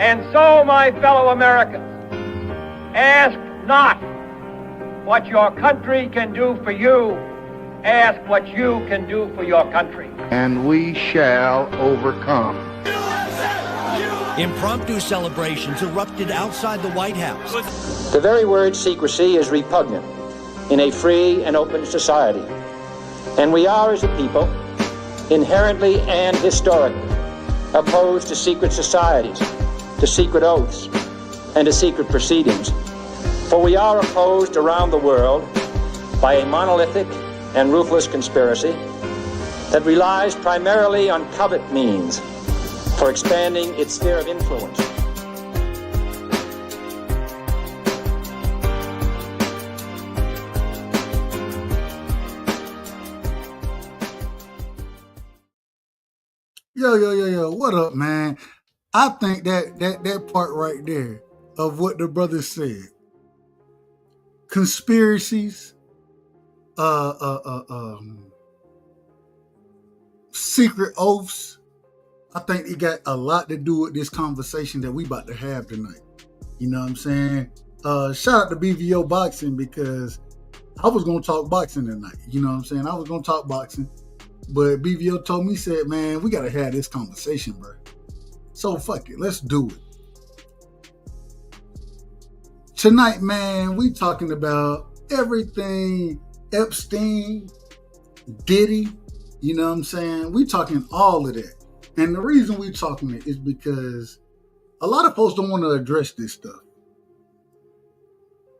And so, my fellow Americans, ask not what your country can do for you, ask what you can do for your country. And we shall overcome. Impromptu celebrations erupted outside the White House. The very word secrecy is repugnant in a free and open society. And we are, as a people, inherently and historically opposed to secret societies, to secret oaths, and to secret proceedings. For we are opposed around the world by a monolithic and ruthless conspiracy that relies primarily on covert means for expanding its sphere of influence. Yo, what up, man? I think that part right there of what the brother said, conspiracies, secret oaths, I think it got a lot to do with this conversation that we about to have tonight. You know what I'm saying? Shout out to BVO Boxing, because I was going to talk boxing tonight. You know what I'm saying? I was going to talk boxing, but BVO told me, said, man, we got to have this conversation, bro. So fuck it, let's do it. Tonight, man, we talking about everything Epstein, Diddy, you know what I'm saying? We talking all of that. And the reason we talking it is because a lot of folks don't want to address this stuff.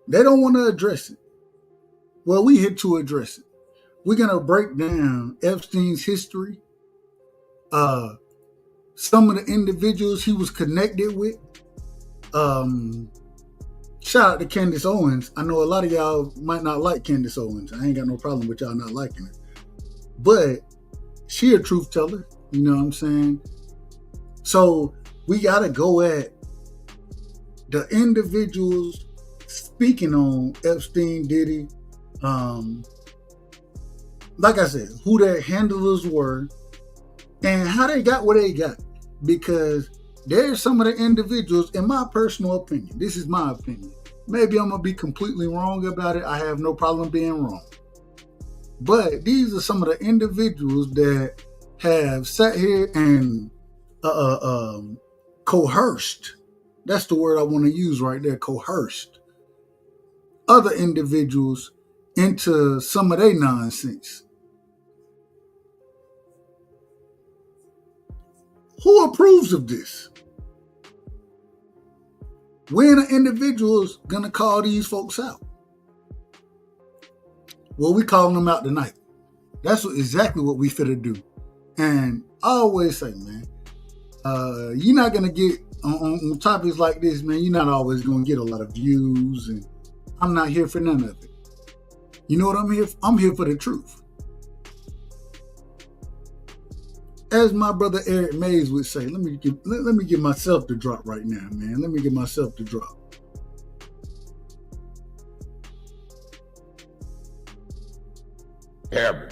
They don't want to address it. Well, we here to address it. We're going to break down Epstein's history, some of the individuals he was connected with. Shout out to Candace Owens. I know a lot of y'all might not like Candace Owens. I ain't got no problem with y'all not liking it. But she a truth teller. You know what I'm saying? So we got to go at the individuals speaking on Epstein, Diddy, like I said, who their handlers were and how they got what they got. Because there's some of the individuals, in my personal opinion, this is my opinion. Maybe I'm going to be completely wrong about it. I have no problem being wrong. But these are some of the individuals that have sat here and coerced. That's the word I want to use right there, coerced other individuals into some of their nonsense. Who approves of this? When an individual's gonna call these folks out? Well, we calling them out tonight. That's exactly what we finna do. And I always say, man, you're not gonna get on topics like this, man. You're not always gonna get a lot of views, and I'm not here for none of it. You know what I'm here for? I'm here for the truth. As my brother Eric Mays would say, let me give myself the drop right now, man. Let me give myself the drop. Heaven.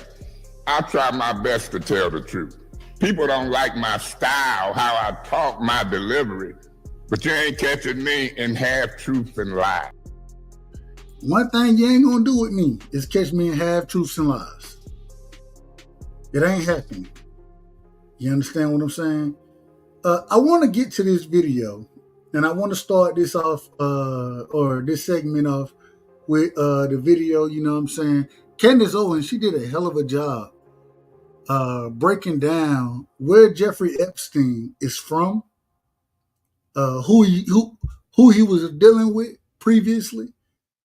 I try my best to tell the truth. People don't like my style, how I talk, my delivery, but you ain't catching me in half truth and lies. One thing you ain't gonna do with me is catch me in half truths and lies. It ain't happening. You understand what I'm saying? I want to get to this video, and I want to start this off, or this segment off with the video. You know what I'm saying? Candace Owens, she did a hell of a job breaking down where Jeffrey Epstein is from, who he was dealing with previously,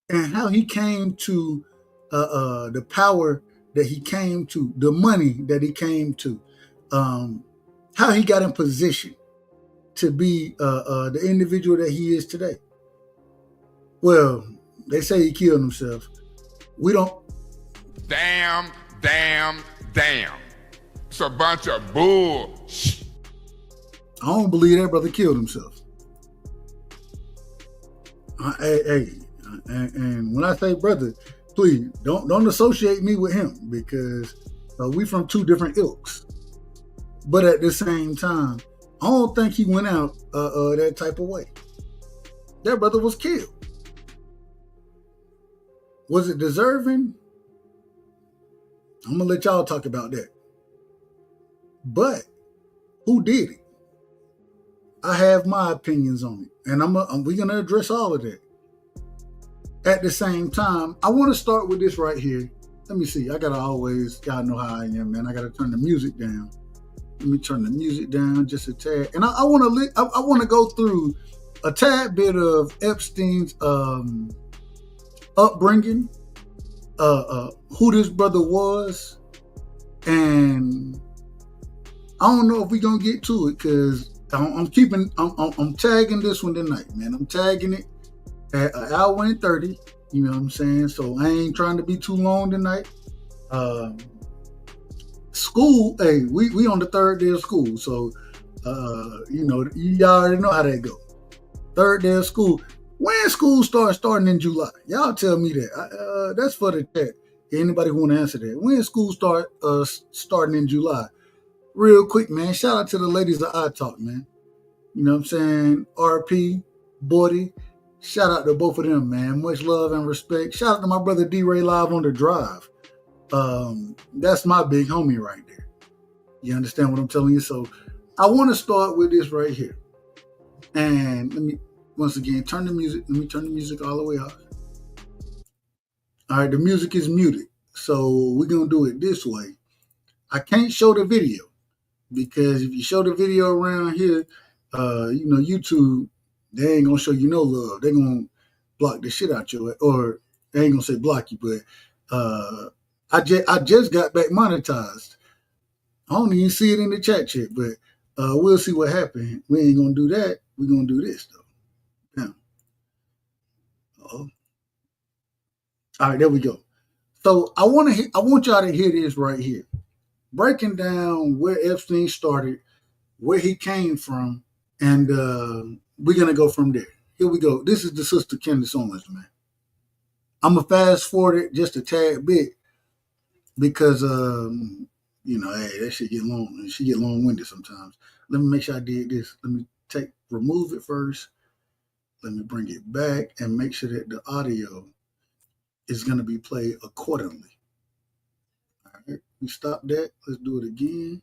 and how he came to the power that he came to, the money that he came to, how he got in position to be the individual that he is today. Well, they say he killed himself. We don't. Damn. It's a bunch of bull. I don't believe that brother killed himself. And when I say brother, please don't associate me with him, because we from two different ilks. But at the same time, I don't think he went out that type of way. That brother was killed. Was it deserving? I'm gonna let y'all talk about that. But who did it? I have my opinions on it, and we're gonna address all of that. At the same time, I want to start with this right here. Let me see. I gotta always, y'all know how I am, man. I gotta turn the music down. Let me turn the music down just a tad, and I want to go through a tad bit of Epstein's upbringing, who this brother was, and I don't know if we're gonna get to it because I'm tagging this one tonight, man. I'm tagging it at an hour and 30. You know what I'm saying? So I ain't trying to be too long tonight. School, hey, we on the third day of school, so y'all already know how that go. Third day of school. When school starting in July? Y'all tell me that. That's for the chat. Anybody who want to answer that? When school starting in July? Real quick, man. Shout out to the ladies of I Talk, man. You know what I'm saying? RP, Bodie. Shout out to both of them, man. Much love and respect. Shout out to my brother D-Ray live on the drive. That's my big homie right there. You understand what I'm telling you? So I want to start with this right here. And let me, once again, turn the music. Let me turn the music all the way off. All right, the music is muted. So we're going to do it this way. I can't show the video because if you show the video around here, YouTube, they ain't going to show you no love. They're going to block the shit out your, or they ain't going to say block you, but I just got back monetized. I don't even see it in the chat yet, but we'll see what happens. We ain't going to do that. We're going to do this, though. Now. Uh-oh. All right, there we go. So I want y'all to hear this right here. Breaking down where Epstein started, where he came from, and we're going to go from there. Here we go. This is the sister Candace Owens, man. I'm going to fast forward it just a tad bit because, hey, that shit get long. She get long-winded sometimes. Let me make sure I did this. Let me remove it first. Let me bring it back and make sure that the audio is going to be played accordingly. All right, we stop that. Let's do it again.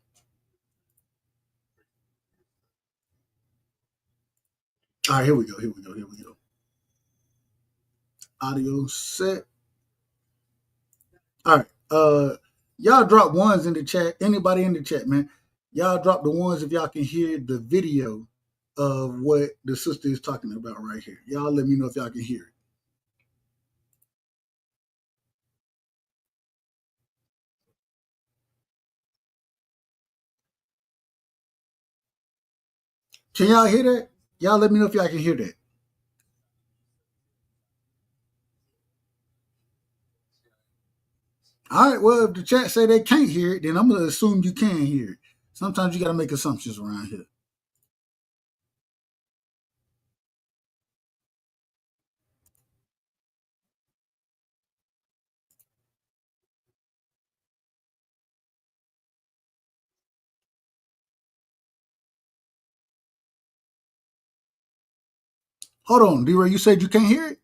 All right, here we go. Audio set. All right. Y'all drop ones in the chat. Anybody in the chat, man. Y'all drop the ones if y'all can hear the video of what the sister is talking about right here. Y'all let me know if y'all can hear it. Can y'all hear that? Y'all let me know if y'all can hear that. All right, well, if the chat say they can't hear it, then I'm going to assume you can hear it. Sometimes you got to make assumptions around here. Hold on, D-Ray, you said you can't hear it?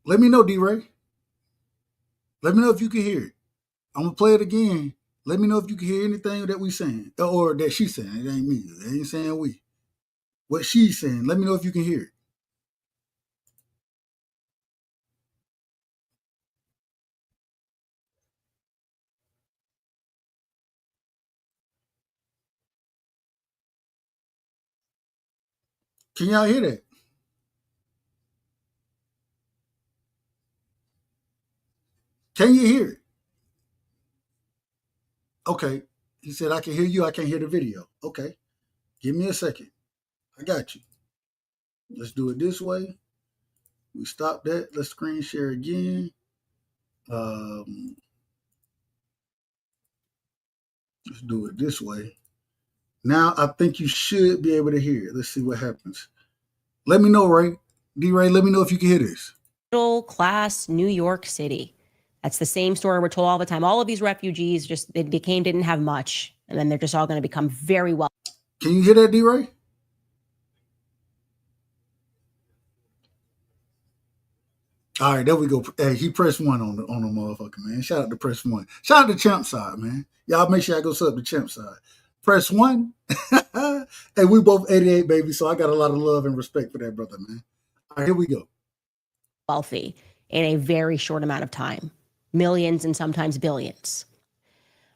Let me know, D-Ray. Let me know if you can hear it. I'm going to play it again. Let me know if you can hear anything that we saying or that she's saying. It ain't me. It ain't saying we. What she's saying. Let me know if you can hear it. Can y'all hear that? Can you hear it? Okay. He said, I can hear you. I can't hear the video. Okay. Give me a second. I got you. Let's do it this way. We stop that. Let's screen share again. Let's do it this way. Now I think you should be able to hear it. Let's see what happens. Let me know, Ray. D-Ray, let me know if you can hear this. Middle class New York City. That's the same story we're told all the time. All of these refugees didn't have much. And then they're just all going to become very well. Can you hear that, D-Ray? All right, there we go. Hey, he pressed 1 on the motherfucker, man. Shout out to press 1. Shout out to Champ Side, man. Y'all make sure I go sub to Champ Side. Press 1. Hey, we both 88, baby, so I got a lot of love and respect for that brother, man. All right, here we go. Wealthy in a very short amount of time. Millions and sometimes billions.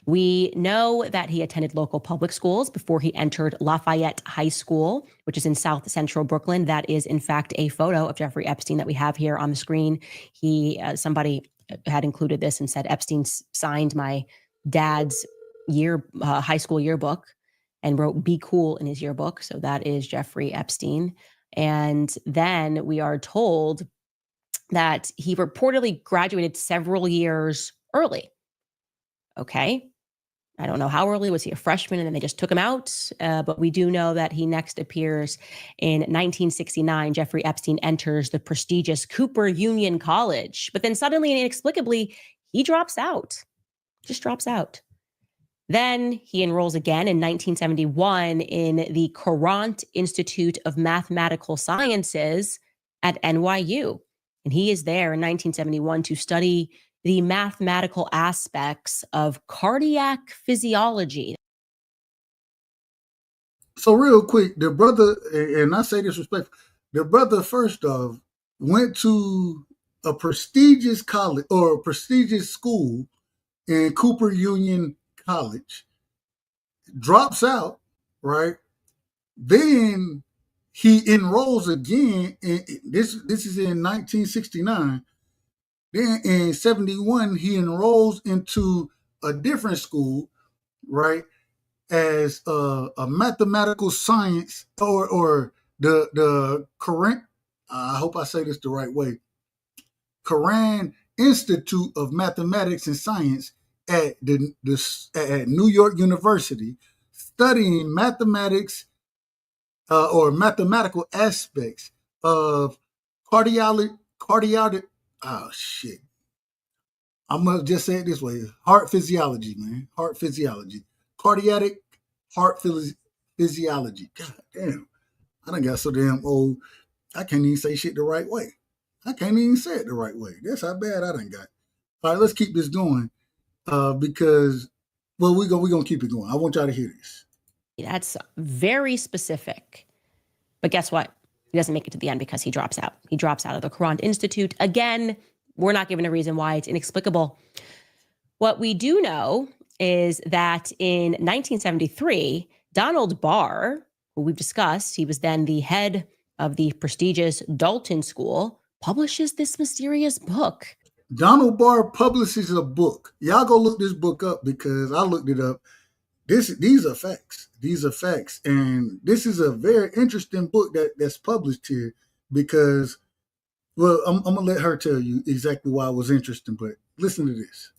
We know that he attended local public schools before he entered Lafayette High School, which is in South Central Brooklyn. That is, in fact, a photo of Jeffrey Epstein that we have here on the screen. Somebody had included this and said, Epstein signed my dad's high school yearbook and wrote "Be cool" in his yearbook. So that is Jeffrey Epstein. And then we are told that he reportedly graduated several years early. Okay. I don't know how early. Was he a freshman and then they just took him out? But we do know that he next appears in 1969. Jeffrey Epstein enters the prestigious Cooper Union College, but then suddenly and inexplicably, he drops out, just drops out. Then he enrolls again in 1971 in the Courant Institute of Mathematical Sciences at NYU. And he is there in 1971 to study the mathematical aspects of cardiac physiology. So real quick, the brother, and I say this respectfully, the brother first off went to a prestigious college or a prestigious school in Cooper Union College, drops out, right? Then he enrolls again. This is in 1969. Then in 71, he enrolls into a different school, right, as a mathematical science or the current, I hope I say this the right way, Courant Institute of Mathematics and Science at at New York University, studying mathematics or mathematical aspects of cardiac. Oh shit! I'm gonna just say it this way: heart physiology, man. Heart physiology, cardiac heart physiology. God damn! I done got so damn old. I can't even say shit the right way. I can't even say it the right way. That's how bad I done got. All right, let's keep this going because, well, we're gonna keep it going. I want y'all to hear this. That's very specific. But guess what? He doesn't make it to the end because he drops out. He drops out of the Courant Institute. Again, we're not given a reason why. It's inexplicable. What we do know is that in 1973, Donald Barr, who we've discussed, he was then the head of the prestigious Dalton School, publishes this mysterious book. Donald Barr publishes a book. Y'all go look this book up because I looked it up. These are facts. These are facts. And this is a very interesting book that's published here because, well, I'm going to let her tell you exactly why it was interesting, but listen to this.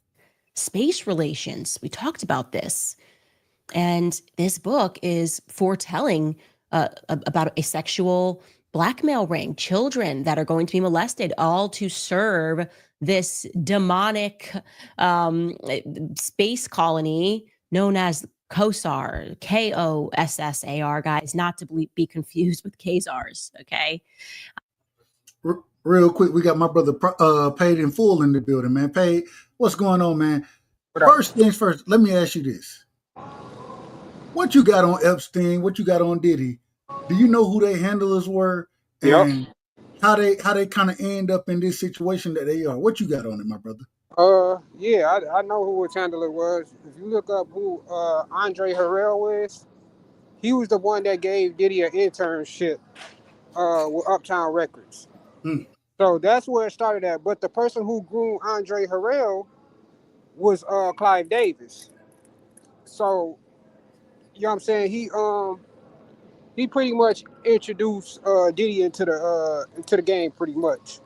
Space relations. We talked about this. And this book is foretelling about a sexual blackmail ring, children that are going to be molested, all to serve this demonic space colony known as KOSSAR, KOSSAR, guys, not to be confused with KZARs, okay? Real quick, we got my brother Paid in Full in the building, man. Paid, what's going on, man? First things first, let me ask you this. What you got on Epstein? What you got on Diddy? Do you know who their handlers were? And how they kind of end up in this situation that they are? What you got on it, my brother? Yeah, I know who his handler was. If you look up who Andre Harrell was, he was the one that gave Diddy an internship with Uptown Records. So that's where it started at. But the person who groomed Andre Harrell was Clive Davis. So, you know what I'm saying? He pretty much introduced Diddy into the game pretty much.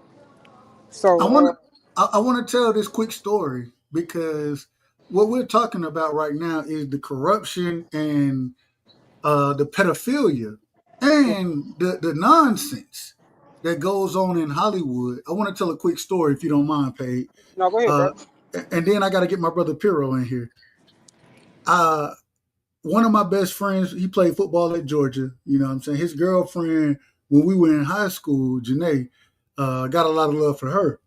So I want to tell this quick story because what we're talking about right now is the corruption and the pedophilia and the nonsense that goes on in Hollywood. I want to tell a quick story if you don't mind, Paige. No, go ahead, bro. And then I got to get my brother Piro in here. one of my best friends, he played football at Georgia. You know what I'm saying? His girlfriend, when we were in high school, Janae, got a lot of love for her.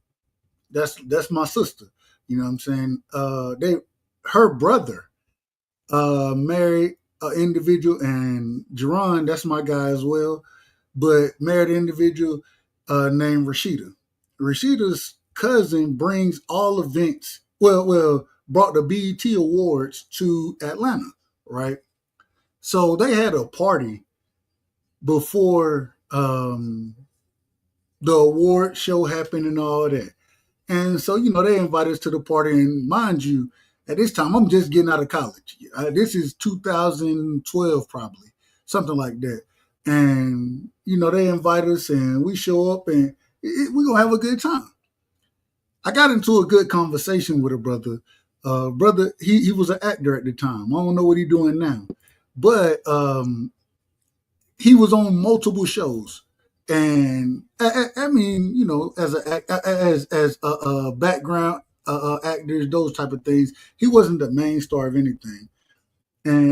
That's my sister. You know what I'm saying? Her brother married an individual, and Jerron, that's my guy as well, but married an individual named Rashida. Rashida's cousin brings all events. Well, brought the BET Awards to Atlanta, right? So they had a party before the award show happened and all that. And so, they invited us to the party. And mind you, at this time, I'm just getting out of college. This is 2012, probably, something like that. And, they invite us and we show up and we're going to have a good time. I got into a good conversation with a brother. Brother, he was an actor at the time. I don't know what he's doing now. But he was on multiple shows. And I mean, as a background actors, those type of things, he wasn't the main star of anything.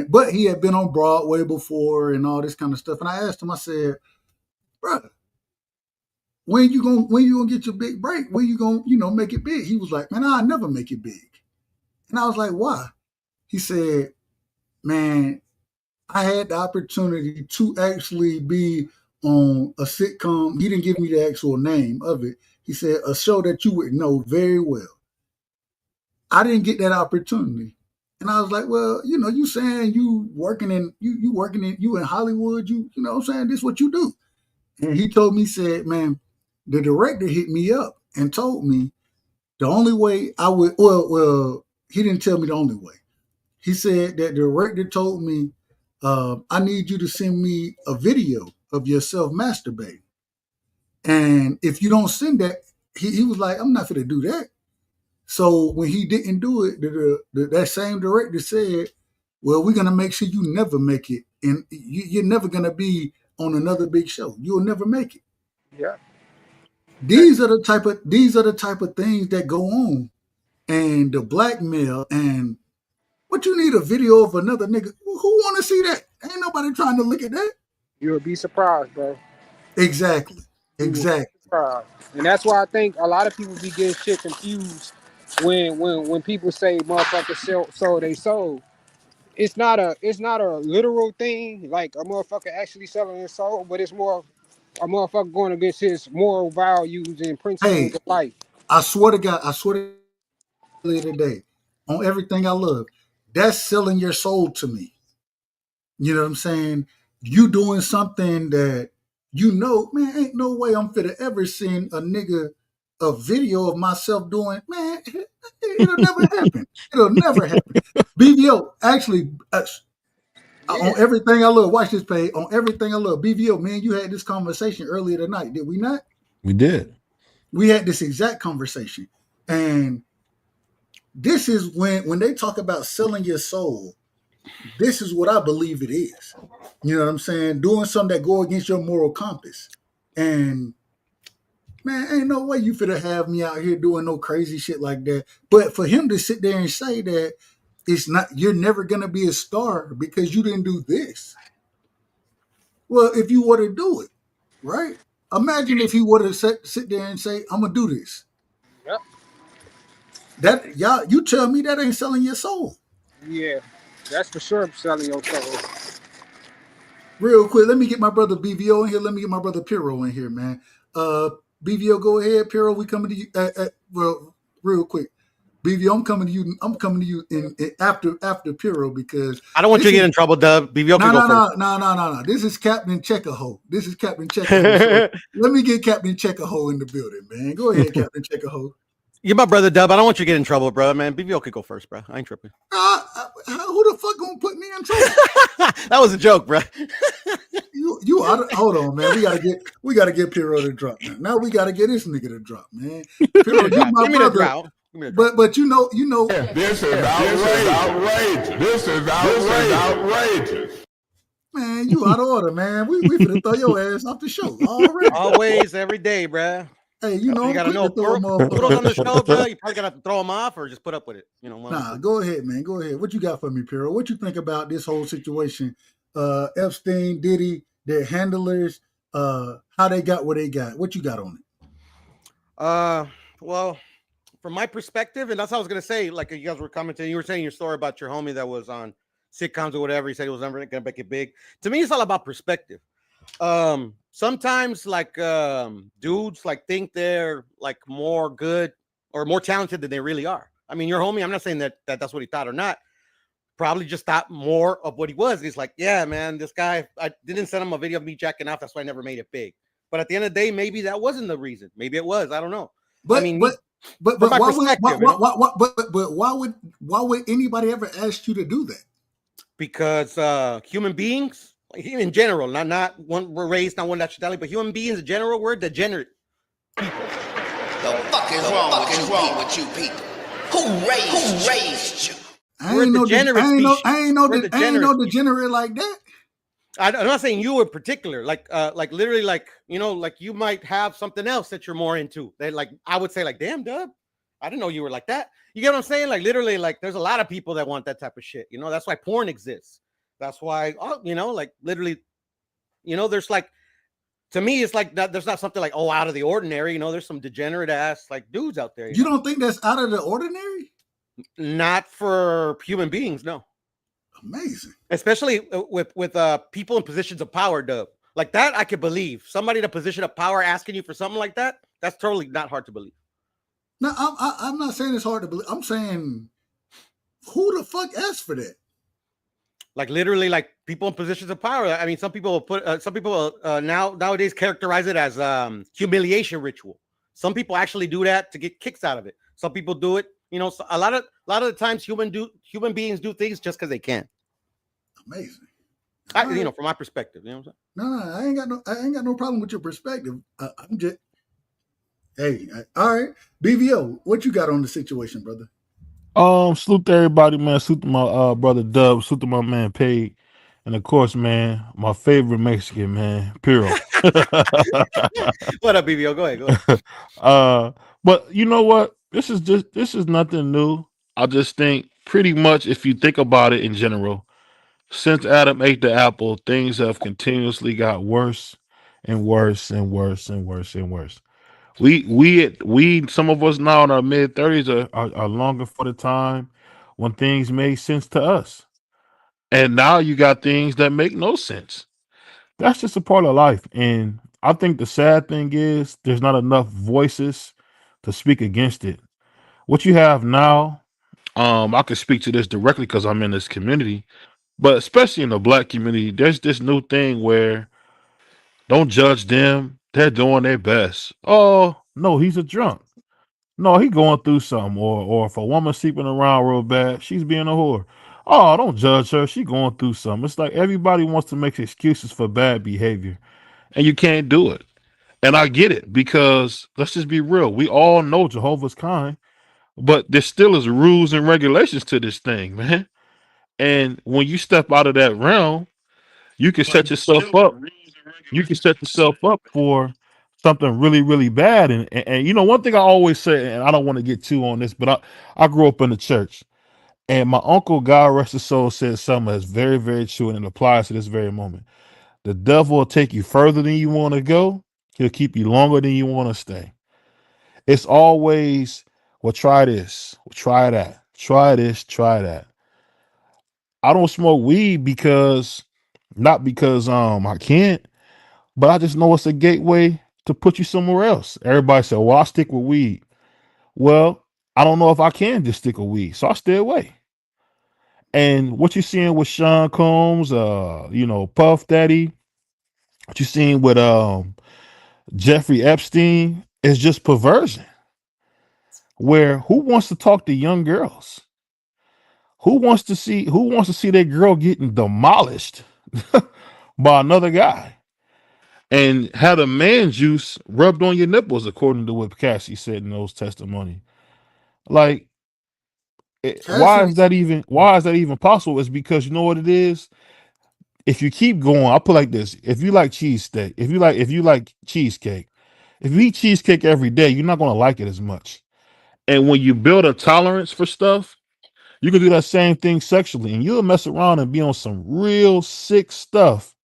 But he had been on Broadway before and all this kind of stuff. And I asked him, I said, "Brother, when you gonna get your big break? When you gonna make it big?" He was like, "Man, I'll never make it big." And I was like, "Why?" He said, "Man, I had the opportunity to actually be on a sitcom." He didn't give me the actual name of it. He said, "A show that you would know very well." I didn't get that opportunity. And I was like, "Well, you saying you in Hollywood, you know what I'm saying, this is what you do." And he told me, he said, "Man, the director hit me up and told me the only way I would, well, he didn't tell me the only way. He said that the director told me, I need you to send me a video of yourself masturbating. And if you don't send that," he was like, "I'm not going to do that." So when he didn't do it, that same director said, "Well, we're going to make sure you never make it. And you're never going to be on another big show. You'll never make it." Yeah. These are the type of things that go on, and the blackmail. And what, you need a video of another nigga? Who want to see that? Ain't nobody trying to look at that. You'll be surprised, bro. Exactly. Surprised. And that's why I think a lot of people be getting shit confused when people say motherfuckers sold they soul. It's not a literal thing like a motherfucker actually selling his soul, but it's more a motherfucker going against his moral values and principles Hey, of life. I swear to God, today, on everything I love, that's selling your soul to me. You know what I'm saying? You doing something that man, ain't no way I'm finna ever send a nigga a video of myself doing, man, it'll never happen. It'll never happen. BVO, actually, on everything I love, watch this page, on everything I love, BVO, man, you had this conversation earlier tonight, did we not? We did. We had this exact conversation. And this is when they talk about selling your soul, this is what I believe it is. You know what I'm saying? Doing something that go against your moral compass. And man, ain't no way you finna have me out here doing no crazy shit like that. But for him to sit there and say that you're never gonna be a star because you didn't do this. Well, if you were to do it, right? Imagine if he would have sit there and say, "I'm gonna do this." Yep. That you tell me that ain't selling your soul. Yeah, that's for sure selling your soul. Real quick, let me get my brother BVO in here. Let me get my brother Piro in here, man. BVO, go ahead. Piro, we coming to you. Well, real quick, BVO, I'm coming to you. I'm coming to you in after Piro because I don't want you to get in trouble, Dub. BVO can go first. No. This is Captain Checkerho. So let me get Captain Checkerho in the building, man. Go ahead, Captain Checkerho. You're my brother, Dub. I don't want you to get in trouble, bro, man. BVO could go first, bro. I ain't tripping. Who the fuck gonna put me in trouble? That was a joke, bro. Hold on, man. We gotta get Piro to drop. Now we gotta get this nigga to drop, man. Piro, you my brother. But you know. This is outrageous. This is outrageous. Man, you out of order, man. We finna throw your ass off the show already. Always, every day, bro. Hey, you know, You I'm gotta quick know. to throw a Poodle's on the show, motherfucker. bro. You probably gotta throw them off or just put up with it. You know, Nah, go ahead, man. Go ahead. What you got for me, Piro? What you think about this whole situation? Epstein, Diddy, their handlers, how they got what they got. What you got on it? Well, from my perspective, and that's what I was gonna say. Like you guys were commenting, you were saying your story about your homie that was on sitcoms or whatever. He said he was never gonna make it big. To me, it's all about perspective. Sometimes like dudes like think they're like more good or more talented than they really are. I mean, your homie, I'm not saying that's what he thought or not. Probably just thought more of what he was. He's like, yeah, man, this guy, I didn't send him a video of me jacking off. That's why I never made it big. But at the end of the day, maybe that wasn't the reason. Maybe it was. I don't know. But I mean, but from my why perspective, you know? but why would anybody ever ask you to do that? Because human beings, in general, not one we're raised, not one nationality, but human beings in general, we're degenerate people. The fuck is wrong with you people? Who raised you? I ain't no degenerate like that. I'm not saying you in particular, like literally, like, you know, like you might have something else that you're more into. That, like, I would say, like, damn, Dub, I didn't know you were like that. You get what I'm saying? Like, literally, like, there's a lot of people that want that type of shit. You know, that's why porn exists. That's why, you know, like, literally, you know, there's like, to me, it's like that. There's not something like, oh, out of the ordinary. You know, there's some degenerate ass like dudes out there. You don't think that's out of the ordinary? Not for human beings, no. Amazing. Especially with people in positions of power, Dub. Like that, I could believe. Somebody in a position of power asking you for something like that, that's totally not hard to believe. No, I'm not saying it's hard to believe. I'm saying, who the fuck asked for that? Like literally, like people in positions of power. I mean, some people will put, nowadays characterize it as humiliation ritual. Some people actually do that to get kicks out of it. Some people do it. You know, so a lot of the times human beings do things just because they can. Amazing. You know, from my perspective, you know what I'm No, saying? I ain't got no problem with your perspective. I'm just, hey, all right, BVO, what you got on the situation, brother? Salute to everybody, man. Salute to my brother Dub. Salute to my man Peg, and of course, man, my favorite Mexican man, Piro. What up, BVO? Go ahead. But you know what? This is nothing new. I just think pretty much if you think about it in general, since Adam ate the apple, things have continuously got worse and worse and worse and worse and worse. We some of us now in our mid-30s are longing for the time when things made sense to us. And now you got things that make no sense. That's just a part of life. And I think the sad thing is there's not enough voices to speak against it. What you have now, I can speak to this directly because I'm in this community, but especially in the black community, there's this new thing where don't judge them. They're doing their best. Oh, no, he's a drunk. No, he going through something. Or if a woman sleeping around real bad, she's being a whore. Oh, don't judge her. She going through something. It's like everybody wants to make excuses for bad behavior, and you can't do it. And I get it because let's just be real. We all know Jehovah's kind, but there still is rules and regulations to this thing, man. And when you step out of that realm, you can set yourself up. You can set yourself up for something really, really bad. And you know, one thing I always say, and I don't want to get too on this, but I grew up in the church, and my uncle, God rest his soul, said something that's very, very true, and it applies to this very moment. The devil will take you further than you want to go. He'll keep you longer than you want to stay. It's always, well, try this, well, try that, try this, try that. I don't smoke weed not because I can't, but I just know it's a gateway to put you somewhere else. Everybody said, well, I stick with weed. Well, I don't know if I can just stick with weed, so I stay away. And what you're seeing with Sean Combs, you know, Puff Daddy, what you're seeing with Jeffrey Epstein is just perversion. Where who wants to talk to young girls? Who wants to see their girl getting demolished by another guy? And had a man juice rubbed on your nipples, according to what Cassie said in those testimony. Like, why is that even possible? It's because you know what it is. If you keep going, I'll put it like this: if you like cheesesteak, if you like cheesecake, If you eat cheesecake every day, you're not going to like it as much. And when you build a tolerance for stuff, you can do that same thing sexually, and you'll mess around and be on some real sick stuff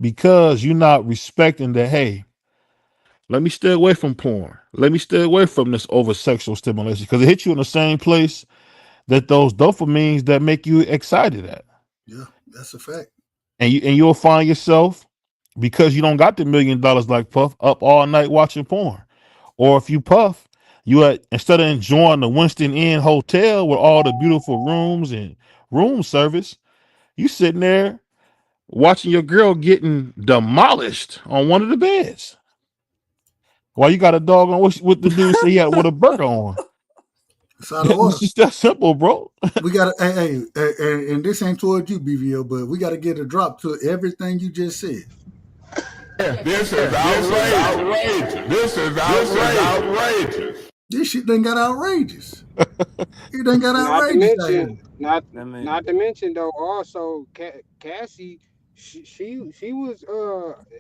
because you're not respecting that. Hey, let me stay away from porn. Let me stay away from this over sexual stimulation because it hits you in the same place that those dopamines that make you excited at. Yeah, that's a fact. And you'll find yourself, because you don't got the $1 million like Puff, up all night watching porn. Or if you Puff, you instead of enjoying the Winston Inn hotel with all the beautiful rooms and room service, you sitting there watching your girl getting demolished on one of the beds. While you got a dog on what the dude say he had with a burger on. It's out of order. It's just that simple, bro. We got to, and this ain't toward you, BVO, but we got to get a drop to everything you just said. This is outrageous. This is outrageous. This shit done got outrageous. It done got Not to outrageous out here. mention, not to mention though. Also, Cassie, she was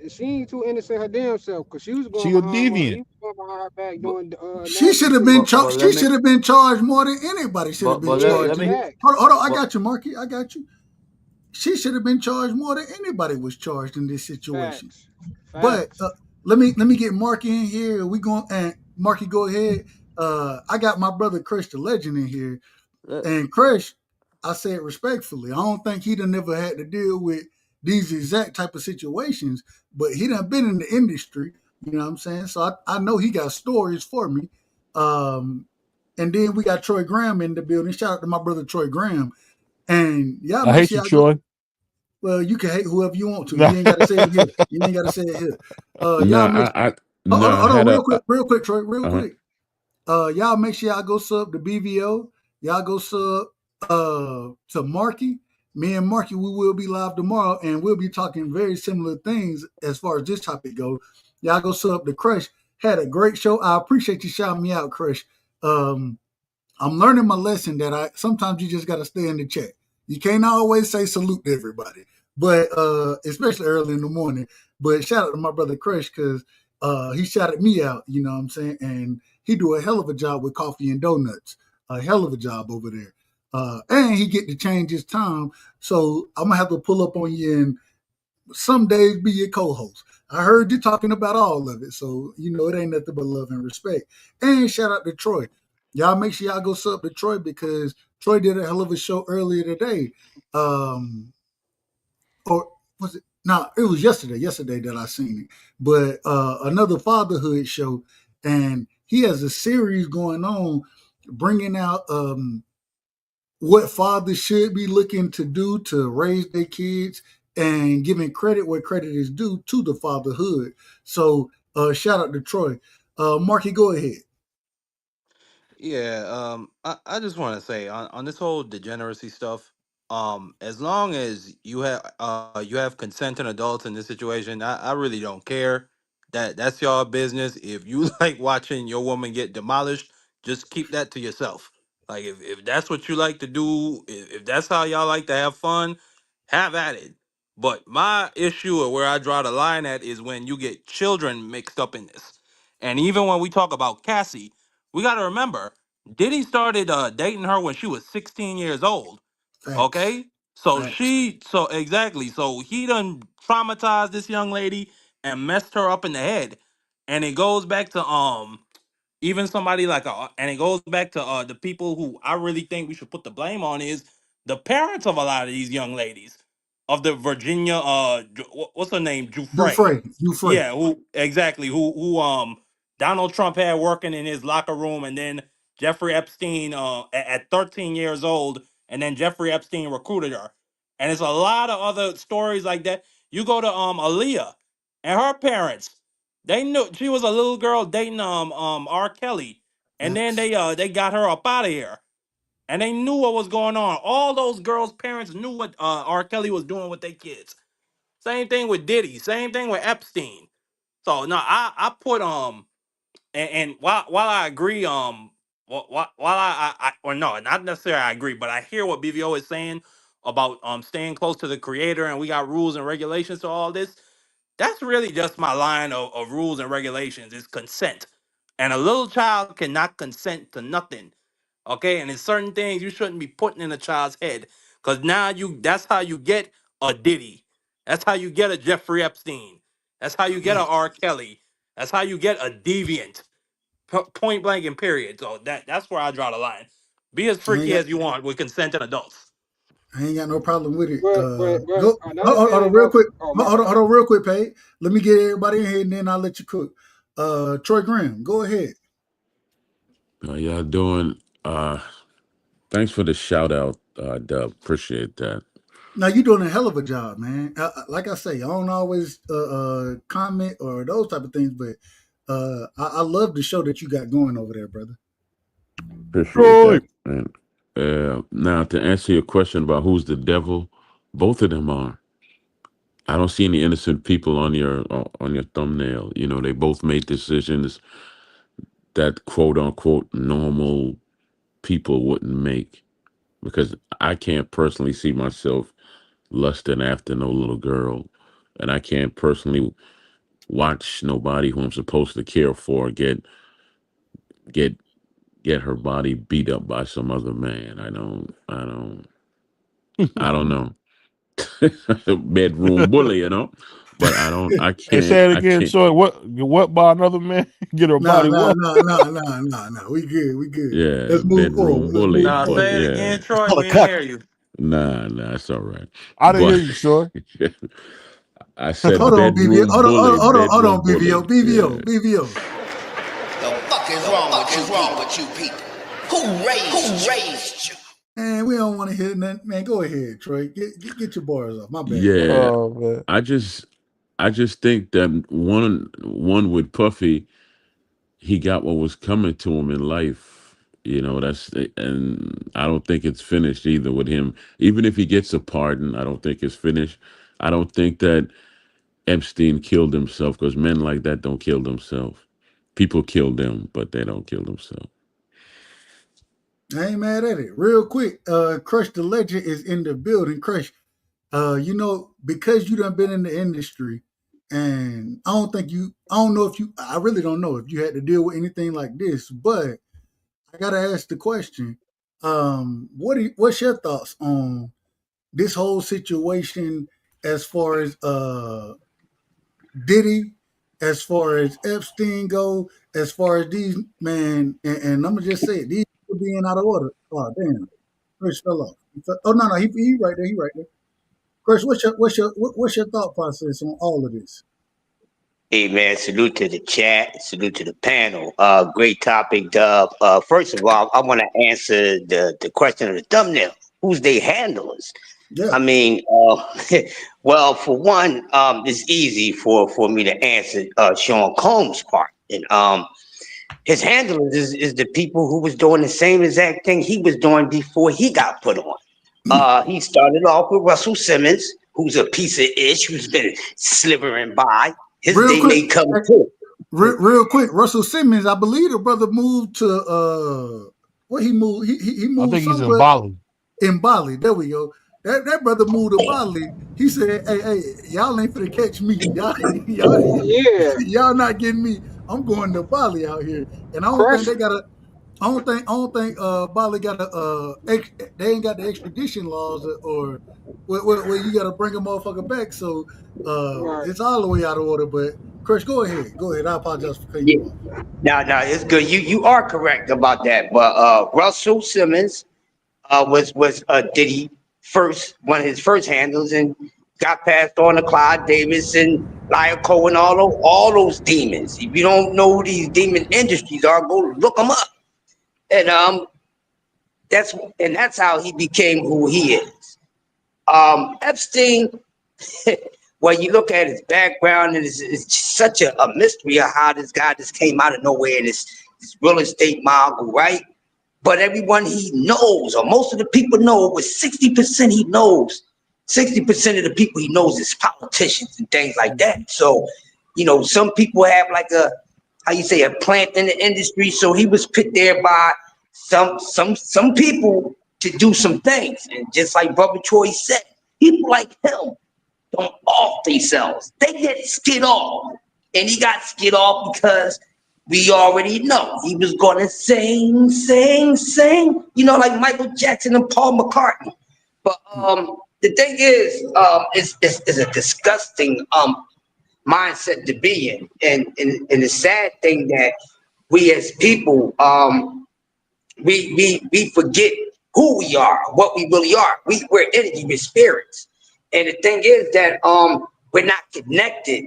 she ain't too innocent her damn self because she was going She a behind he deviant. was going behind her back doing She nasty should have shit. been charged. She should have been charged more than anybody should have been Yeah, charged. facts. Hold on, I got you, Marky. I got you. She should have been charged more than anybody was charged in this situation. Facts. But Facts. let me get Marky in here. We going and Marky, go ahead. I got my brother Crush the Legend in here, and Crush, I say it respectfully. I don't think he done never had to deal with these exact type of situations, but he done been in the industry. You know what I'm saying? So I know he got stories for me. And then we got Troy Graham in the building. Shout out to my brother Troy Graham. And y'all I make hate sure you, y'all go. Troy. Well, you can hate whoever you want to. You ain't got to say it here. You ain't got to say it here. Y'all make. Hold on, real quick, Troy, real quick. Y'all make sure y'all go sub to BVO. Y'all go sub to Marky. Me and Marky, we will be live tomorrow, and we'll be talking very similar things as far as this topic goes. Y'all go sub to Crush. Had a great show. I appreciate you shouting me out, Crush. I'm learning my lesson that I sometimes you just got to stay in the chat. You can't always say salute to everybody, but especially early in the morning. But shout out to my brother Crush because he shouted me out. You know what I'm saying? And he do a hell of a job with coffee and donuts. A hell of a job over there. And he get to change his time. So I'm gonna have to pull up on you and some days be your co-host. I heard you talking about all of it, so you know it ain't nothing but love and respect. And shout out to Troy. Y'all make sure y'all go sub to Troy because Troy did a hell of a show earlier today. Or was it? No, it was yesterday. Yesterday that I seen it. But another fatherhood show, and he has a series going on, bringing out what fathers should be looking to do to raise their kids and giving credit where credit is due to the fatherhood. So shout out to Troy. Marky, go ahead. Yeah, I just want to say on this whole degeneracy stuff, as long as you have consenting adults in this situation, I really don't care. That's y'all business. If you like watching your woman get demolished, just keep that to yourself. Like if that's what you like to do, if that's how y'all like to have fun, have at it. But my issue or where I draw the line at is when you get children mixed up in this. And even when we talk about Cassie, we got to remember, Diddy started dating her when she was 16 years old. Facts. Okay, so Facts. so exactly, so he done traumatized this young lady and messed her up in the head, and it goes back to even somebody like and it goes back to the people who I really think we should put the blame on is the parents of a lot of these young ladies of the Virginia what's her name, Giuffre. Dufresne. Yeah, who exactly who Donald Trump had working in his locker room, and then Jeffrey Epstein at 13 years old, and then Jeffrey Epstein recruited her. And it's a lot of other stories like that. You go to Aaliyah and her parents. They knew she was a little girl dating R. Kelly, and then Facts. they got her up out of here, and they knew what was going on. All those girls' parents knew what R. Kelly was doing with their kids. Same thing with Diddy. Same thing with Epstein. So no, I put and while I agree while I or no, not necessarily I agree, but I hear what BVO is saying about staying close to the creator, and we got rules and regulations to all this. That's really just my line of rules and regulations is consent. And a little child cannot consent to nothing. Okay? And there's certain things you shouldn't be putting in a child's head. Because now that's how you get a Diddy. That's how you get a Jeffrey Epstein. That's how you get a R. Kelly. That's how you get a deviant. Point blank and period. So that's where I draw the line. Be as I ain't freaky got, as you want with consenting adults. I ain't got no problem with it. But Go another hold on thing real though. quick. Oh my Hold bad. on real quick, Paige. Let me get everybody in here and then I'll let you cook. Troy Graham, go ahead. How y'all doing? Thanks for the shout out, Dub. Appreciate that. Now you're doing a hell of a job, man. Like I say, I don't always comment or those type of things, but I love the show that you got going over there, brother. Appreciate Troy. that. And now to answer your question about who's the devil, both of them are. I don't see any innocent people on your thumbnail. You know, they both made decisions that quote unquote normal people wouldn't make. Because I can't personally see myself lusting after no little girl, and I can't personally watch nobody who I'm supposed to care for get get her body beat up by some other man. I don't know. Bedroom bully, you know. But I Hey, say it I again, can't. Troy. What by another man? Get her Nah, body nah, what? nah, nah, nah, nah, nah. We good, we good. Yeah, Let's move bedroom forward. Let's move bully. Nah, But say it forward. yeah, again, Troy. Call We it didn't cut. hear you. nah, it's all right. I didn't But hear you, Troy. I Hold said on, BVO. bedroom bully, Hold on, bedroom BVO, bully. BVO, Yeah. BVO. The fuck is wrong with you people? Who raised you? Man, we don't want to hear nothing. Man, go ahead, Troy. Get your bars off. My bad. Yeah. Oh man. I just I just think that one with Puffy, he got what was coming to him in life. You know, and I don't think it's finished either with him. Even if he gets a pardon, I don't think it's finished. I don't think that Epstein killed himself because men like that don't kill themselves. People kill them, but they don't kill themselves. I ain't mad at it. Real quick, Crush the Legend is in the building. Crush, because you done been in the industry, and I don't know if you, I really don't know if you had to deal with anything like this, but I gotta ask the question. What's your thoughts on this whole situation as far as Diddy, as far as Epstein go, as far as these man, and I'm gonna just say it, these people being out of order. Oh damn, Chris fell off. Oh no, he right there, he right there. Chris, what's your thought process on all of this? Hey man, salute to the chat, salute to the panel. Great topic, Dub. First of all, I want to answer the question of the thumbnail. Who's they handlers? Yeah, I mean, well, for one, it's easy for me to answer Sean Combs' part, and his handlers is the people who was doing the same exact thing he was doing before he got put on. He started off with Russell Simmons, who's a piece of ish, who's been slithering by. His real day quick, may come too. real quick. Russell Simmons, I believe the brother moved to where he moved. He I moved think he's in somewhere Bali. in Bali. There we go. That brother moved to Bali. He said, "Hey, y'all ain't finna catch me. Yeah, Y'all not getting me. I'm going to Bali out here." And I don't think Crush. they got a. I don't think Bali got they ain't got the extradition laws or where you got to bring a motherfucker back. So Right. it's all the way out of order. But Chris, go ahead. Go ahead. I apologize for cutting Yeah. you off. No, it's good. You are correct about that. But Russell Simmons was Diddy first one of his first handles and got passed on to Clyde Davis and Lyle Cohen, all those demons. If you don't know who these demon industries are, go look them up. And that's how he became who he is. Epstein, when you look at his background, and it's such a mystery of how this guy just came out of nowhere and this real estate mogul, right? But everyone he knows, or most of the people know, with 60% he knows, 60% of the people he knows is politicians and things like that. So, some people have like a plant in the industry. So he was put there by some people to do some things. And just like Brother Troy said, people like him don't off themselves. They get skid off. And he got skid off because we already know he was gonna sing, you know, like Michael Jackson and Paul McCartney. But the thing is, it's a disgusting mindset to be in. And the sad thing that we as people we forget who we are, what we really are. We're energy, we're spirits. And the thing is that we're not connected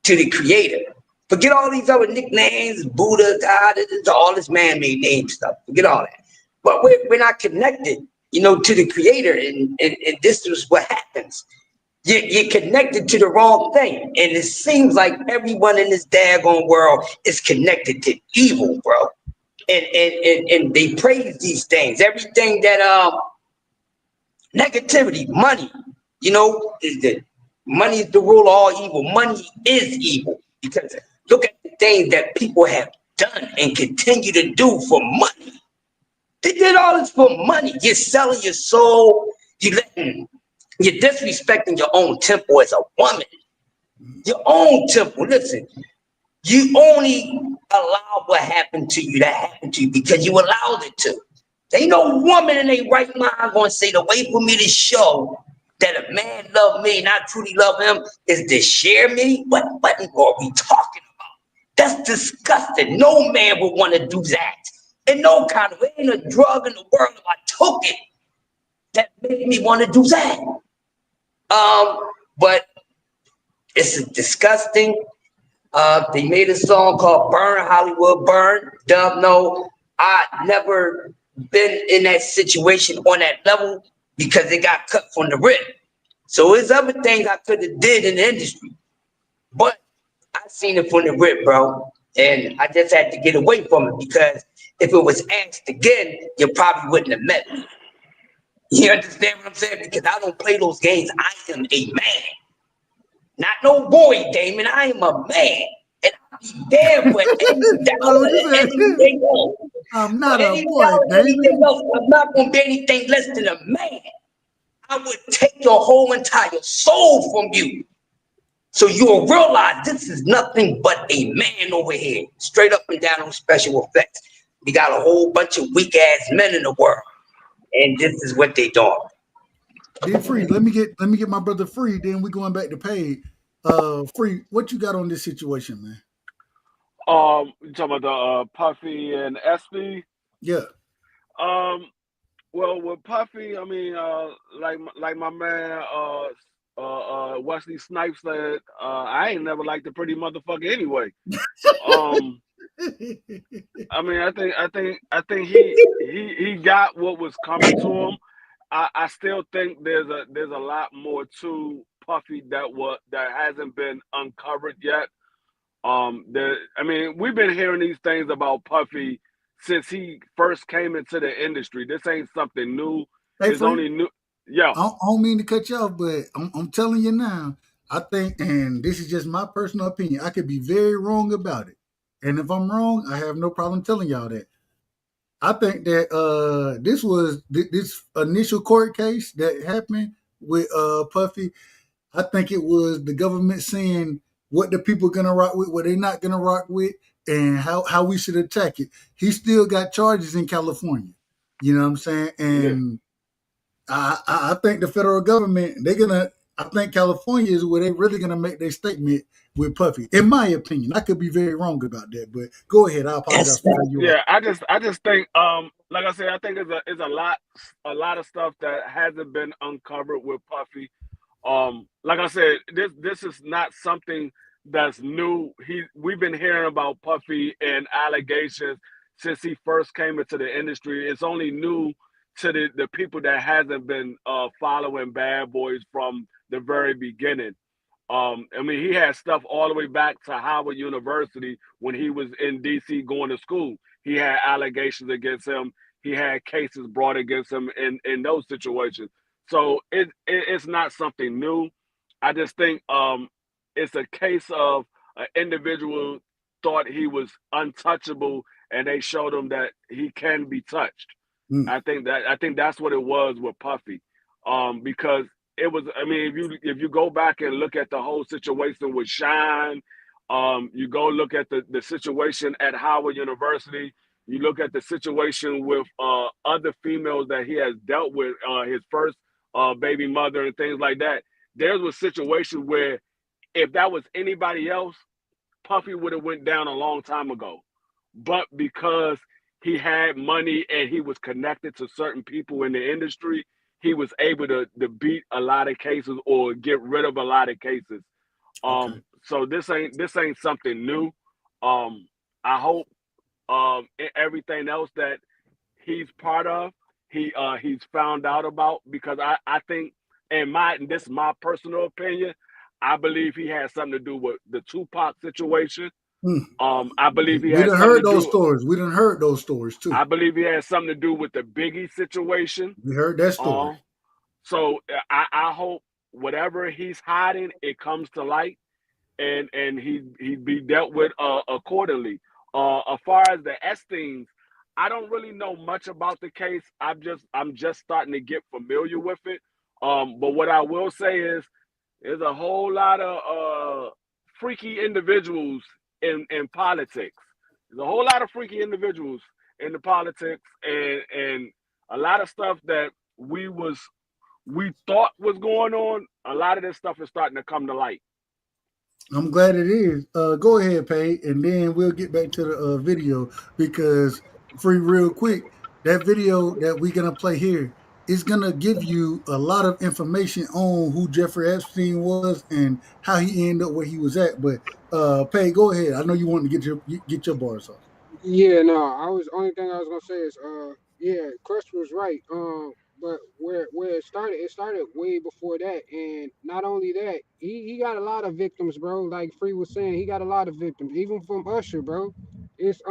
to the creator. Forget all these other nicknames, Buddha, God, all this man-made name stuff. Forget all that. But we're not connected, you know, to the creator. And this is what happens. You're connected to the wrong thing. And it seems like everyone in this daggone world is connected to evil, bro. And they praise these things. Everything that negativity, money, you know, money is the rule of all evil. Money is evil because look at the things that people have done and continue to do for money. They did all this for money. You're selling your soul. You're disrespecting your own temple as a woman. Your own temple. Listen, you only allow what happened to you that happened to you because you allowed it to. Ain't no woman in their right mind going to say the way for me to show that a man love me and I truly love him is to share me. What are we talking about? That's disgusting. No man would want to do that. In no kind of way. Ain't a drug in the world if I took it that made me want to do that. But it's disgusting. They made a song called Burn Hollywood Burn. Dub, no, I never been in that situation on that level because it got cut from the rip. So there's other things I could have did in the industry, but I seen it from the rip, bro. And I just had to get away from it because if it was asked again, you probably wouldn't have met me. You understand what I'm saying? Because I don't play those games. I am a man. Not no boy, Damon. I am a man. And I'll be damn for any dollar and anything else. I'm not for a any boy, dollar and anything Damon. else, I'm not going to be anything less than a man. I would take your whole entire soul from you. So you'll realize this is nothing but a man over here. Straight up and down on special effects. We got a whole bunch of weak ass men in the world. And this is what they doing. Be free. Let me get my brother Free. Then we going back to paid. Free. What you got on this situation, man? You talking about the Puffy and Espy? Yeah. Well, with Puffy, I mean, like my man Wesley Snipes said, I ain't never liked a pretty motherfucker anyway. I mean, I think he got what was coming to him. I still think there's a lot more to Puffy that hasn't been uncovered yet. I mean, we've been hearing these things about Puffy since he first came into the industry. This ain't something new. Hey, It's Free. only new. Yeah. I don't mean to cut you off, but I'm telling you now. I think, and this is just my personal opinion. I could be very wrong about it, and if I'm wrong, I have no problem telling y'all that. I think that this initial court case that happened with Puffy. I think it was the government saying what the people gonna rock with, what they're not gonna rock with, and how we should attack it. He still got charges in California. You know what I'm saying? And I think the federal government, I think California is where they're really gonna make their statement with Puffy. In my opinion, I could be very wrong about that, but go ahead. I apologize for cutting you off. I just think like I said, I think it's a lot of stuff that hasn't been uncovered with Puffy. Like I said, this is not something that's new. We've been hearing about Puffy and allegations since he first came into the industry. It's only new to the people that hasn't been following Bad Boys from the very beginning. I mean, he had stuff all the way back to Howard University when he was in DC going to school. He had allegations against him. He had cases brought against him in those situations. So it's not something new. I just think it's a case of an individual thought he was untouchable, and they showed him that he can be touched. I think that's what it was with Puffy, because it was. I mean, if you go back and look at the whole situation with Shine, you go look at the situation at Howard University. You look at the situation with other females that he has dealt with, his first baby mother and things like that. There was a situation where if that was anybody else, Puffy would have went down a long time ago. But because he had money and he was connected to certain people in the industry, he was able to beat a lot of cases or get rid of a lot of cases. So this ain't something new. I hope everything else that he's part of, he's found out about, because I think, and this is my personal opinion, I believe he has something to do with the Tupac situation. I believe he We has done something heard to those do. stories. We done heard those stories too. I believe he has something to do with the Biggie situation. We heard that story. So I hope whatever he's hiding, it comes to light, and he be dealt with accordingly. As far as the Epsteins, I don't really know much about the case. I'm just starting to get familiar with it. But what I will say is, there's a whole lot of freaky individuals in politics. There's a whole lot of freaky individuals in the politics, and a lot of stuff that we thought was going on. A lot of this stuff is starting to come to light. I'm glad it is. Go ahead, Pay, and then we'll get back to the video, because free real quick, that video that we're gonna play here is gonna give you a lot of information on who Jeffrey Epstein was and how he ended up where he was at. But Pay, go ahead. I know you want to get your bars off. Yeah, no, only thing I was gonna say is yeah, Crush was right. But where it started way before that, and not only that, he got a lot of victims, bro. Like Free was saying, he got a lot of victims, even from Usher, bro. It's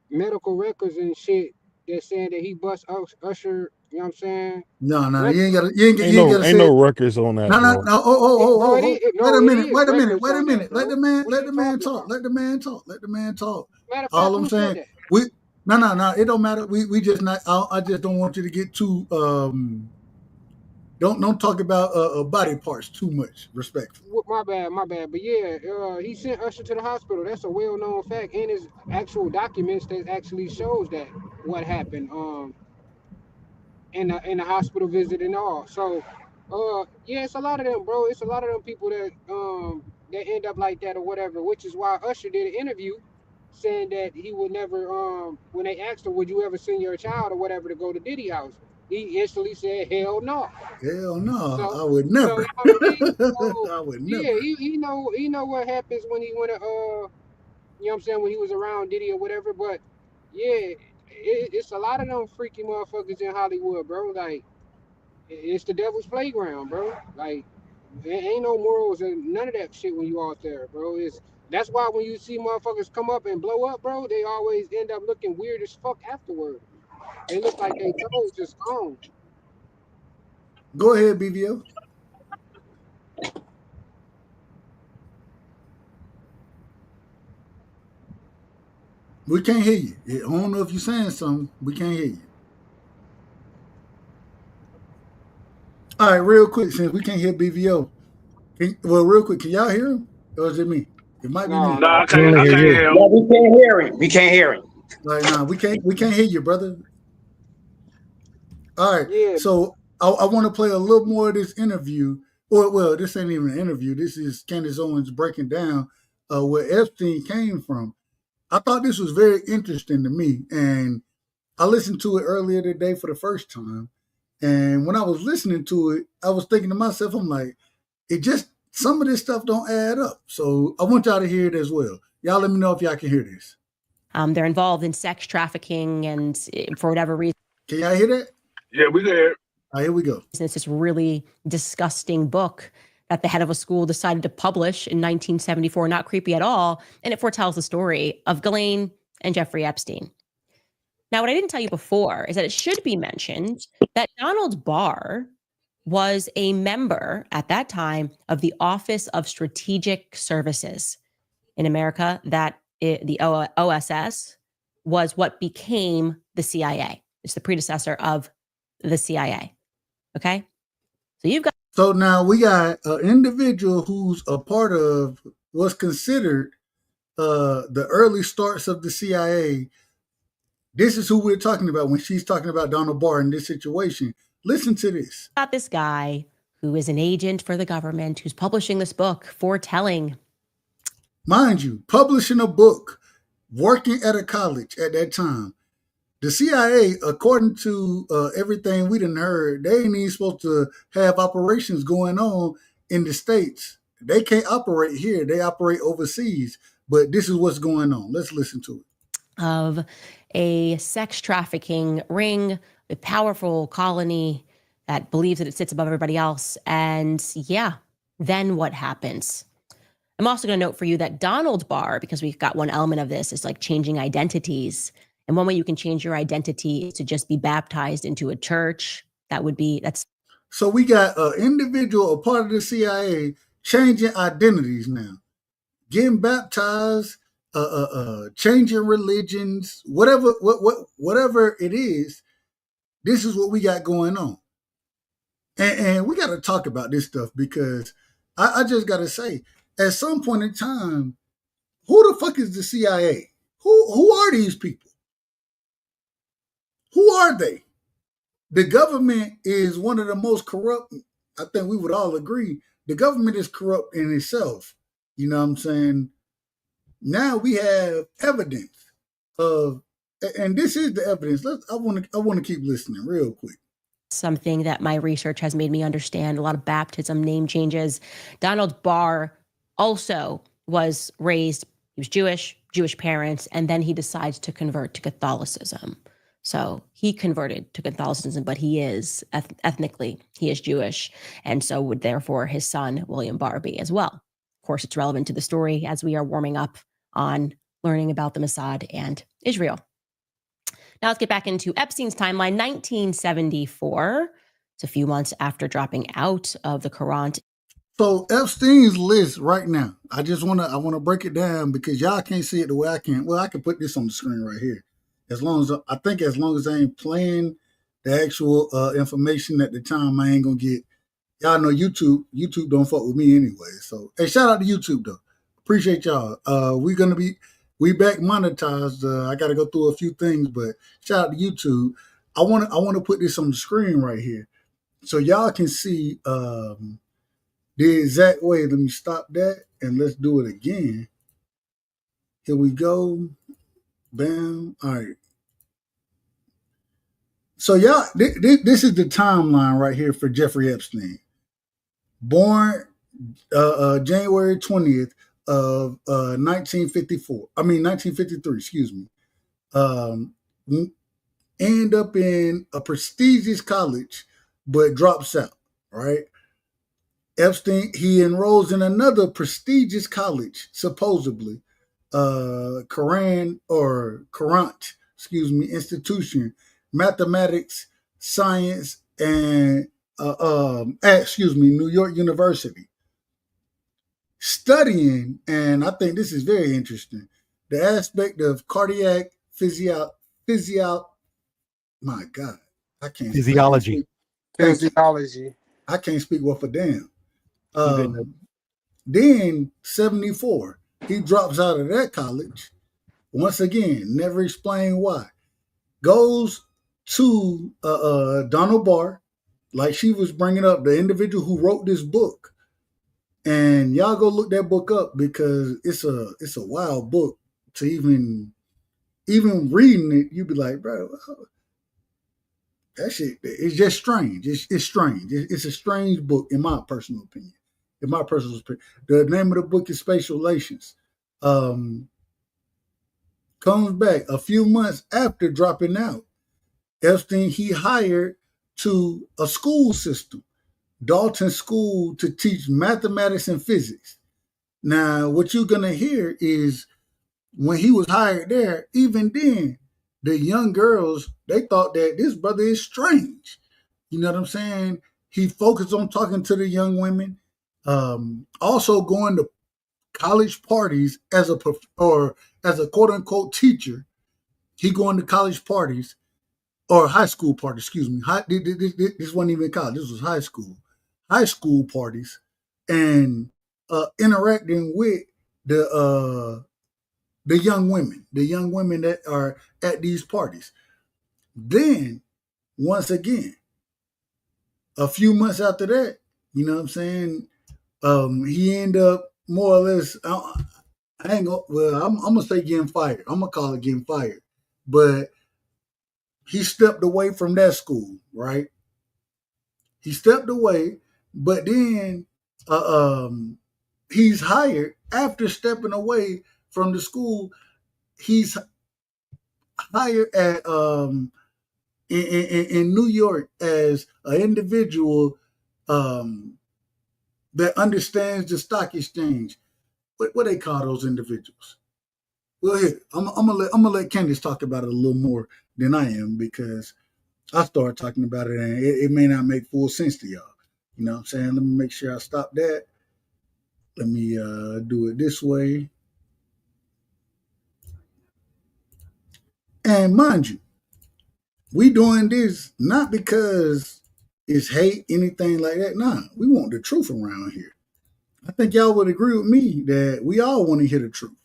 medical records and shit that saying that he bust Usher. You know what I'm saying? No, Records. you ain't gotta Ain't say it. no records on that, No. bro. Bro, it is, Wait no, a it minute. is records Wait a on that, minute. Let bro. the man. What Let you the man talking talk. about? Let the man talk. Let the man talk. Matter of fact, All I'm who said saying, that? no. It don't matter. We just not. I just don't want you to get too. Don't talk about body parts too much. Respectfully. My bad. But yeah, he sent Usher to the hospital. That's a well-known fact, and there's actual documents that actually shows that what happened. In the hospital visit and all. So, yeah, it's a lot of them, bro. It's a lot of them people that end up like that or whatever. Which is why Usher did an interview saying that he would never when they asked him, would you ever send your child or whatever to go to Diddy house, he instantly said hell no. Hell no, So I would so you never. know what I mean? So I would yeah, never. he know what happens when he went to you know what I'm saying, when he was around Diddy or whatever. But yeah, it's a lot of them freaky motherfuckers in Hollywood, bro. Like it's the devil's playground, bro. Like ain't no morals and none of that shit when you out there, bro. That's why when you see motherfuckers come up and blow up, bro, they always end up looking weird as fuck afterward. They look like they toes just gone. Go ahead, BVO. We can't hear you. I don't know if you're saying something. We can't hear you. All right, real quick, since we can't hear BVO. Real quick, can y'all hear him? Or is it me? It might be No, me. No, no, I we can can't. only I hear can't you. hear him. No, we can't hear him. We can't hear him. Like, nah, we can't hear you, brother. All right. Yeah, So I want to play a little more of this interview. Or well, this ain't even an interview. This is Candace Owens breaking down where Epstein came from. I thought this was very interesting to me, and I listened to it earlier today for the first time. And when I was listening to it, I was thinking to myself, I'm like, it just some of this stuff don't add up. So I want y'all to hear it as well. Y'all let me know if y'all can hear this. They're involved in sex trafficking, and for whatever reason, Can y'all hear that? Yeah, we can hear it. All right, here we go. it's this really disgusting book that the head of a school decided to publish in 1974. Not creepy at all, and it foretells the story of Ghislaine and Jeffrey Epstein. Now, what I didn't tell you before is that it should be mentioned that Donald Barr was a member at that time of the Office of Strategic Services in America, the OSS was what became the CIA. It's the predecessor of the CIA. Okay? So you've got So now we got an individual who's a part of what's considered the early starts of the CIA. This is who we're talking about when she's talking about Donald Barr in this situation. Listen to this. Got this guy who is an agent for the government who's publishing this book foretelling. Mind you, publishing a book, working at a college at that time. The CIA, according to everything we done heard, they ain't even supposed to have operations going on in the States. They can't operate here. They operate overseas. But this is what's going on. Let's listen to it. Of a sex trafficking ring, a powerful colony that believes that it sits above everybody else. And yeah, then what happens? I'm also going to note for you that Donald Barr, because we've got one element of this, is like changing identities. And one way you can change your identity is to just be baptized into a church. That's. So we got an individual, a part of the CIA, changing identities now, getting baptized, changing religions, whatever it is. This is what we got going on, and we got to talk about this stuff because I just got to say, at some point in time, who the fuck is the CIA? Who are these people? Who are they? The government is one of the most corrupt. I think we would all agree. The government is corrupt in itself. You know what I'm saying? Now we have evidence of, and this is the evidence. I want to keep listening real quick. Something that my research has made me understand. A lot of baptism, name changes. Donald Barr also was raised. He was Jewish parents, and then he decides to convert to Catholicism. So he converted to Catholicism, but he is ethnically, he is Jewish. And so would therefore his son, William Barr, be as well. Of course, it's relevant to the story as we are warming up on learning about the Mossad and Israel. Now let's get back into Epstein's timeline. 1974. It's a few months after dropping out of the Quran. So Epstein's list right now, I want to break it down because y'all can't see it the way I can. Well, I can put this on the screen right here. As long as I ain't playing the actual information at the time, I ain't gonna get. Y'all know YouTube don't fuck with me anyway. So hey, shout out to YouTube though. Appreciate y'all. We back monetized. I got to go through a few things, but shout out to YouTube. I want to put this on the screen right here so y'all can see the exact way. Let me stop that and let's do it again. Here we go. Bam. All right. So y'all, this is the timeline right here for Jeffrey Epstein. Born January 20th of 1954. I mean 1953. Excuse me. End up in a prestigious college, but drops out. Right. Epstein, he enrolls in another prestigious college, supposedly, Courant, institution, mathematics, science, and New York University, studying, and I think this is very interesting, the aspect of cardiac my God, I can't physiology. Physiology. I can't speak worth a damn. Then 74, he drops out of that college. Once again, never explained why. Goes to Donald Barr, like she was bringing up, the individual who wrote this book. And y'all go look that book up because it's a wild book to even reading it. You'd be like, bro, that shit, it's just strange. It's strange. It's a strange book, in my personal opinion. The name of the book is Spatial Relations. Comes back a few months after dropping out. Epstein, he hired to a school system, Dalton School, to teach mathematics and physics. Now, what you're going to hear is when he was hired there, even then, the young girls, they thought that this brother is strange. You know what I'm saying? He focused on talking to the young women, also going to college parties as a quote unquote teacher. He going to college parties or high school parties. Excuse me. This wasn't even college. This was high school high school parties and interacting with the young women that are at these parties. Then, once again, a few months after that, you know what I'm saying? He ended up more or less. I ain't gonna. Well, I'm gonna say getting fired. I'm gonna call it getting fired. But he stepped away from that school, right? He stepped away, but then he's hired after stepping away from the school. He's hired at in New York as an individual um, that understands the stock exchange. What they call those individuals? Well, here I'm gonna let Candace talk about it a little more than I am because I start talking about it and it may not make full sense to y'all. You know what I'm saying? Let me make sure I stop that. Let me do it this way. And mind you, we doing this not because it's hate, anything like that. Nah, we want the truth around here. I think y'all would agree with me that we all want to hear the truth.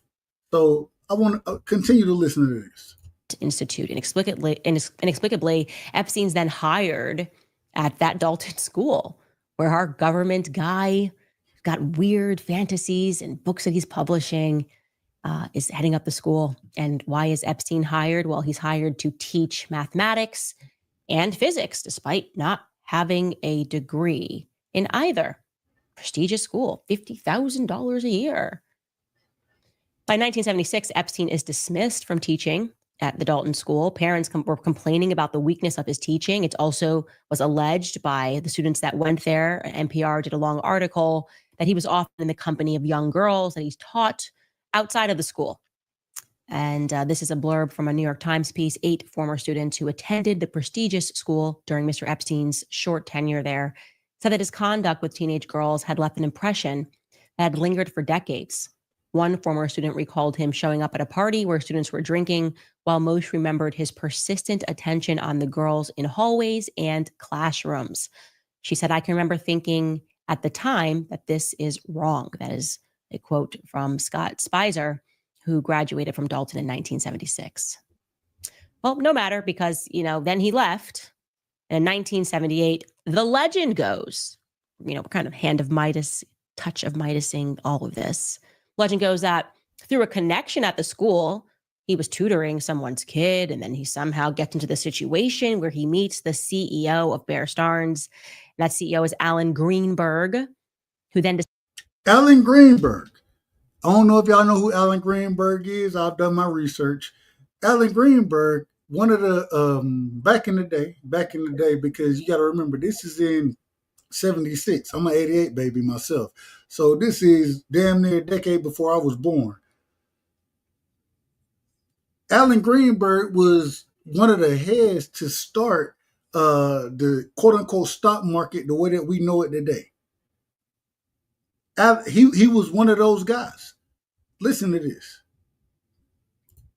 So I want to continue to listen to this. Institute. Inexplicably, Epstein's then hired at that Dalton school where our government guy got weird fantasies and books that he's publishing is heading up the school. And why is Epstein hired? Well, he's hired to teach mathematics and physics, despite not having a degree in either. Prestigious school, $50,000 a year. By 1976, Epstein is dismissed from teaching at the Dalton School. Parents were complaining about the weakness of his teaching. It also was alleged by the students that went there. NPR did a long article that he was often in the company of young girls that he's taught outside of the school. And this is a blurb from a New York Times piece. 8 former students who attended the prestigious school during Mr. Epstein's short tenure there said that his conduct with teenage girls had left an impression that had lingered for decades. One former student recalled him showing up at a party where students were drinking, while most remembered his persistent attention on the girls in hallways and classrooms. She said, I can remember thinking at the time that this is wrong. That is a quote from Scott Spicer, who graduated from Dalton in 1976. Well, no matter, because, then he left. And in 1978, the legend goes, kind of hand of Midas, touch of Midasing all of this. Legend goes that through a connection at the school, he was tutoring someone's kid, and then he somehow gets into the situation where he meets the CEO of Bear Stearns. That CEO is Alan Greenberg, who then... Alan Greenberg. I don't know if y'all know who Alan Greenberg is. I've done my research. Alan Greenberg, one of the back in the day, because you got to remember this is in 76. I'm an 88 baby myself. So this is damn near a decade before I was born. Alan Greenberg was one of the heads to start the quote unquote stock market the way that we know it today. He was one of those guys. Listen to this.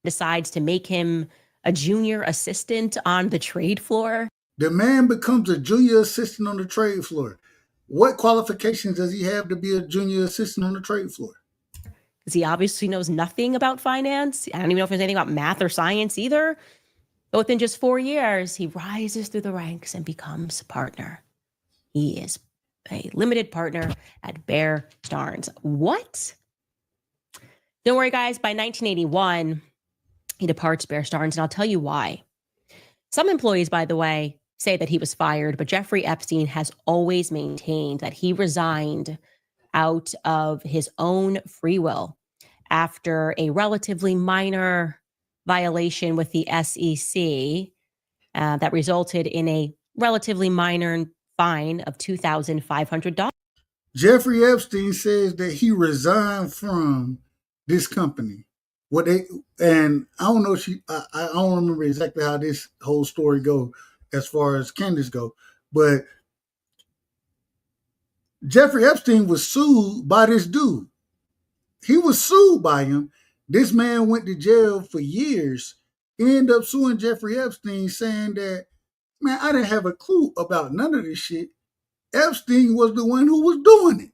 Decides to make him a junior assistant on the trade floor. The man becomes a junior assistant on the trade floor. What qualifications does he have to be a junior assistant on the trade floor? Because he obviously knows nothing about finance. I don't even know if there's anything about math or science either. But within just 4 years, he rises through the ranks and becomes a partner. He is a limited partner at Bear Stearns. What? Don't worry, guys. By 1981, he departs Bear Stearns, and I'll tell you why. Some employees, by the way, say that he was fired, but Jeffrey Epstein has always maintained that he resigned out of his own free will after a relatively minor violation with the SEC that resulted in a relatively minor fine of $2,500. Jeffrey Epstein says that he resigned from this company. And I don't know. I don't remember exactly how this whole story go as far as Candace go, but Jeffrey Epstein was sued by this dude. He was sued by him. This man went to jail for years. Ended up suing Jeffrey Epstein, saying that, man, I didn't have a clue about none of this shit. Epstein was the one who was doing it.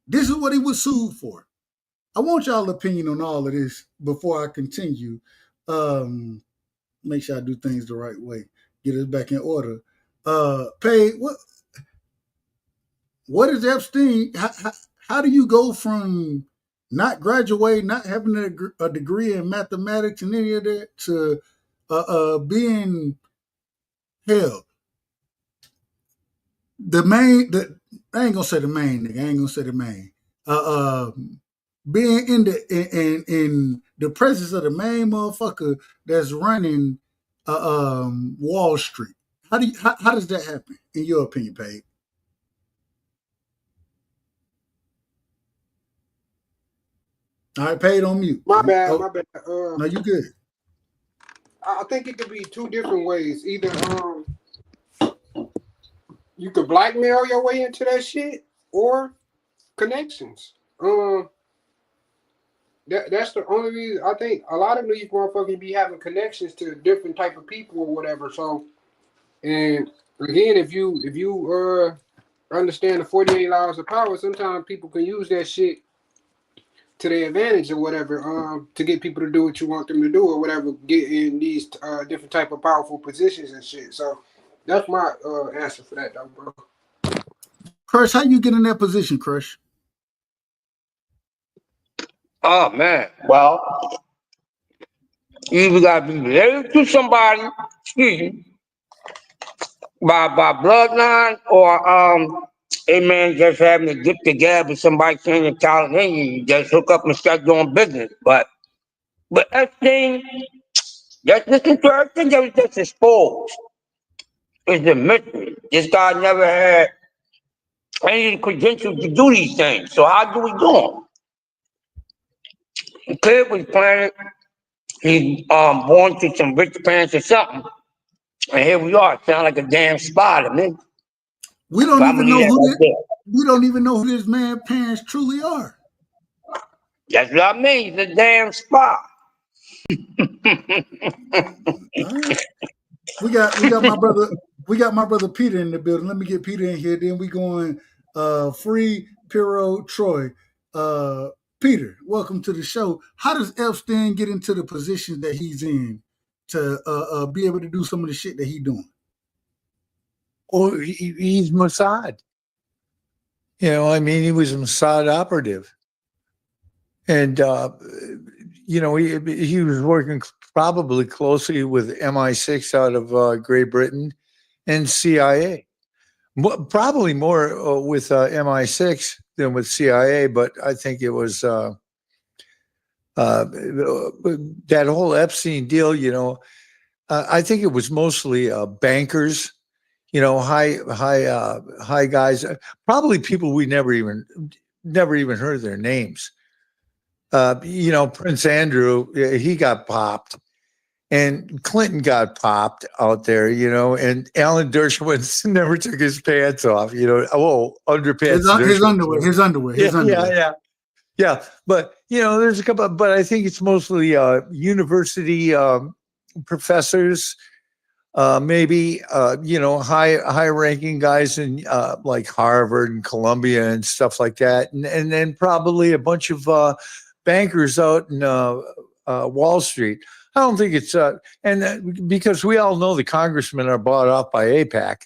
This is what he was sued for. I want y'all's opinion on all of this before I continue. Make sure I do things the right way. Get us back in order. Paige, what is Epstein? How do you go from not graduating, not having a degree in mathematics and any of that, to being held? I ain't gonna say the main nigga. I ain't gonna say the main. Being in the presence of the main motherfucker that's running Wall Street. How does that happen in your opinion, Paige? All right, Paige on mute. My bad, Oh, my bad. no, you good. I think it could be two different ways. Either you could blackmail your way into that shit, or connections. That's the only reason. I think a lot of these motherfuckers be having connections to different type of people or whatever. So, and again, if you understand the 48 laws of power, sometimes people can use that shit to their advantage or whatever, to get people to do what you want them to do or whatever, get in these different type of powerful positions and shit. So that's my answer for that, though, bro. Crush, how you get in that position, Crush? Oh man. Well, you either gotta be related to somebody, excuse me, by bloodline, or a man just having to dip the gab with somebody saying you're talent in you just hook up and start doing business. But Epstein, just listen to everything that was just exposed. It's a mystery. This guy never had any credentials to do these things. So how do we do them? The kid was planted. He's born to some rich parents or something. And here we are. Sound like a damn spy to me. We don't even know we don't even know who this man's parents truly are. That's what I mean. He's a damn spy. Right. We got my brother Peter in the building. Let me get Peter in here. Then we going free Piero Troy. Peter, welcome to the show. How does Epstein get into the position that he's in to be able to do some of the shit that he's doing? Well, he's Mossad. You know, I mean, he was a Mossad operative. And, you know, he was working probably closely with MI6 out of Great Britain and CIA. Probably more with MI6 than with CIA, but I think it was that whole Epstein deal, you know, I think it was mostly bankers, you know, high guys, probably people we never even heard their names. You know, Prince Andrew, he got popped, and Clinton got popped out there, you know, and Alan Dershowitz never took his pants off, you know. Oh, underpants. His underwear. Yeah. But, you know, there's a couple, but I think it's mostly university professors, maybe, you know, high ranking guys in like Harvard and Columbia and stuff like that. And then probably a bunch of bankers out in Wall Street. I don't think it's because we all know the congressmen are bought off by AIPAC,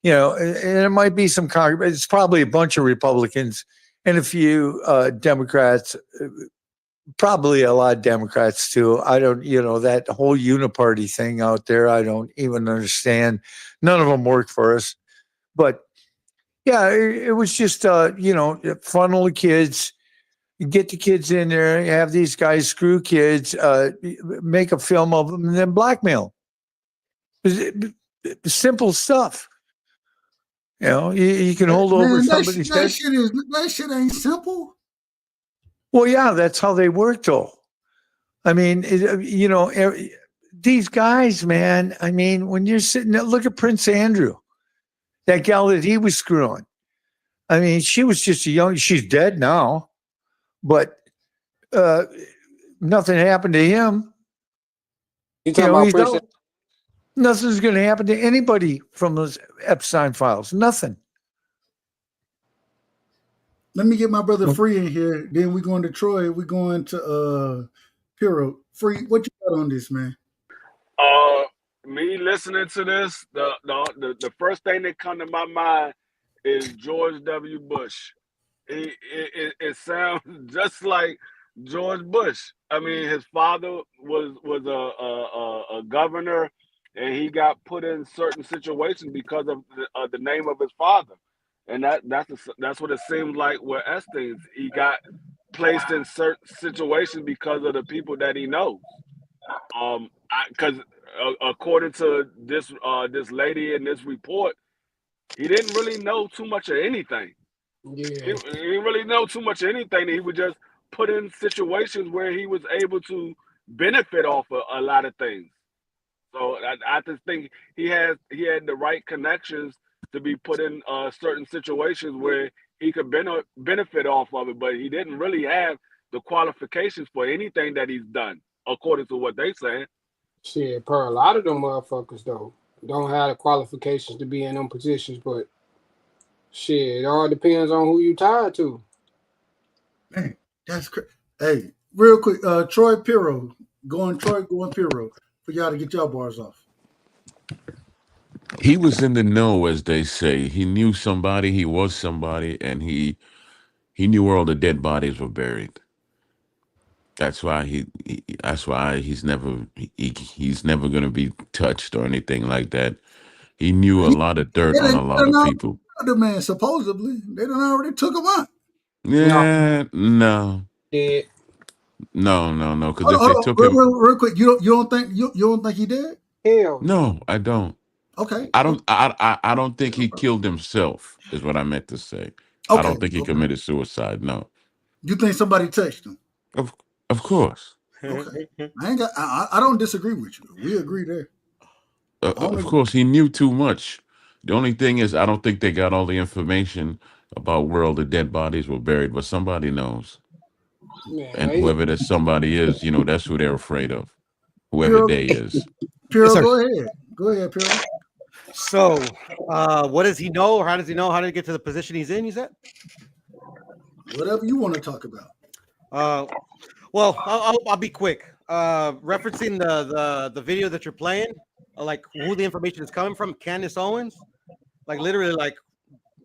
you know, and it might be some Congress. It's probably a bunch of Republicans and a few Democrats, probably a lot of Democrats too. I don't, you know, that whole uniparty thing out there, I don't even understand. None of them work for us. But yeah, it was just, you know, funnel the kids, get the kids in there, have these guys screw kids, make a film of them, and then blackmail. Simple stuff. You know, you can hold over somebody's head. That shit ain't simple. Well, yeah, that's how they work, though. I mean, you know, these guys, man. I mean, when you're sitting there, look at Prince Andrew, that gal that he was screwing. I mean, she was just she's dead now, but nothing happened to him. You talking about Prince? Nothing's going to happen to anybody from those Epstein files. Nothing. Let me get my brother Free in here. Then we going to Troy. We going to Piro. Free, what you got on this, man? Me listening to this, the first thing that come to my mind is George W. Bush. It sounds just like George Bush. I mean, his father was a governor, and he got put in certain situations because of the name of his father, and that's what it seems like with Epstein. He got placed in certain situations because of the people that he knows. Because according to this lady in this report, he didn't really know too much of anything. Yeah. He didn't really know too much of anything. He was just put in situations where he was able to benefit off of a lot of things. So I just think he had the right connections to be put in certain situations where he could benefit off of it, but he didn't really have the qualifications for anything that he's done, according to what they say. Shit, per a lot of them motherfuckers though don't have the qualifications to be in them positions, but shit, it all depends on who you tied to. Man, that's crazy. Hey, real quick, Troy Piro. Going Piro for y'all to get y'all bars off. He was in the know, as they say. He knew somebody, he was somebody, and he knew where all the dead bodies were buried. That's why he's never going to be touched or anything like that. He knew a lot of dirt on a lot of people. The man supposedly they done already took him out. Yeah, no, Did no. Because if Hold they on, took him, real quick. You don't think he did? hell no, I don't. Okay. I don't think he killed himself. Is what I meant to say. I Okay. don't think he committed suicide. No. You think somebody touched him? Of course. Okay. I don't disagree with you. We agree there. Of course, he knew too much. The only thing is, I don't think they got all the information about where all the dead bodies were buried, but somebody knows. man, And whoever that somebody is, that's who they're afraid of. Whoever Piro, they is. Piro, Yes, go ahead. Go ahead, Piro. So, what does he know, or how does he know? How did he get to the position he's in? You said. Whatever you want to talk about. Well, I'll be quick. Referencing the video that you're playing, like who the information is coming from, Candace Owens. Like literally, like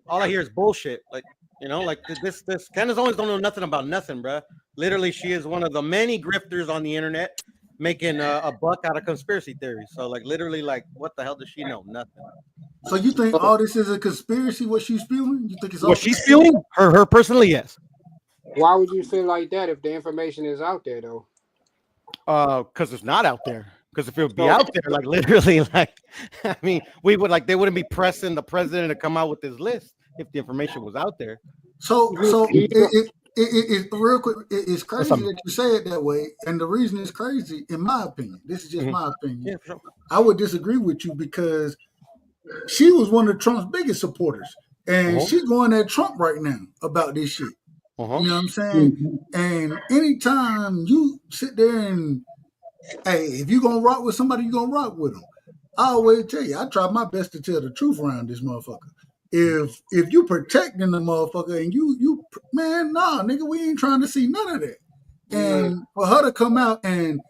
all I hear is bullshit. Like like this Candace Owens don't know nothing about nothing, bruh. Literally, she is one of the many grifters on the internet making a buck out of conspiracy theories. So like literally, like what the hell does she know? Nothing. So you think all this is a conspiracy? What she's spewing? You think it's all what she's spewing? Her personally, yes. Why would you feel like that if the information is out there though? Because it's not out there. Because if it would be out there, like literally, like I mean, we would like they wouldn't be pressing the president to come out with this list if the information was out there. So it real quick. It's crazy that you say it that way, and the reason it's crazy, in my opinion, this is just my opinion. Yeah, for sure. I would disagree with you because she was one of Trump's biggest supporters, and she's going at Trump right now about this shit. You know what I'm saying? And anytime you sit there and, hey, if you're going to rock with somebody, you're going to rock with them. I always tell you, I try my best to tell the truth around this motherfucker. If you protecting the motherfucker and you man, nah, nigga, we ain't trying to see none of that. And for her to come out and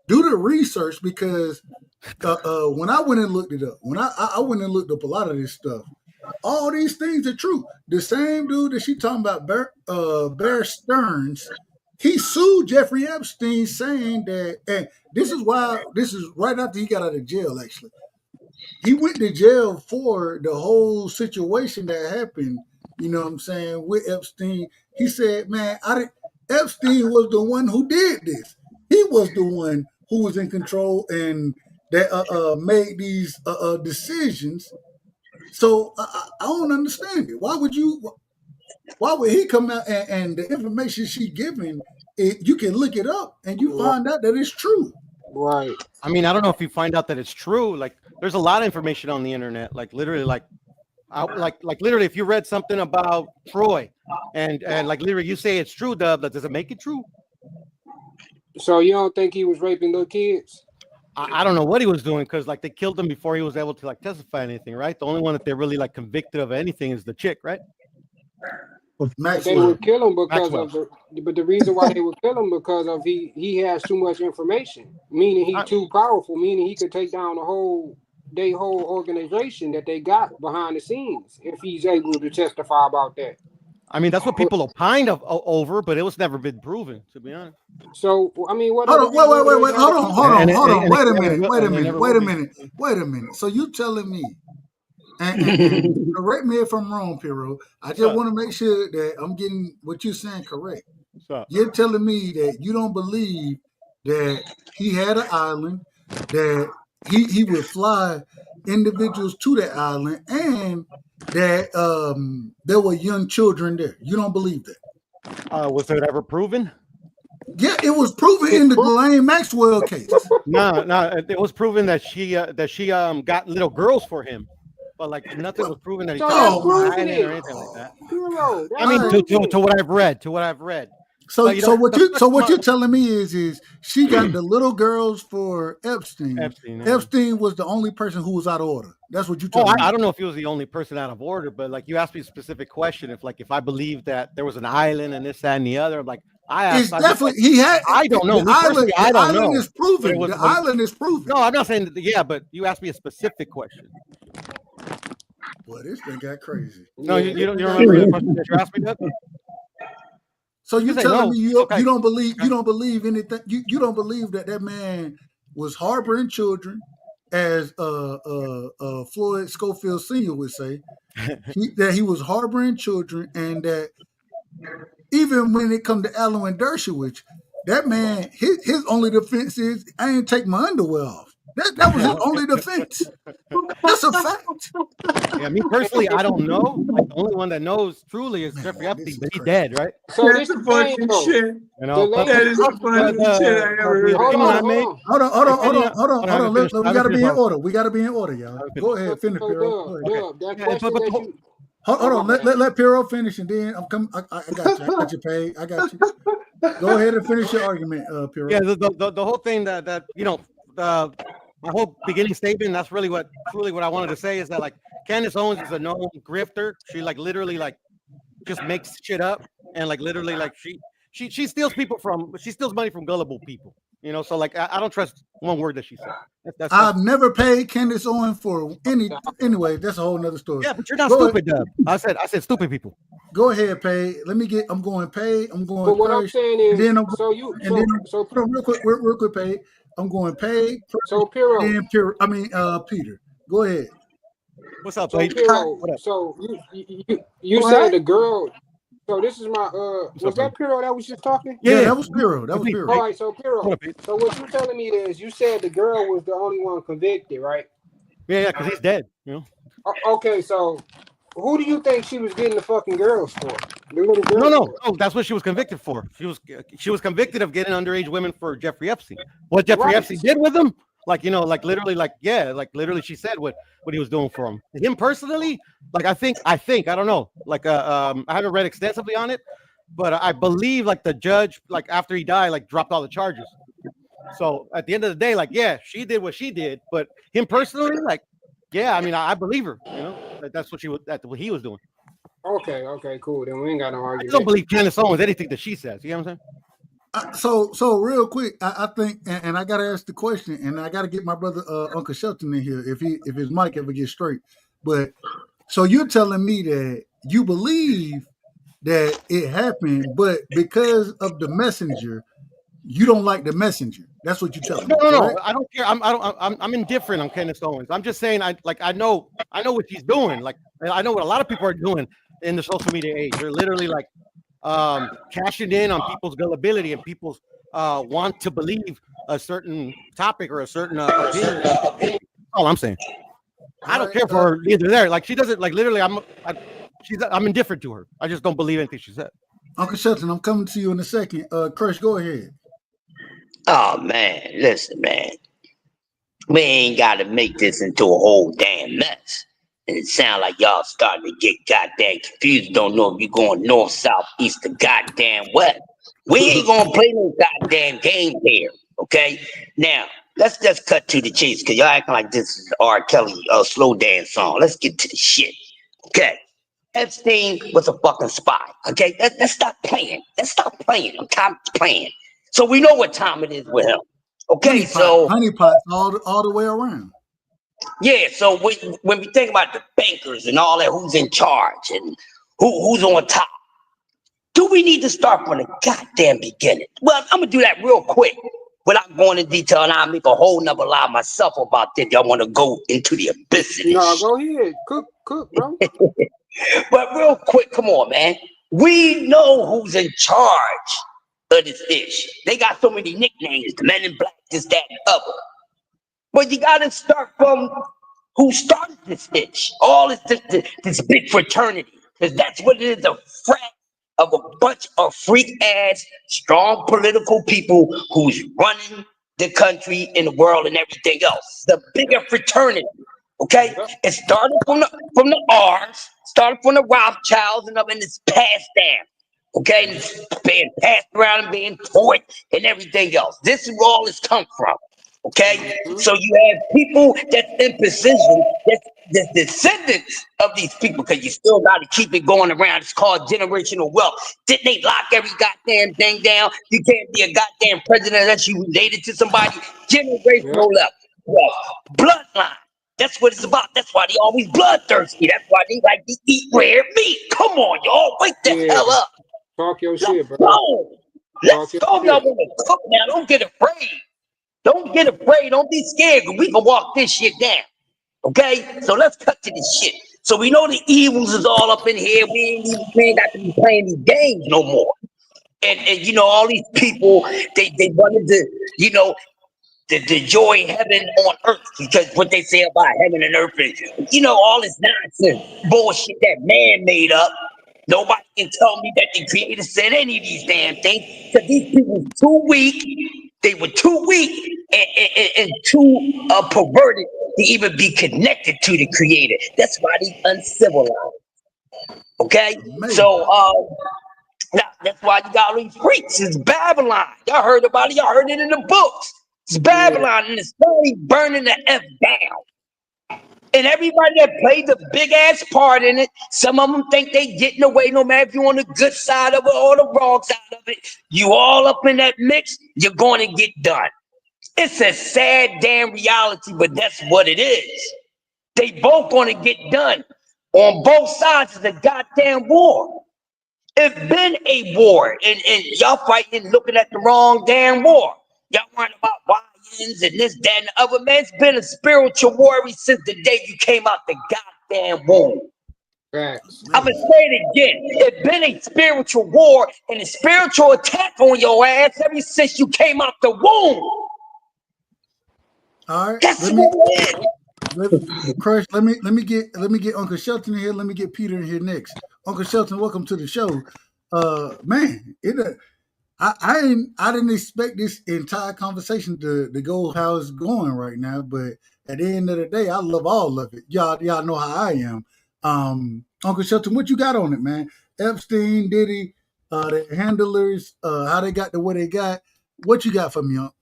do the research, because when I went and looked it up, when I went and looked up a lot of this stuff, all these things are true. The same dude that she talking about, Bear Stearns, he sued Jeffrey Epstein saying that, and this is right after he got out of jail, actually. He went to jail for the whole situation that happened, you know what I'm saying, with Epstein. He said, man, Epstein was the one who did this. He was the one who was in control and that made these decisions. So I don't understand it. Why would he come out and the information she giving, you can look it up and you find out that it's true. Right. I mean, I don't know if you find out that it's true. Like, there's a lot of information on the internet. Like, literally, like literally, if you read something about Troy, and like literally, you say it's true, does it make it true? So you don't think he was raping little kids? I don't know what he was doing because like they killed him before he was able to like testify anything, right? The only one that they're really like convicted of anything is the chick, right? But they would kill him because of but the reason why they would kill him because of he has too much information, meaning he's too powerful, meaning he could take down the whole organization that they got behind the scenes if he's able to testify about that. I mean, that's what people opined over, but it was never been proven, to be honest. So I mean, what? Hold on, wait, hold on. Wait a minute. So you telling me, and correct me if I'm wrong, Piero. I just want to make sure that I'm getting what you're saying correct. You're telling me that you don't believe that he had an island, that he would fly individuals to that island, and that there were young children there. You don't believe that? Was it ever proven? Yeah, it was proven in the Ghislaine Maxwell case. No, it was proven that she got little girls for him, but like nothing was proven that he or anything like that. I mean, to what I've read. So what you're telling me is she got the little girls for Epstein. Epstein was the only person who was out of order. That's what you told me. I don't know if he was the only person out of order, but like you asked me a specific question, if I believe that there was an island and this, that, and the other, like I asked. It's definitely he had. I don't know. The island is proven. The island is proven. No, I'm not saying that. Yeah, but you asked me a specific question. Boy, this thing got crazy. No, you don't remember the question that you asked me, Doug? So you're telling me you don't believe anything? You don't believe that man was harboring children, as Floyd Schofield Sr. would say, that he was harboring children, and that even when it come to Alan Dershowitz, that man his only defense is I ain't take my underwear off. That was his only defense. That's a fact. Yeah, me personally, I don't know. Like, the only one that knows truly is Jeffrey Epstein, but he's dead, right? So that's the funny shit. You know, that is the funniest shit I ever heard. Hold on. We gotta be in order. We gotta be in order, y'all. Go ahead, finish, Piero. Hold on. Let Piero finish, and then I'm coming. I got you. I got you, Paige. I got you. Go ahead and finish your argument, Piero. Yeah, the whole thing that you know. My whole beginning statement, that's really what I wanted to say, is that like Candace Owens is a known grifter. She like literally like just makes shit up, and like literally like she steals money from gullible people, you know. So like I don't trust one word that she said. I've never paid Candace Owens for anyway. That's a whole nother story. Yeah, but you're not stupid, Dub. I said stupid people. Go ahead, Paige. I'm going Paige. I'm going. But what I'm saying is, real quick, Paige. I'm going Paige. So Piero. Peter. Go ahead. What's up, Paige? So you said the girl. So this is my was that Piero that was just talking? Yeah, that was Piero. All right, so Piero. So what you're telling me is you said the girl was the only one convicted, right? Yeah, because he's dead. You know. Okay, so who do you think she was getting the fucking girls for? The little girls? No. That's what she was convicted for. She was convicted of getting underage women for Jeffrey Epstein. What Jeffrey Epstein did with them, like literally, literally, she said what he was doing for him personally. Like I think I don't know. Like I haven't read extensively on it, but I believe like the judge, like after he died, like dropped all the charges. So at the end of the day, like she did what she did, but him personally, like. Yeah, I mean, I believe her. You know, that's what he was doing. Okay, cool. Then we ain't got no argument. I don't believe Candace Owens anything that she says. You know what I'm saying? So real quick, I think, and I gotta ask the question, and I gotta get my brother Uncle Shelton in here if his mic ever gets straight. But so you're telling me that you believe that it happened, but because of the messenger, you don't like the messenger. That's what you're telling me. No. I don't care. I'm indifferent on Candace Owens. I'm just saying I know what she's doing. Like I know what a lot of people are doing in the social media age. They're literally like cashing in on people's gullibility and people's want to believe a certain topic or a certain opinion. That's all I'm saying. I don't care for her either there. Like she doesn't like literally I'm indifferent to her. I just don't believe anything she said. Uncle Shelton, I'm coming to you in a second. Crush, go ahead. Oh man, listen, man. We ain't gotta make this into a whole damn mess. And it sounds like y'all starting to get goddamn confused. Don't know if you're going north, south, east, or goddamn west. We ain't gonna play no goddamn game here, okay? Now, let's just cut to the chase because y'all acting like this is R. Kelly slow dance song. Let's get to the shit. Okay. Epstein was a fucking spy. Okay. Let's stop playing. Let's stop playing. I'm tired of playing. So we know what time it is with him. Okay. Honeypots all the way around. Yeah. So when we think about the bankers and all that, who's in charge and who's on top, do we need to start from the goddamn beginning? Well, I'm gonna do that real quick without going in detail, and I'll make a whole nother lie myself about this. Y'all want to go into the abyss of this No, shit. go ahead. Cook, bro. But real quick, come on, man. We know who's in charge of this dish. They got so many nicknames, the Men in Black, this, that, and other. But you gotta start from who started this dish. All this big fraternity. Because that's what it is, a frat of a bunch of freak-ass, strong political people who's running the country and the world and everything else. The bigger fraternity. Okay, it started from the R's, started from the Rothschilds, and it's passed down. Okay, and it's being passed around and being taught and everything else. This is where all this come from. Okay, so you have people that's in position, that's the descendants of these people, because you still got to keep it going around. It's called generational wealth. Didn't they lock every goddamn thing down? You can't be a goddamn president unless you related to somebody. Generational wealth, bloodline. That's what it's about. That's why they always bloodthirsty. That's why they like to eat rare meat. Come on, y'all, wake the hell up. Talk your shit, bro. Let's go. Y'all want to cook now? Don't get afraid. Don't get afraid. Don't be scared. We can walk this shit down. Okay? So let's cut to this shit. So we know the evils is all up in here. We ain't got to be playing these games no more. And you know, all these people, they wanted to, you know, the joy heaven on earth, because what they say about heaven and earth is, you know, all this nonsense, bullshit that man made up. Nobody can tell me that the creator said any of these damn things, because these people were too weak. They were too weak and too perverted to even be connected to the creator. That's why they uncivilized. Okay? So now, that's why you got all these freaks. It's Babylon. Y'all heard about it. Y'all heard it in the books. It's Babylon, and it's slowly burning the F down. And everybody that played the big ass part in it, some of them think they getting away, no matter if you're on the good side of it or the wrong side of it. You all up in that mix, you're going to get done. It's a sad damn reality, but that's what it is. They both going to get done. On both sides of the goddamn war. It's been a war, and y'all fighting looking at the wrong damn war. Y'all worrying about YNs and this, that, and the other. Man, it's been a spiritual war ever since the day you came out the goddamn womb. Facts. I'm going to say it again. It's been a spiritual war and a spiritual attack on your ass ever since you came out the womb. All right. That's let me get Uncle Shelton in here. Let me get Peter in here next. Uncle Shelton, welcome to the show. Man, I didn't expect this entire conversation to go how it's going right now, but at the end of the day, I love all of it. Y'all know how I am. Uncle Shelton, what you got on it, man? Epstein, Diddy, the handlers, how they got to where they got. What you got for me, Uncle?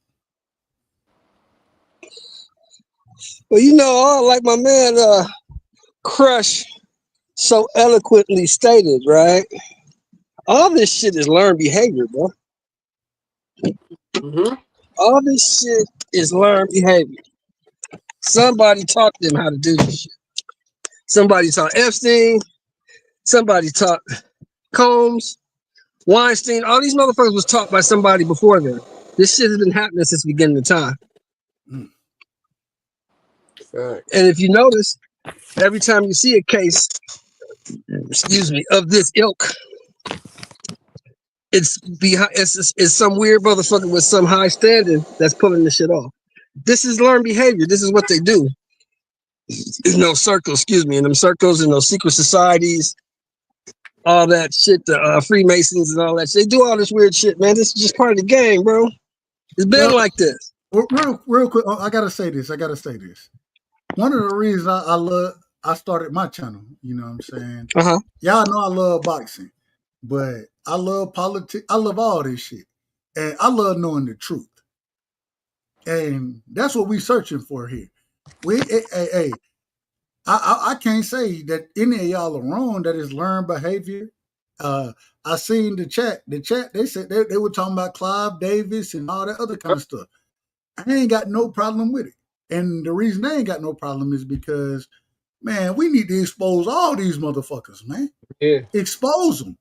Well, you know, like my man Crush so eloquently stated, right? All this shit is learned behavior, bro. All this shit is learned behavior. Somebody taught them how to do this shit. Somebody taught Epstein. Somebody taught Combs, Weinstein. All these motherfuckers was taught by somebody before them. This shit has been happening since the beginning of time. And if you notice, every time you see a case, excuse me, of this ilk, it's some weird motherfucker with some high standing that's pulling this shit off. This is learned behavior. This is what they do. In those circles, excuse me, in them circles, in those secret societies, all that shit, the Freemasons and all that shit. They do all this weird shit, man. This is just part of the game, bro. It's been like this. Real quick, I gotta say this. One of the reasons I started my channel, you know what I'm saying? Y'all know I love boxing, but I love politics. I love all this shit. And I love knowing the truth. And that's what we're searching for here. I can't say that any of y'all are wrong. That is learned behavior. I seen the chat. The chat, they said they were talking about Clive Davis and all that other kind of stuff. I ain't got no problem with it. And the reason I ain't got no problem is because, man, we need to expose all these motherfuckers, man. Yeah. Expose them.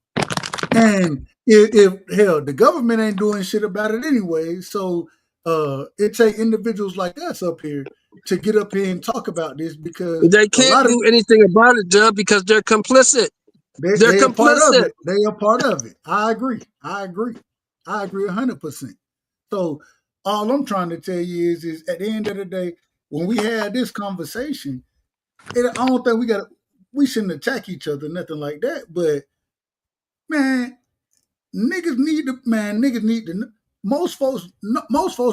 And if hell, the government ain't doing shit about it anyway, so it take individuals like us up here to get up here and talk about this because They a can't lot of do anything about it, Dub, because they're complicit. They're they are part of complicit. it. They are part of it. I agree. I agree 100%. So all I'm trying to tell you is at the end of the day, when we had this conversation, I don't think we shouldn't attack each other, nothing like that. But man, niggas need to. Most folks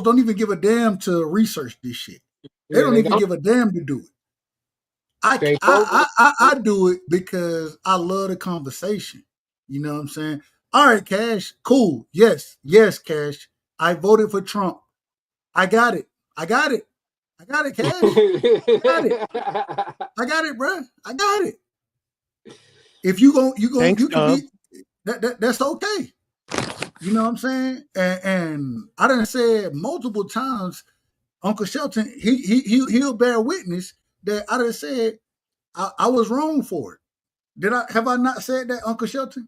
don't even give a damn to research this shit. They Yeah, don't they even don't. give a damn to do it. They bogus. I do it because I love the conversation. You know what I'm saying? All right, Cash, cool. Yes, Cash. I voted for Trump. I got it. I got it. I got it, Cash. I got it. I got it, bro. I got it. If Thanks, you can Dub. be that's okay. You know what I'm saying? And I done said multiple times, Uncle Shelton, he'll bear witness that I done said I was wrong for it. Have I not said that, Uncle Shelton?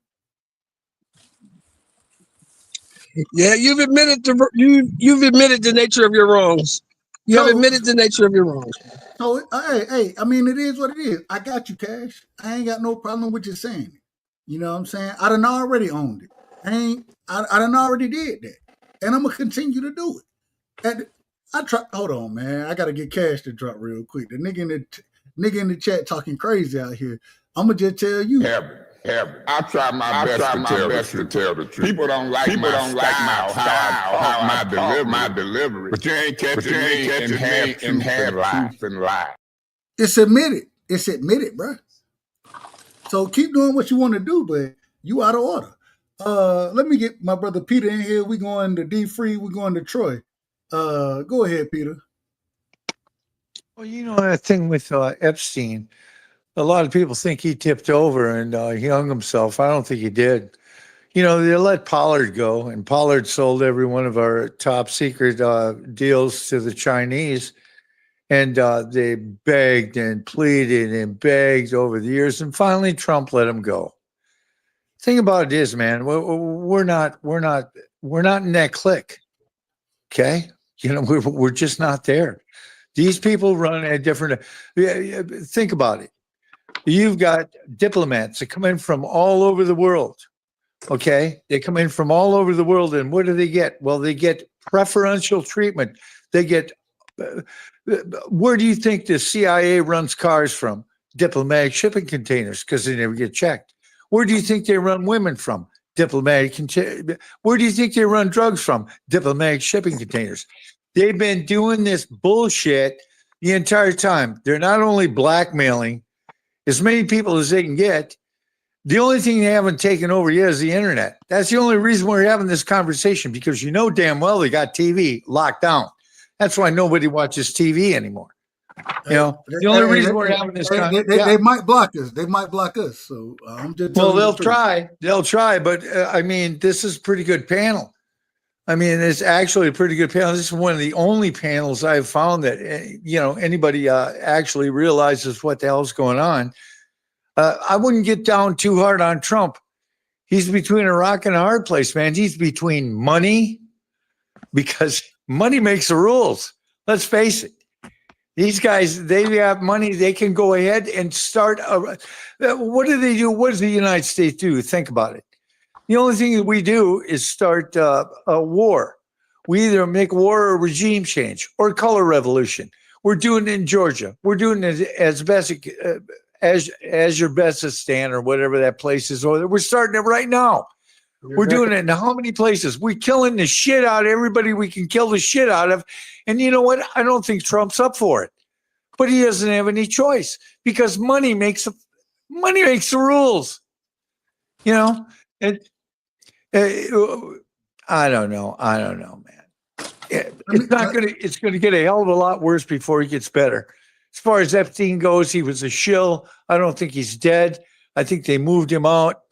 Yeah, you've admitted you've admitted the nature of your wrongs. You have So admitted the nature of your wrongs. so hey, I mean it is what it is. I got you, Cash. I ain't got no problem with you saying it. You know what I'm saying? I done already owned it. I done already did that. And I'm gonna continue to do it. And I try. Hold on, man. I gotta get Cash to drop real quick. The nigga in the chat talking crazy out here. I'm gonna just tell you. Heaven. I try my best to tell the truth. People don't like my style, how I talk my delivery. But you ain't catching me in half truth and lie. It's admitted. It's admitted, bro. So keep doing what you want to do, but you out of order. Let me get my brother Peter in here. We going to D Free. We going to Troy. Go ahead, Peter. Well, you know that thing with Epstein. A lot of people think he tipped over and he hung himself. I don't think he did. You know, they let Pollard go, and Pollard sold every one of our top secret deals to the Chinese. And they begged and pleaded and begged over the years, and finally Trump let him go. Thing about it is, man, we're not in that clique. Okay, you know, we're just not there. These people run a different. Think about it. You've got diplomats that come in from all over the world. Okay, they come in from all over the world, and what do they get? Well, they get preferential treatment. They get. Where do you think the CIA runs cars from? Diplomatic shipping containers, because they never get checked. Where do you think they run women from? Where do you think they run drugs from? Diplomatic shipping containers. They've been doing this bullshit the entire time. They're not only blackmailing as many people as they can get. The only thing they haven't taken over yet is the internet. That's the only reason we're having this conversation, because you know damn well they got TV locked down. That's why nobody watches TV anymore. You know, the only reason we're having this conversation. They might block us. They might block us. So I'm just telling you Well, the truth. they'll try. But I mean, this is a pretty good panel. I mean, it's actually a pretty good panel. This is one of the only panels I've found that, you know, anybody actually realizes what the hell's going on. I wouldn't get down too hard on Trump. He's between a rock and a hard place, man. He's between money, because money makes the rules. Let's face it. These guys, they have money. They can go ahead and start. What do they do? What does the United States do? Think about it. The only thing that we do is start a war. We either make war or regime change or color revolution. We're doing it in Georgia. We're doing it as Uzbekistan or whatever that place is. We're starting it right now. We're doing it in how many places? We're killing the shit out of everybody we can kill the shit out of. And you know what? I don't think Trump's up for it. But he doesn't have any choice, because money makes the rules. You know? And I don't know, man. It's gonna get a hell of a lot worse before he gets better. As far as Epstein goes, he was a shill. I don't think he's dead. I think they moved him out.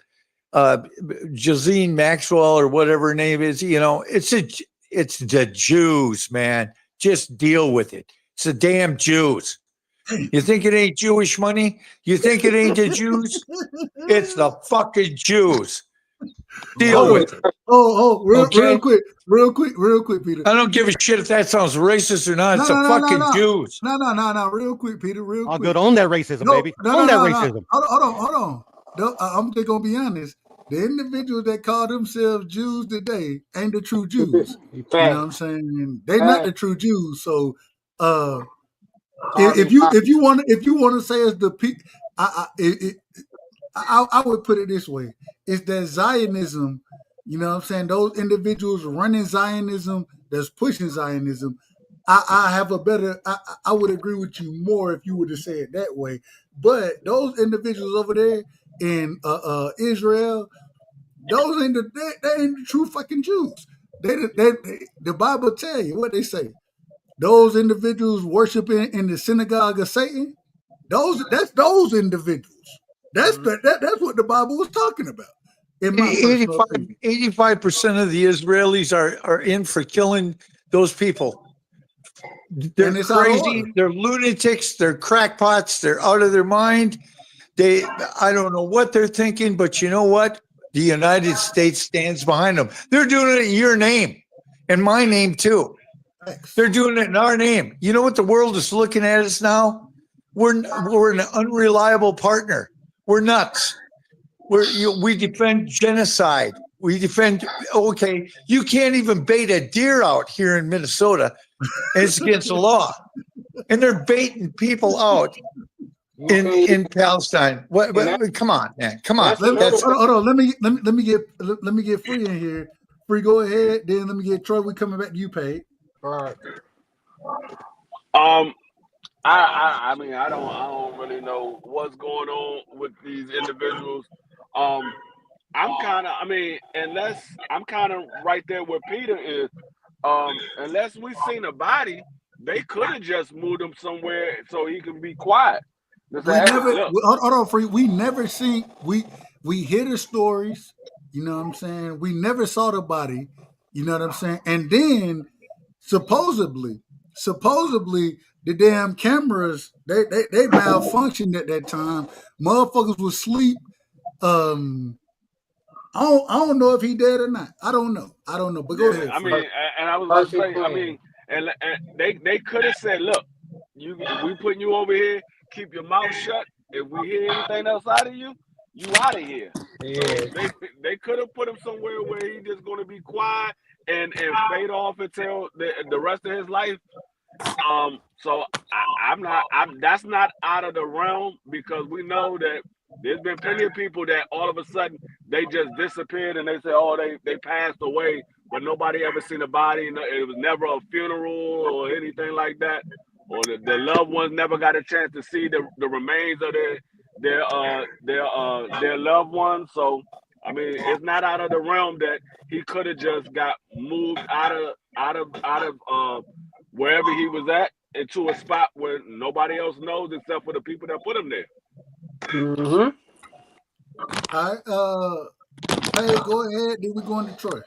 Josine Maxwell or whatever her name is, it's the Jews, man. Just deal with it. It's the damn Jews. You think it ain't Jewish money? You think it ain't the Jews? It's the fucking Jews. Deal with it. Real quick, Peter. I don't give a shit if that sounds racist or not. It's the fucking Jews. No, real quick, Peter, real quick. Good, own that racism, baby. Own that racism. Hold on. I'm just gonna be honest. The individuals that call themselves Jews today ain't the true Jews. You know what I'm saying? They're not the true Jews. So, if you want to say it's the I would put it this way: it's that Zionism. You know what I'm saying? Those individuals running Zionism, that's pushing Zionism. I have a better. I would agree with you more if you were to say it that way. But those individuals over there in Israel, those ain't they ain't the true fucking Jews. The Bible tell you what they say. Those individuals worshiping in the synagogue of Satan. That's those individuals. That's that's what the Bible was talking about. In my 85% of the Israelis are in for killing those people. They're crazy. They're lunatics. They're crackpots. They're out of their mind. I don't know what they're thinking, but you know what? The United States stands behind them. They're doing it in your name and my name too. They're doing it in our name. You know what the world is looking at us now? We're an unreliable partner. We're nuts. We defend genocide. We defend. Okay, you can't even bait a deer out here in Minnesota, and it's against the law. And they're baiting people out in Palestine. What? Come on, man. Come on. Hold on. Let me get Free in here. Free, go ahead. Then let me get Troy. We coming back to you, Paige. All right. I mean, I don't really know what's going on with these individuals. I'm kind of right there where Peter is. Unless we seen a body, they could have just moved him somewhere so he can be quiet. Hold on, Free. We never seen we hear the stories. You know what I'm saying? We never saw the body. You know what I'm saying? And then supposedly the damn cameras they malfunctioned at that time. Motherfuckers was asleep. I don't know if he dead or not. I don't know. But go ahead. I mean, and I was gonna say, I mean, and they could have said, look, we putting you over here. Keep your mouth shut. If we hear anything else out of you, you out of here. So they could have put him somewhere where he just going to be quiet and fade off until the rest of his life. So that's not out of the realm, because we know that there's been plenty of people that all of a sudden they just disappeared and they say, oh, they passed away, but nobody ever seen a body. It was never a funeral or anything like that, or the loved ones never got a chance to see the remains of their loved ones. So I mean, it's not out of the realm that he could have just got moved out of wherever he was at into a spot where nobody else knows except for the people that put him there. Mm-hmm. All right. Hey, go ahead. Then we going to Troy.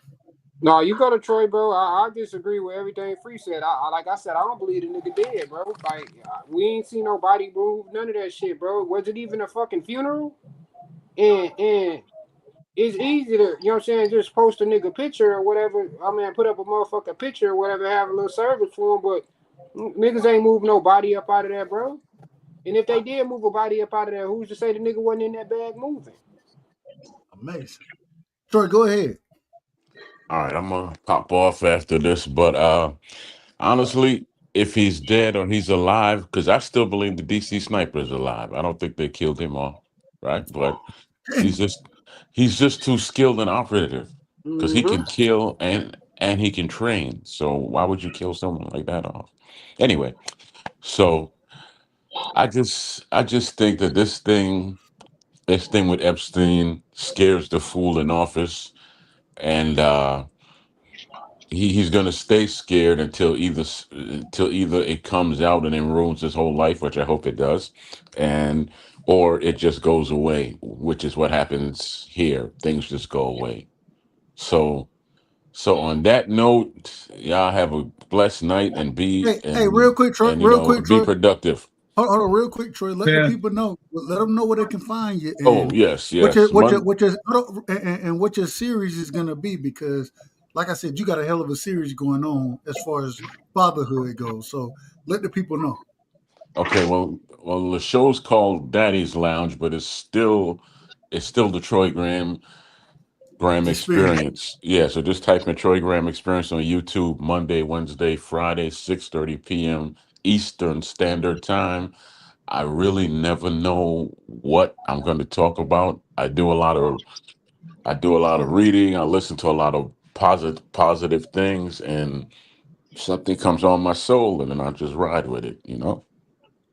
No, you go to Troy, bro. I disagree with everything Free said. Like I said, I don't believe the nigga dead, bro. Like we ain't seen nobody move, none of that shit, bro. Was it even a fucking funeral? And it's easy to, you know what I'm saying, just post a nigga picture or whatever. I mean, put up a motherfucking picture or whatever, have a little service for him, but niggas ain't move no body up out of there, bro. And if they did move a body up out of there, who's to say the nigga wasn't in that bag moving? Amazing. Troy, go ahead. All right, I'm gonna pop off after this, but honestly, if he's dead or he's alive, because I still believe the DC sniper is alive. I don't think they killed him off, right? But he's just too skilled an operative, because he can kill and he can train. So why would you kill someone like that off? Anyway, so I just think that this thing with Epstein scares the fool in office, and he's gonna stay scared until either it comes out and then ruins his whole life, which I hope it does, and or it just goes away, which is what happens here. Things just go away. So on that note, y'all have a blessed night and Hey, real quick, Troy. Real quick, be Troy. productive. Hold on, real quick, Troy. Let the people know. Let them know where they can find you Oh and yes, yes. what your series is gonna be, because, like I said, you got a hell of a series going on as far as fatherhood goes. So let the people know. Okay, well, the show's called Daddy's Lounge, but it's still the Troy Graham Experience. Experience. Yeah, so just type in Troy Graham Experience on YouTube, Monday, Wednesday, Friday, 6:30 p.m. Eastern Standard Time. I really never know what I'm going to talk about. I do a lot of reading. I listen to a lot of positive things, and something comes on my soul, and then I just ride with it.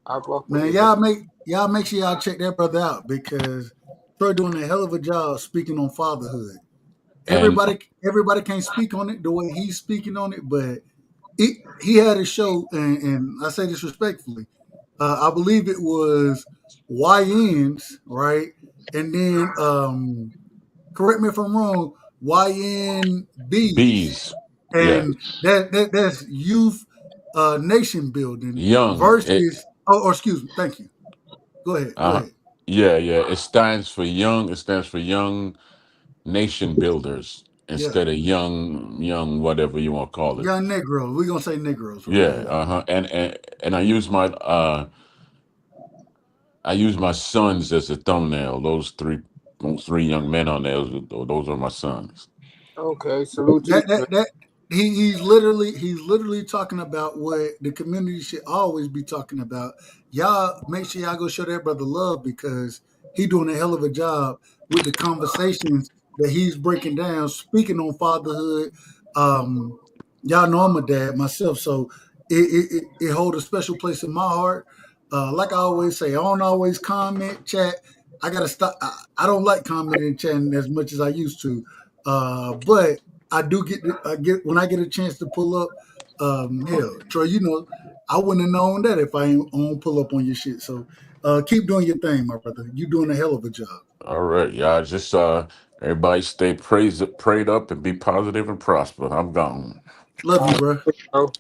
I fuck with Man, it. y'all make sure y'all check that brother out, because Troy doing a hell of a job speaking on fatherhood. And Everybody can't speak on it the way he's speaking on it, but he had a show, and I say this respectfully. I believe it was YNs, right? And then correct me if I'm wrong, YNBs, bees, yeah, and that's youth nation building young. versus or excuse me, thank you. Go ahead, go Uh, ahead. yeah, yeah. It stands for young. It stands for young nation builders Yeah, instead of young whatever you want to call it. young Negroes. We're gonna say Negroes, right? Yeah, Yeah. uh-huh. And I use my sons as a thumbnail. Those three young men on there, those are my sons. Okay, salute to you, man. That he's literally talking about what the community should always be talking about. Y'all make sure y'all go show that brother love, because he doing a hell of a job with the conversations that he's breaking down, speaking on fatherhood. Um, y'all know I'm a dad myself, so it holds a special place in my heart. Like I always say, I don't always comment, chat. I gotta stop. I don't like commenting and chatting as much as I used to, but I do get when I get a chance to pull up. Hell, Troy, I wouldn't have known that if I don't pull up on your shit. So keep doing your thing, my brother. You're doing a hell of a job. All right, y'all. Just everybody stay prayed up and be positive and prosper. I'm gone. Love you, bro. Bro. All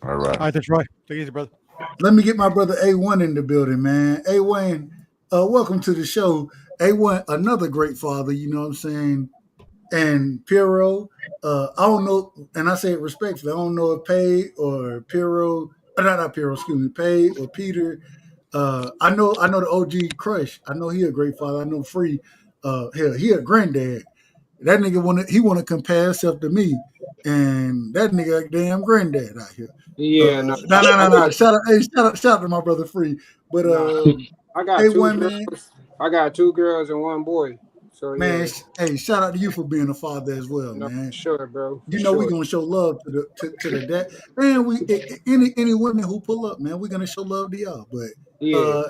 All right. right, that's right. Take it easy, brother. Let me get my brother A1 in the building, man. A1, welcome to the show. A1, another great father. You know what I'm saying? And Piero, I don't know, and I say it respectfully. I don't know if Pay or Piero, not Piero, excuse me, Pay or Peter. I know the OG Crush. I know he a great father. I know Free. Hell, he a granddad. That nigga want to compare himself to me, and that nigga a damn granddad out here. Yeah, no, No. Shout out to my brother Free. But nah. I got two A1 man, girls. I got two girls and one boy. So man, yeah, hey, shout out to you for being a father as well, no, man. for sure, bro, for You know we're sure. gonna show love to the dad, and any women who pull up, man, we're gonna show love to y'all. But Yeah.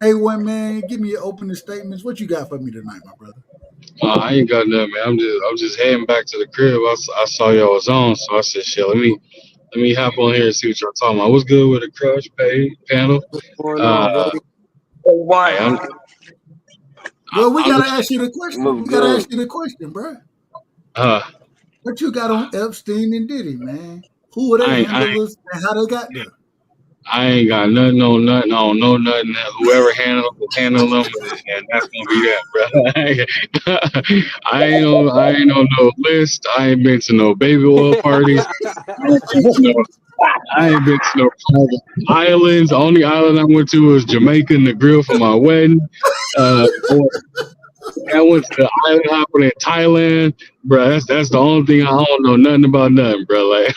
A1 man, give me your opening statements. What you got for me tonight, my brother? I ain't got nothing, man. I'm just heading back to the crib. I saw y'all was on, so I said, shit, let me hop on here and see what y'all talking about. What's good with the crush pay panel? What's going on, Uh, Brody? hey, Well, we I'm gotta just ask you the question. What's We gotta ask good? you the question, bro. uh, What you got on Epstein and Diddy, man? Who are they I ain't I ain't, handlers and how they got there? I ain't got nothing on nothing. I don't know nothing. Whoever handle them, and that's gonna be that, bro. I ain't on no list. I ain't been to no baby oil parties. I ain't been to no I ain't been to no private islands. The only island I went to was Jamaica and the grill for my wedding. I went to the island hopping in Thailand, bro. That's the only thing I don't know nothing about nothing, bro. Like,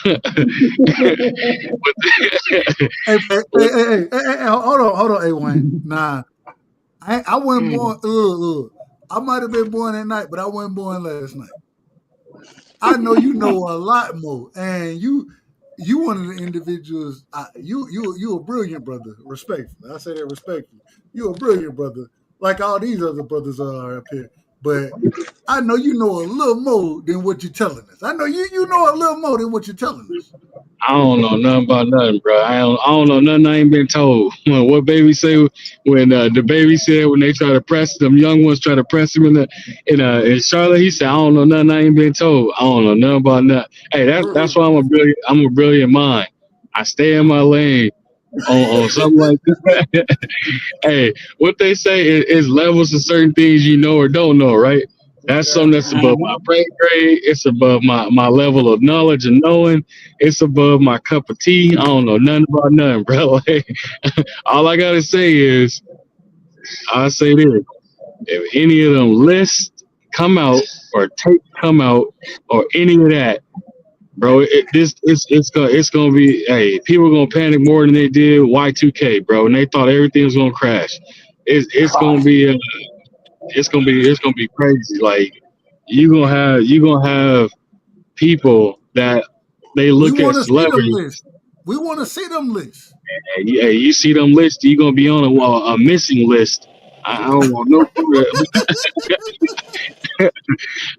Hey, hold on, A1. Nah, I wasn't born. I might have been born at night, but I wasn't born last night. I know you know a lot more, and you one of the individuals. You a brilliant brother. Respectfully, I say that respectfully. You a brilliant brother, like all these other brothers are up here. But I know you know a little more than what you're telling us. I know you know a little more than what you're telling us. I don't know nothing about nothing, bro. I don't know nothing I ain't been told. What baby say when the baby said when they try to press them young ones try to press him in Charlotte, he said, I don't know nothing I ain't been told. I don't know nothing about nothing. Hey, that's why I'm a brilliant mind. I stay in my lane on something like that. Hey, what they say is levels of certain things you know or don't know, right? That's something that's above my brain grade. It's above my level of knowledge and knowing. It's above my cup of tea. I don't know nothing about nothing, bro. Like, all I gotta say is, I say this: if any of them lists come out or tape come out or any of that, bro, it's gonna be. Hey, people are gonna panic more than they did Y2K, bro, and they thought everything was gonna crash. It's gonna be it's gonna be crazy. Like you gonna have people that they We look at want to see them celebrities. lists. We want to see them lists. Hey, you see them lists, you're gonna be on a missing list. I don't want no.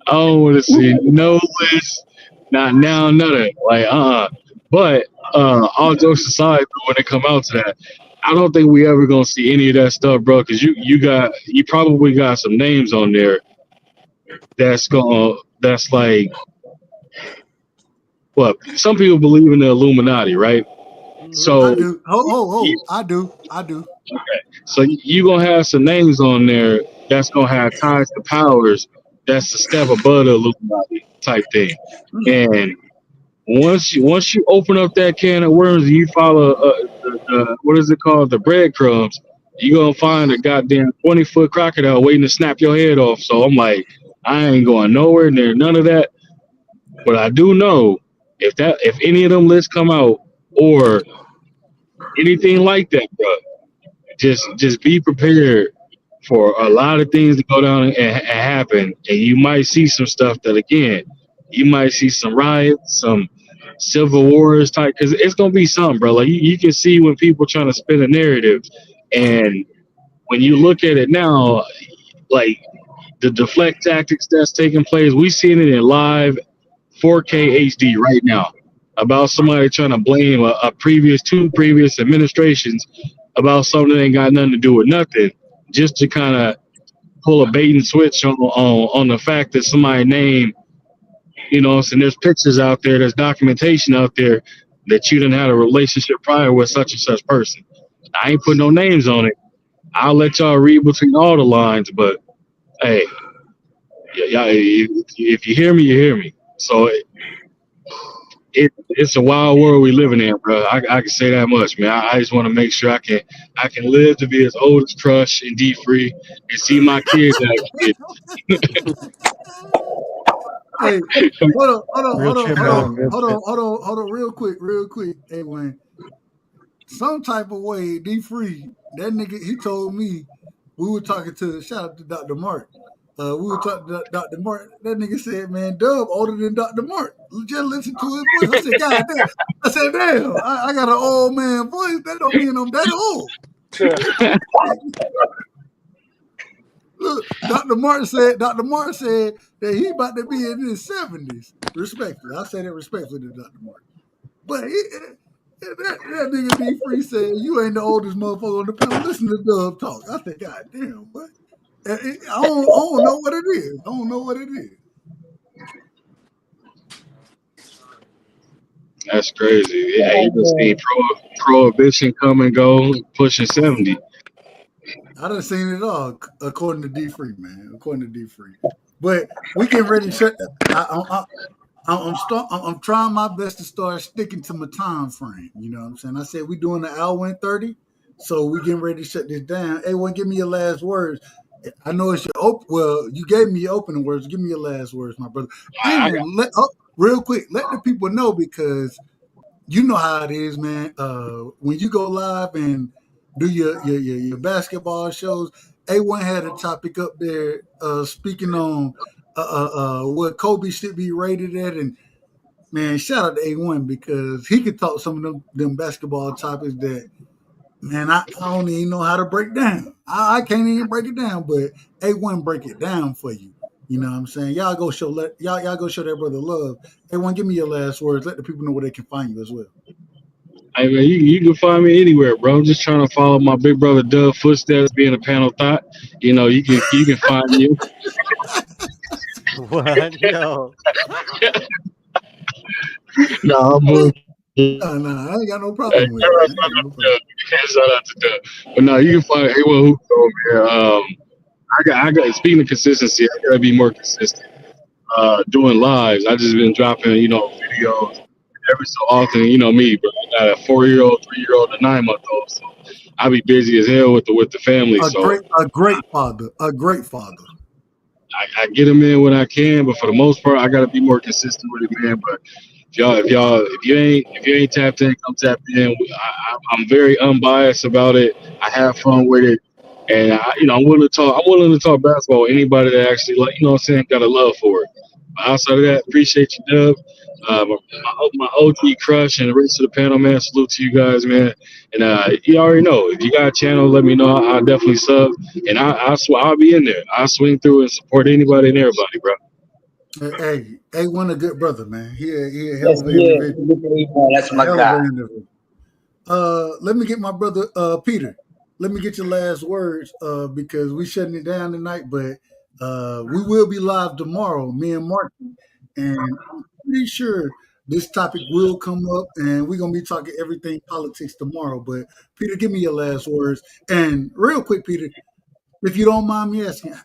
I don't want to see no list. Not now, none. Like But all jokes aside, when it come out to that, I don't think we ever gonna see any of that stuff, bro. Because you probably got some names on there that's like what some people believe in the Illuminati, right? I So do. I do. I do. so you gonna have some names on there that's gonna have ties to powers that's a step above the Illuminati type thing. And once you open up that can of worms and you follow the what is it called, the breadcrumbs, you gonna find a goddamn 20-foot crocodile waiting to snap your head off. So I'm like, I ain't going nowhere near none of that. But I do know if any of them lists come out or anything like that, bro, just be prepared for a lot of things to go down and happen, and you might see some stuff that again, you might see some riots, some civil wars type, because it's gonna be something, bro. Like you can see when people trying to spin a narrative, and when you look at it now, like the deflect tactics that's taking place, we seeing it in live 4K HD right now about somebody trying to blame two previous administrations about something that ain't got nothing to do with nothing, just to kind of pull a bait and switch on the fact that somebody named, and there's pictures out there, there's documentation out there that you didn't have a relationship prior with such and such person. I ain't put no names on it. I'll let y'all read between all the lines, but hey, yeah, if you hear me, you hear me. So it's a wild world we living in, bro. I can say that much, man. I just want to make sure I can live to be as old as Crush and D Free and see my kids have kids. Hey, hold Real on, real quick. Hey, Wayne, some type of way, D Free, that nigga, he told me we were talking to shout out to Dr. Mark. We were talking to Dr. Mark. That nigga said, man, Dub older than Dr. Mark. Just listen to his voice. I said, God damn. I said, damn, I got an old man voice. That don't mean I'm that old. Look, Dr. Martin said that he about to be in his 70s. Respectfully. I say that respectfully to Dr. Martin. But that nigga D Free said, you ain't the oldest motherfucker on the panel. Listen to Dub talk. I said, God damn, but I don't know what it is. I don't know what it is. That's crazy. Yeah, you just see prohibition come and go, pushing 70. I done seen it all, according to D Free, man. According to D Free. But we getting ready to shut. I'm trying my best to start sticking to my time frame. You know what I'm saying? I said we doing the hour and 30, so we getting ready to shut this down. Hey, well, give me your last words. I know it's your well, you gave me your opening words. Give me your last words, my brother. And real quick, let the people know, because you know how it is, man. When you go live and do your basketball shows, A1 had a topic up there speaking on what Kobe should be rated at, and man, shout out to A1 because he could talk some of them basketball topics that, man, I don't even know how to break down. I can't even break it down, but A1 break it down for you. You know what I'm saying? Y'all go show y'all go show that brother love. Everyone, give me your last words. Let the people know where they can find you as well. Hey man, you can find me anywhere, bro. I'm just trying to follow my big brother Doug footsteps, being a panel thought. You know, you can find me. What? Yo. No, I'm No, I ain't got no Hey, problem with it. shout I out ain't got no to problem. Doug. Shout out to Doug. But no, you can find anyone who's over here. I got. Speaking of consistency, I gotta be more consistent. Doing lives. I just been dropping, videos every so often. You know me, but I got a 4-year-old, 3-year-old, and a 9-month-old. So I be busy as hell with the family. So A great father. A great father. I get them in when I can, but for the most part, I gotta be more consistent with it, man. But if you ain't tapped in, come tap in. I'm very unbiased about it. I have fun with it, and I'm willing to talk. I'm willing to talk basketball with anybody that actually, like, what I'm saying, got a love for it. But outside of that, appreciate you, Dub. My OG crush and the rest of the panel, man. Salute to you guys, man. And you already know, if you got a channel, let me know. I'll definitely sub, and I'll be in there. I'll swing through and support anybody and everybody, bro. Hey, one a good brother, man. He a hell Yes, of an yeah. individual. That's A my hell of guy. an individual. Let me get my brother Peter. Let me get your last words because we shutting it down tonight, but we will be live tomorrow, me and Martin, and I'm pretty sure this topic will come up, and we're gonna be talking everything politics tomorrow. But Peter, give me your last words, and real quick, Peter, if you don't mind me asking,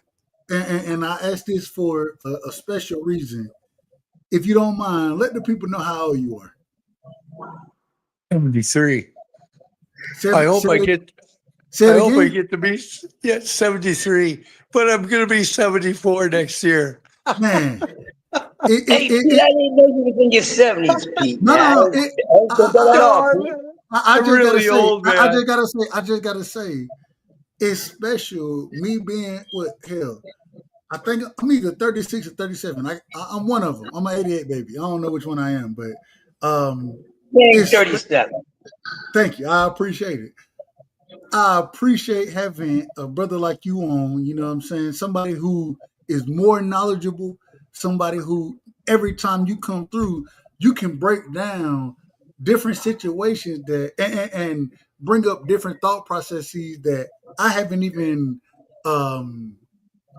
and I ask this for a special reason. If you don't mind, let the people know how old you are. 73. Say, I hope say, I get say I it hope I again. get to be 73, but I'm gonna be 74 next year. Man, Hey, Pete, I didn't know you was in your 70s, Pete, no, man. no, I no. don't get that at No, all, Pete. I I'm just gotta really say, old, man. I just gotta say, it's special. Me being what hell, I think I'm either 36 or 37. I'm one of them. I'm an 88 baby. I don't know which one I am, but Dang, it's 37. thank you. I appreciate it. I appreciate having a brother like you on, you know what I'm saying? Somebody who is more knowledgeable, somebody who every time you come through, you can break down different situations that and bring up different thought processes that I haven't even um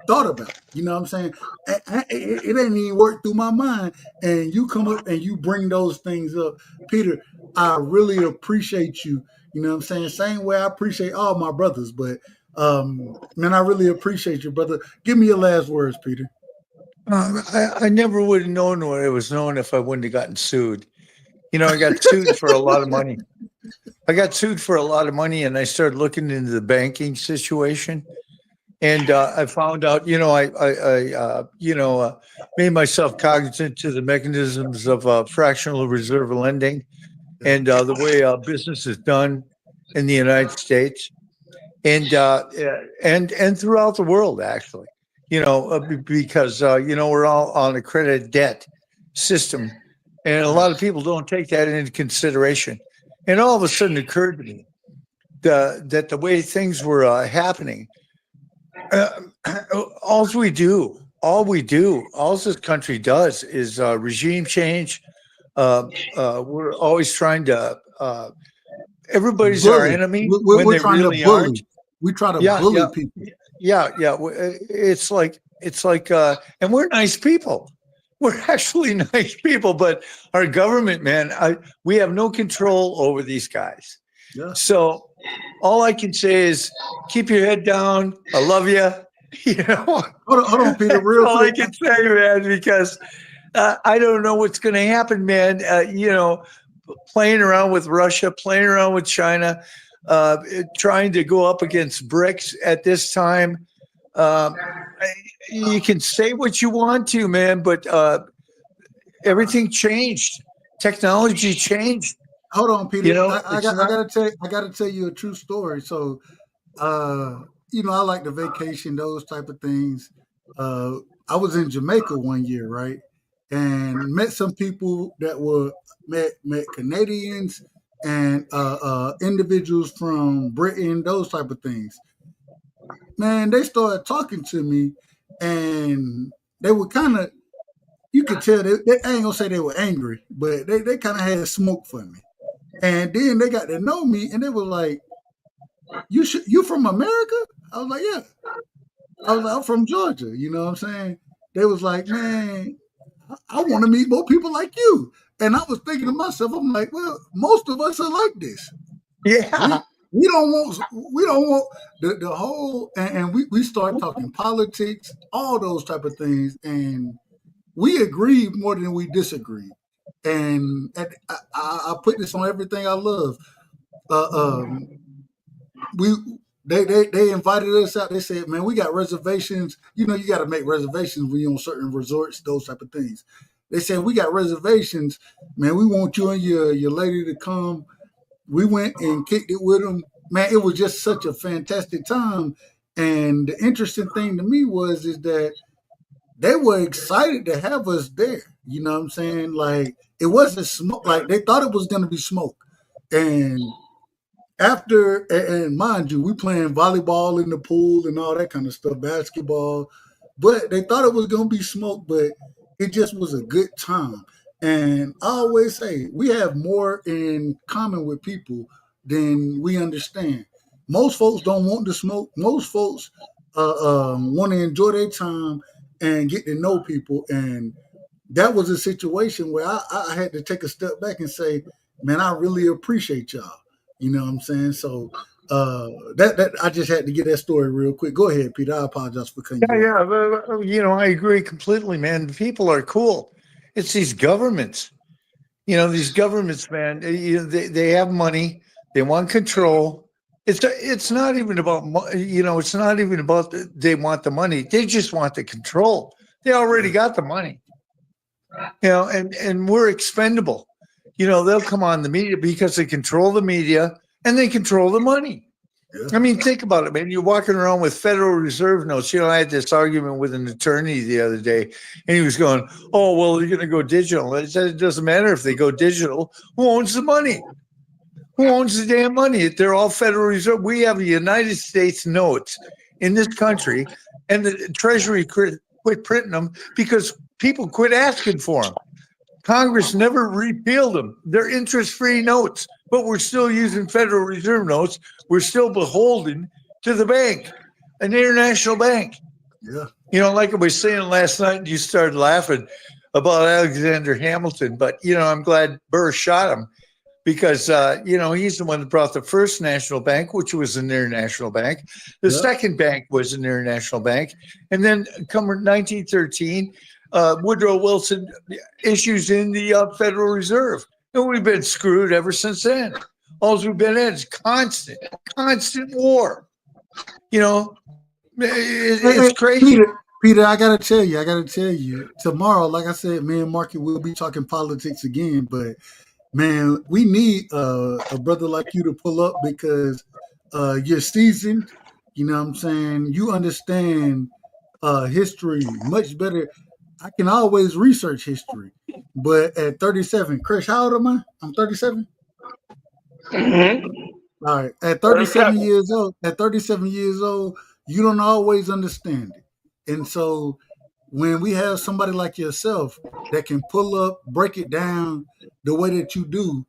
thought about. You know what I'm saying? It ain't even worked through my mind. And you come up and you bring those things up. Peter, I really appreciate you. You know what I'm saying? Same way I appreciate all my brothers, but man, I really appreciate you, brother. Give me your last words, Peter. I never would have known what it was known if I wouldn't have gotten sued. I got sued for a lot of money. I got sued for a lot of money, and I started looking into the banking situation. And I found out, I made myself cognizant to the mechanisms of fractional reserve lending and the way business is done in the United States and throughout the world, actually. Because we're all on a credit debt system, and a lot of people don't take that into consideration. And all of a sudden, it occurred to me that the way things were happening. All we do, all this country does is regime change. We're always trying to. Everybody's our Bully. enemy We're, when we're they trying to really aren't. bully. We try to Yeah, bully yeah, people. yeah. It's like, and we're nice people. We're actually nice people, but our government, man, we have no control over these guys. Yeah. So all I can say is keep your head down. I love you. Hold on, Peter, That's real all I quick. can say, man, because I don't know what's going to happen, man. Playing around with Russia, playing around with China, trying to go up against BRICS at this time. You can say what you want to, man, but everything changed. Technology changed. Hold on, Peter. It's not. I gotta tell you a true story. So I like the vacation, those type of things. I was in Jamaica one year, right? And met some people that were met Canadians and individuals from Britain, those type of things. Man, they started talking to me, and they were kind of, you could tell they I ain't gonna say they were angry, but they kind of had smoke for me. And then they got to know me, and they were like, you from America?" I was like, "Yeah." I was like, "I'm from Georgia." You know what I'm saying? They was like, "Man, I want to meet more people like you." And I was thinking to myself, I'm like, "Well, most of us are like this. Yeah. We don't want the whole." And we start talking politics, all those type of things, and we agree more than we disagree. And I put this on everything I love. Uh, um, we they invited us out. They said, "Man, we got reservations. You know, you got to make reservations when you're on certain resorts, those type of things." They said, "We got reservations, man. We want you and your lady to come." We went and kicked it with them. Man, it was just such a fantastic time. And the interesting thing to me was is that they were excited to have us there. You know what I'm saying? Like it wasn't smoke. Like they thought it was going to be smoke. And after, and mind you, we playing volleyball in the pool and all that kind of stuff, basketball. But they thought it was going to be smoke, but it just was a good time. And I always say we have more in common with people than we understand. Most folks don't want to smoke. Most folks want to enjoy their time and get to know people. And that was a situation where I had to take a step back and say, man, I really appreciate y'all. You know what I'm saying? So that I just had to get that story real quick. Go ahead, Peter. I apologize for cutting Yeah, you off. yeah. I agree completely, man. People are cool. It's these governments. These governments, man. They have money. They want control. It's not even about it's not even about they want the money. They just want the control. They already got the money. And we're expendable. They'll come on the media because they control the media and they control the money. I mean, think about it, man. You're walking around with Federal Reserve notes. I had this argument with an attorney the other day, and he was going, "Oh, well, they're going to go digital." I said, "It doesn't matter if they go digital. Who owns the money? Who owns the damn money? They're all Federal Reserve. We have the United States notes in this country, and the Treasury quit printing them because people quit asking for them. Congress never repealed them. They're interest-free notes, but we're still using Federal Reserve notes. We're still beholden to the bank, an international bank." Yeah. Like I was saying last night, you started laughing about Alexander Hamilton, but I'm glad Burr shot him because he's the one that brought the first national bank, which was an international bank. The second bank was an international bank, and then come 1913. Woodrow Wilson issues in the Federal Reserve. And we've been screwed ever since then. All we've been in is constant war. It's crazy. Peter, I gotta tell you, tomorrow, like I said, me and Marky will be talking politics again, but man, we need a brother like you to pull up because you're seasoned. You know what I'm saying? You understand history much better. I can always research history, but at 37, Chris, how old am I? I'm 37. All right, at 37 years old, you don't always understand it, and so when we have somebody like yourself that can pull up, break it down the way that you do,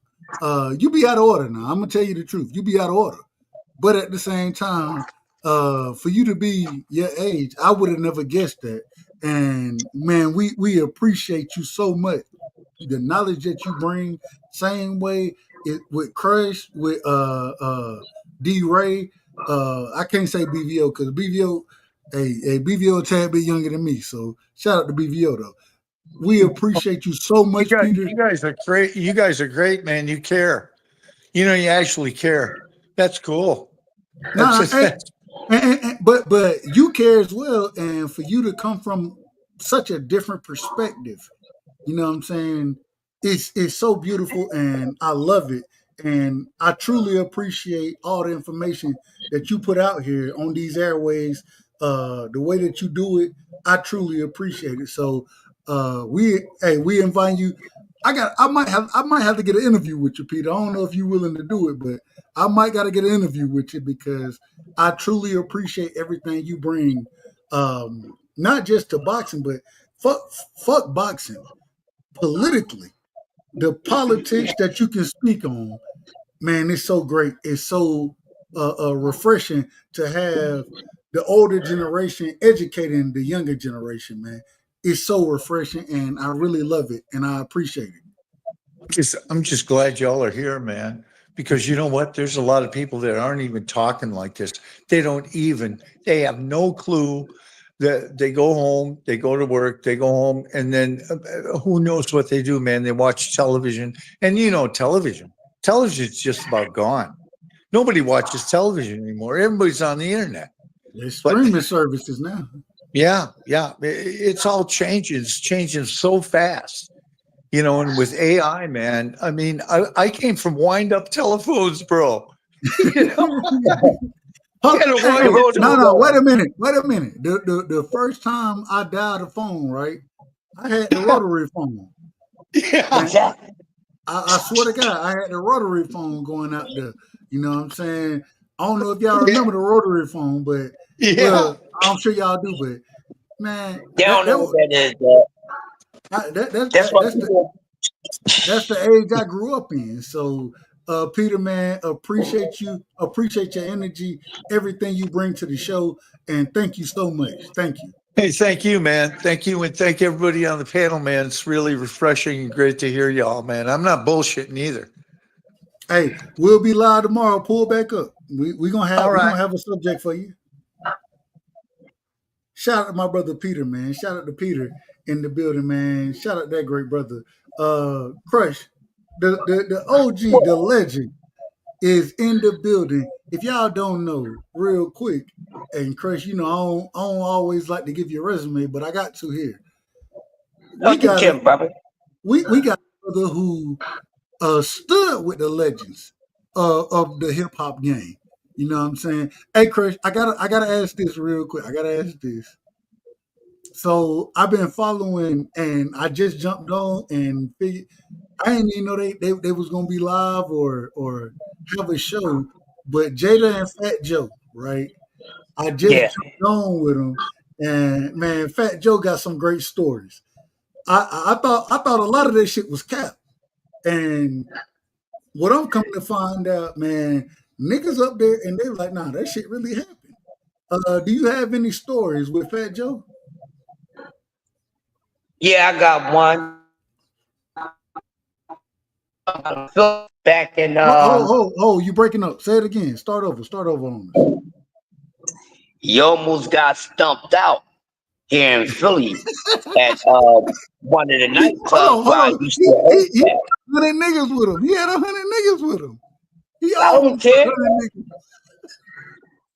you be out of order. Now I'm gonna tell you the truth, you be out of order, but at the same time, for you to be your age, I would have never guessed that. And man, we appreciate you so much. The knowledge that you bring, same way it with Crush, with D Ray. I can't say BVO because BVO, BVO a tad bit younger than me. So shout out to BVO though. We appreciate you so much, Peter. You guys are great. You guys are great, man. You care. You actually care. That's cool. Nah, but you care as well, and for you to come from such a different perspective, you know what I'm saying? It's so beautiful, and I love it, and I truly appreciate all the information that you put out here on these airways. The way that you do it, I truly appreciate it. So, we invite you. I might have to get an interview with you, Peter. I don't know if you're willing to do it, but I might got to get an interview with you because I truly appreciate everything you bring. not just to boxing, but fuck boxing. Politically, the politics that you can speak on, man, it's so great. It's so refreshing to have the older generation educating the younger generation, man. It's so refreshing, and I really love it, and I appreciate it. I'm just glad y'all are here, man. Because you know what? There's a lot of people that aren't even talking like this. They have no clue that they go home, they go to work, they go home, and then who knows what they do, man? They watch television. And television's just about gone. Nobody watches television anymore. Everybody's on the internet. There's streaming services now. Yeah. It's all changing. It's changing so fast. And with AI, man, I mean, I came from wind-up telephones, bro. No, wait a minute. The first time I dialed a phone, right, I had the rotary phone. Yeah. I swear to God, I had the rotary phone going out there. You know what I'm saying? I don't know if y'all remember the rotary phone, but well, I'm sure y'all do. But man, They don't know what that is. That's the age I grew up in. So, Peter, man, appreciate your energy, everything you bring to the show, and thank you so much. Thank you. Hey, thank you, man. Thank you, and thank everybody on the panel, man. It's really refreshing and great to hear y'all, man. I'm not bullshitting either. Hey, we'll be live tomorrow. Pull back up. We're gonna have a subject for you. Shout out to my brother Peter, man. Shout out to Peter in the building, man. Shout out that great brother. Crush, the OG, the legend is in the building. If y'all don't know, real quick, and Crush, I don't always like to give you a resume, but I got to here. We got a brother who stood with the legends of the hip hop game. You know what I'm saying? Hey, Crush, I gotta ask this real quick. I gotta ask this. So I've been following, and I just jumped on and figured I didn't even know they was gonna be live or have a show. But Jada and Fat Joe, right? I just jumped on with them, and man, Fat Joe got some great stories. I thought a lot of that shit was cap, and what I'm coming to find out, man, niggas up there and they were like, nah, that shit really happened. Do you have any stories with Fat Joe? Yeah, I got one. Back in you breaking up. Say it again. Start over on this. You almost got stumped out here in Philly at one of the nightclubs where I used to he had 100 niggas with him. He had 100 niggas with him. I don't care.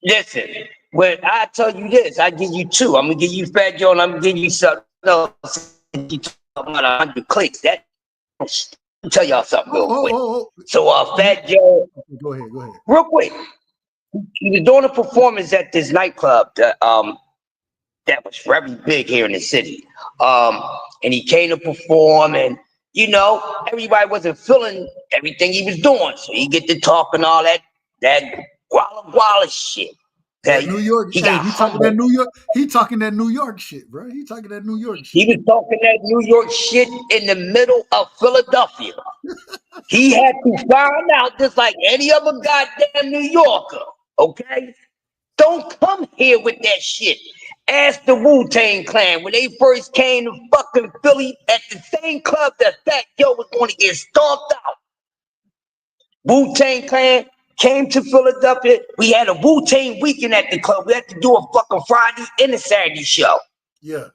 Listen, when I tell you this, I give you two. I'm gonna give you Fat Joe, and I'm gonna give you something else. You talk about 100 clicks. That I'll tell y'all something real quick. So, Fat Joe, go ahead. Real quick, he was doing a performance at this nightclub that was very big here in the city. And he came to perform, and everybody wasn't feeling everything he was doing. So he get to talking all that guala shit. Okay? New York. He talking that New York. He talking that New York shit, bro. He talking that New York shit. He was talking that New York shit in the middle of Philadelphia. He had to find out, just like any other goddamn New Yorker. Okay, don't come here with that shit. Ask the Wu-Tang Clan when they first came to fucking Philly at the same club that Fat Joe was going to get stomped out. Wu-Tang Clan came to Philadelphia. We had a Wu-Tang weekend at the club. We had to do a fucking Friday and a Saturday show. Yeah.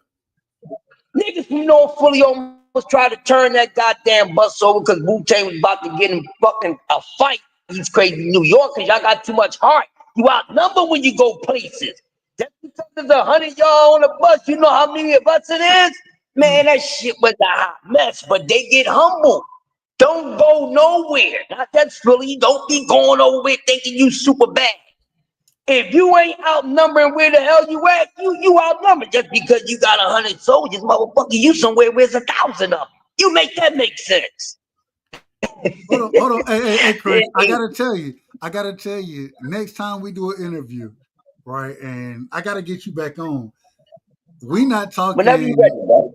Niggas from North Philly almost tried to turn that goddamn bus over because Wu-Tang was about to get in fucking a fight. These crazy New Yorkers, y'all got too much heart. You outnumber when you go places. Just because there's 100 y'all on the bus, you know how many of us it is? Man, that shit was a hot mess, but they get humble. Don't go nowhere. Not that Philly. Don't be going over there thinking you super bad. If you ain't outnumbering where the hell you at, you outnumbered. Just because you got 100 soldiers, motherfucker, you somewhere where's 1,000 of them. You make that make sense. Hold on. Hey, Chris, I gotta tell you, next time we do an interview, right, and I gotta get you back on. We not Whenever you're talking. ready, bro.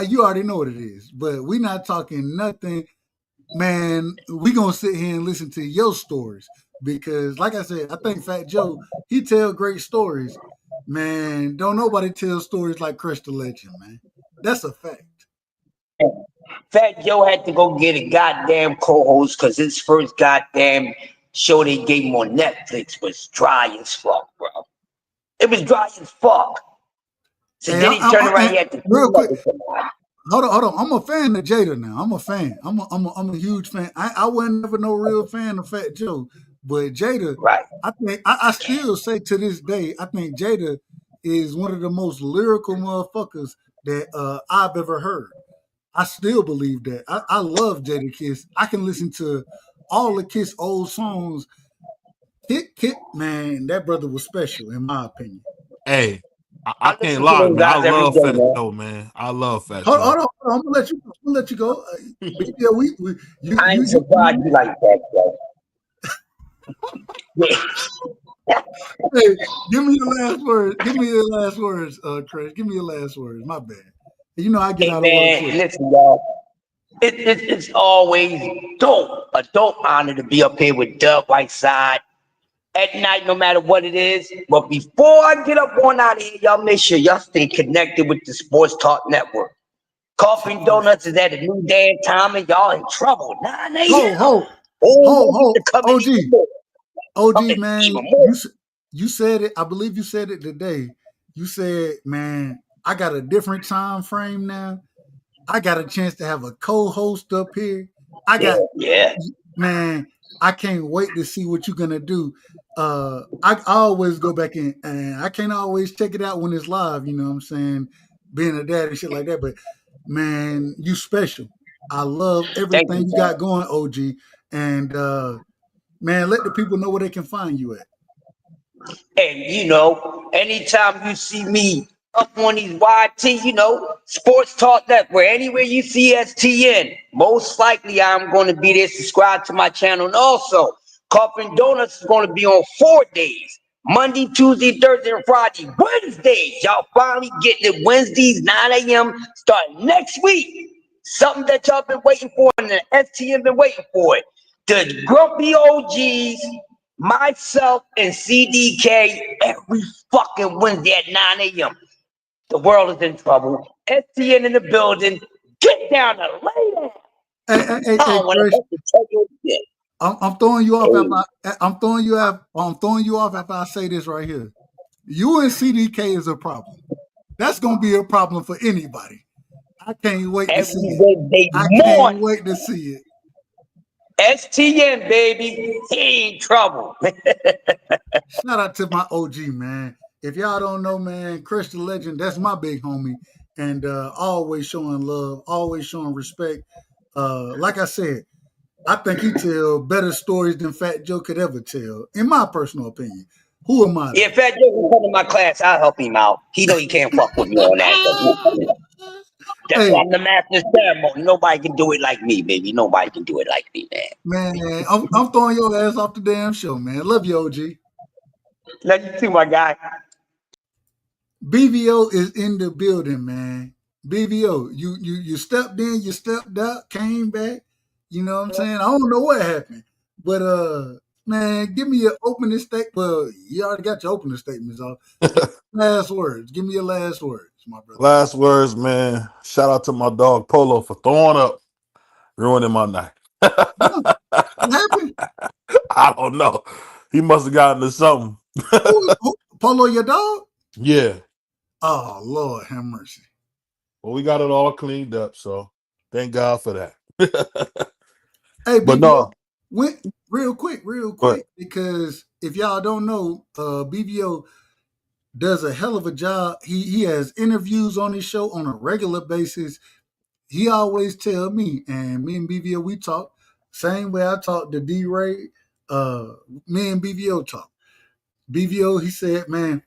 You already know what it is, but we not talking nothing, man. We gonna sit here and listen to your stories because, like I said, I think Fat Joe he tell great stories, man. Don't nobody tell stories like Chris the Legend, man. That's a fact. Fat Joe had to go get a goddamn co-host because his first goddamn show they gave him on Netflix was dry as fuck, bro. It was dry as fuck. So Hey, then he turned around, he had to real team up quick. with somebody. Hold on. I'm a fan of Jada now. I'm a fan. I'm a huge fan. I wasn't never no real fan of Fat Joe, but Jada, Right. I think I still say to this day, I think Jada is one of the most lyrical motherfuckers that I've ever heard. I still believe that. I love Jada Kiss. I can listen to all the Kiss old songs. Kit, man, that brother was special in my opinion. Hey, I I can't listen to lie, those man. I guys every love day, Fat man. Joe, man. I love Fat Hold, Joe. hold on, I'm gonna let you. I'm gonna let you go. But yeah, we I ain't surprised you like that, bro. Hey, give me your last words. Give me your last words, Chris. Give me your last words. My bad. You know I get Hey, out of work man, quick. listen, y'all. It's always a dope honor to be up here with Dub Whiteside at night, no matter what it is. But before I get up on out of here, y'all make sure y'all stay connected with the Sports Talk Network. Coffee and Donuts is at a new day and time, and y'all in trouble. 9 a.m. Oh, you to come in OG, even more. OG, man. Even more. You said it. I believe you said it today. You said, man, I got a different time frame now. I got a chance to have a co-host up here. I got, Yeah. man. I can't wait to see what you're gonna do. I always go back in, and I can't always check it out when it's live. You know what I'm saying? Being a dad and shit like that, but man, you special. I love Thank everything you, you man. got going, OG. And man, let the people know where they can find you at. And anytime you see me up on these YT, Sports Talk Network, anywhere you see STN, most likely I'm going to be there. Subscribe to my channel. And also, Coffee and Donuts is going to be on 4 days. Monday, Tuesday, Thursday, and Friday. Wednesdays, y'all finally getting it. Wednesdays, 9 a.m. starting next week. Something that y'all been waiting for and the STN been waiting for it. The Grumpy OGs, myself, and CDK every fucking Wednesday at 9 a.m. The world is in trouble. STN in the building. Get down to lay down. Hey, I don't want to Chris. have to tell you again. I'm throwing you off. I'm throwing you off. I'm throwing you off after I say this right here. You and CDK is a problem. That's gonna be a problem for anybody. I can't wait to see Every it. Wednesday I can't morning. wait to see it. STN, baby. He in trouble. Shout out to my OG, man. If y'all don't know, man, Chris the Legend, that's my big homie. And always showing love, always showing respect. Like I said, I think he tell better stories than Fat Joe could ever tell, in my personal opinion. Who am I? Yeah, Fat Joe can come to my class. I'll help him out. He know he can't fuck with me on that. That's why Hey, I'm the master of ceremony. Nobody can do it like me, baby. Nobody can do it like me, man. man, I'm throwing your ass off the damn show, man. Love you, OG. Love you too, my guy. BVO is in the building, man. BVO, you stepped in, you stepped out, came back. You know what I'm saying? I don't know what happened, but man, give me your opening statement. Well, you already got your opening statements off. Last words. Give me your last words, my brother. Last words, man. Shout out to my dog Polo for throwing up, ruining my night. What happened? I don't know. He must have gotten to something. Who, Polo, your dog? Yeah. Oh Lord, have mercy. Well, we got it all cleaned up, so thank God for that. Hey, But BVO, no, real quick, but because if y'all don't know, BVO does a hell of a job. He has interviews on his show on a regular basis. He always tell me, and me and BVO we talk same way I talk to D Ray. Me and BVO talk. BVO he said, man,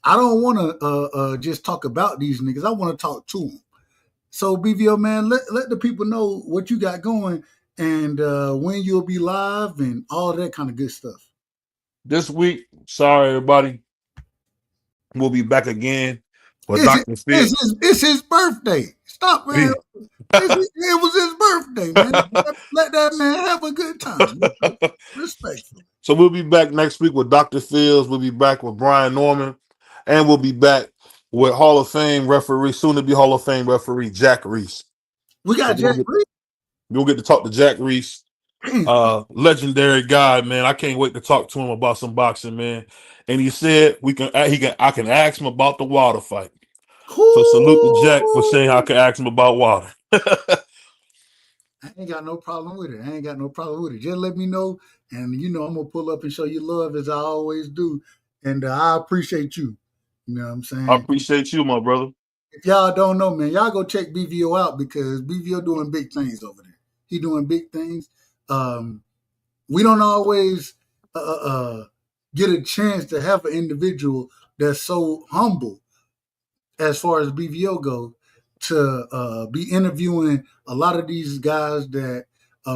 I don't want to just talk about these niggas. I want to talk to them. So BVO man, let the people know what you got going and when you'll be live and all that kind of good stuff. this week, sorry everybody, we'll be back again Well, Dr. Phil, It's his birthday. Stop, man. It was his birthday, man. Let that man have a good time. Respectfully. So we'll be back next week with Dr. Fields. We'll be back with Brian Norman. And we'll be back with Hall of Fame referee, soon to be Hall of Fame referee, Jack Reese. We got Jack Reese. We'll get to talk to Jack Reese. Legendary guy, man. I can't wait to talk to him about some boxing, man. And he said I can ask him about the water fight. So salute to Jack for saying I can ask him about water. I ain't got no problem with it. Just let me know, and I'm gonna pull up and show you love as I always do. And I appreciate you. You know what I'm saying? I appreciate you, my brother. If y'all don't know, man, y'all go check BVO out because BVO doing big things over there. He doing big things. We don't always get a chance to have an individual that's so humble as far as BVO goes to be interviewing a lot of these guys that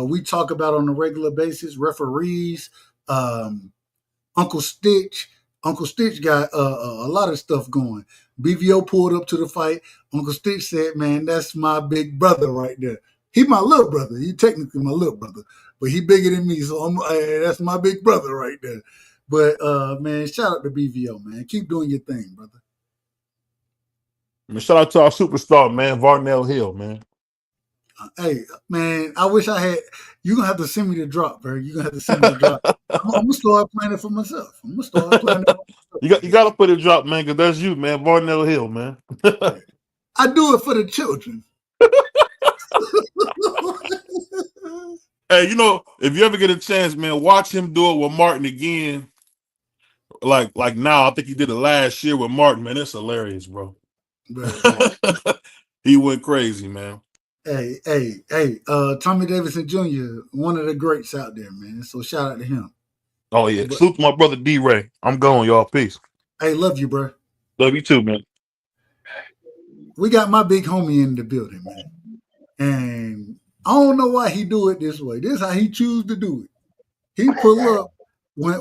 we talk about on a regular basis, referees, Uncle Stitch. Uncle Stitch got a lot of stuff going. BVO pulled up to the fight. Uncle Stitch said, man, that's my big brother right there. He my little brother. He technically my little brother, but he bigger than me, so that's my big brother right there. But, man, shout out to BVO, man. Keep doing your thing, brother. Man, shout out to our superstar, man, Varnell Hill, man. Hey, man, I wish I had. You're going to have to send me the drop, bro. You're going to have to send me the drop. I'm going to start playing it for myself. You got to put it drop, man, because that's you, man. Varnell Hill, man. I do it for the children. Hey, if you ever get a chance, man, watch him do it with Martin again. Like now, I think he did it last year with Martin, man. It's hilarious, bro. He went crazy, man. Hey, Tommy Davidson Jr., one of the greats out there, man. So shout out to him. Oh, yeah. Salute to my brother D-Ray. I'm going, y'all. Peace. Hey, love you, bro. Love you too, man. We got my big homie in the building, man. And I don't know why he do it this way. This is how he choose to do it. He pull up when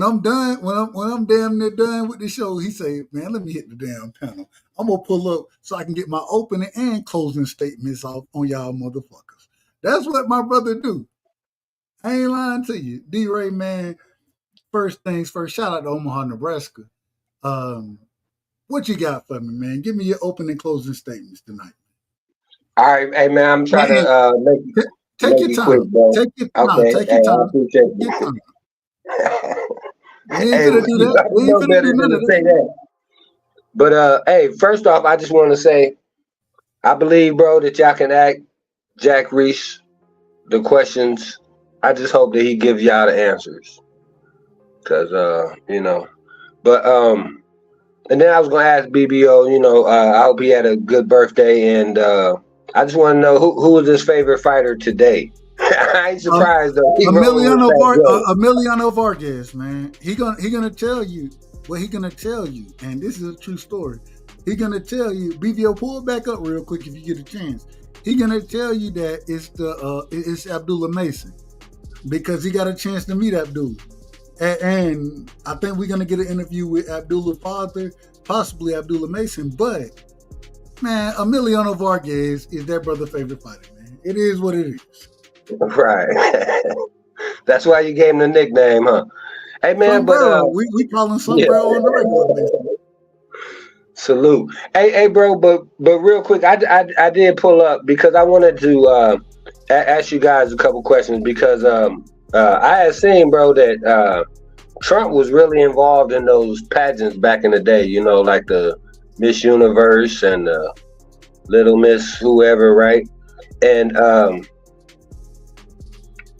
I'm done, when I'm damn near done with the show, he say, man, let me hit the damn panel. I'm gonna pull up so I can get my opening and closing statements off on y'all motherfuckers. That's what my brother do. I ain't lying to you. D-Ray, man, first things first, shout out to Omaha, Nebraska. What you got for me, man? Give me your opening and closing statements tonight. All right, hey man, I'm trying to take your time. Quick, bro. Take your time. Okay, Take your time. I appreciate Take your time. We ain't gonna do that. We ain't gonna do none of that. But hey, first off, I just want to say, I believe, bro, that y'all can ask Jack Reese the questions. I just hope that he gives y'all the answers, cause But and then I was gonna ask BBO. I hope he had a good birthday, and I just want to know who was his favorite fighter today. I ain't surprised though. Emiliano Vargas, man. He gonna tell you what he gonna tell you, and this is a true story. He gonna tell you. BVO, pull it back up real quick if you get a chance. He gonna tell you that it's Abdullah Mason because he got a chance to meet Abdullah, and I think we're gonna get an interview with Abdullah's father, possibly Abdullah Mason. But man, Emiliano Vargas is their brother's favorite fighter. Man, it is what it is. Right. That's why you gave him the nickname, huh? Hey man, Sombrero, we call him Sombrero on the regular basis. Salute. Hey, bro, but real quick, I did pull up because I wanted to ask you guys a couple questions because I had seen, bro, that Trump was really involved in those pageants back in the day. Like the Miss Universe and Little Miss whoever, right? And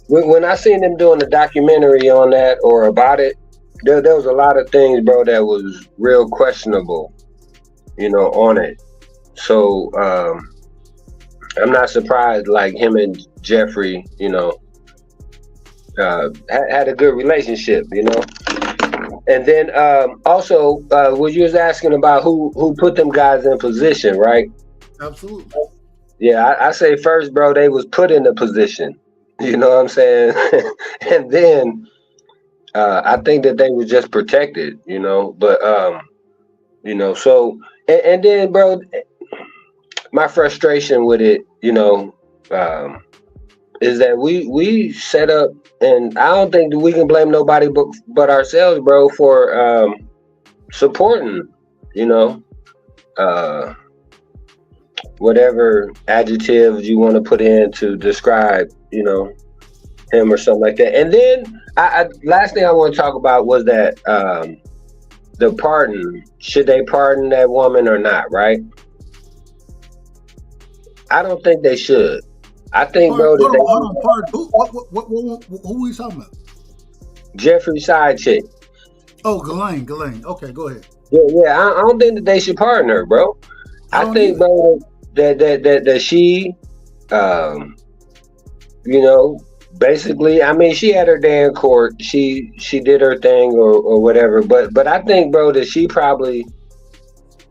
when I seen them doing the documentary on that or about it, there was a lot of things, bro, that was real questionable, on it. So I'm not surprised, like him and Jeffrey, had a good relationship, And then also, what you was asking about who put them guys in position, right? Absolutely. Yeah, I say first, bro, they was put in the position. You know what I'm saying? And then I think that they were just protected, But You know, so and then, bro, my frustration with it, is that we set up, and I don't think that we can blame nobody but ourselves, bro, for supporting, you know, uh, whatever adjectives you want to put in to describe, him or something like that. And then last thing I want to talk about was that the pardon. Should they pardon that woman or not? Right? I don't think they should. I think, bro, that Hold on, pardon. Who are we talking about? Jeffrey's side chick. Oh, Ghislaine. Okay, go ahead. Yeah. I don't think that they should pardon her, bro. I think, bro, that she, basically, I mean, she had her day in court. She did her thing or whatever. But I think, bro, that she probably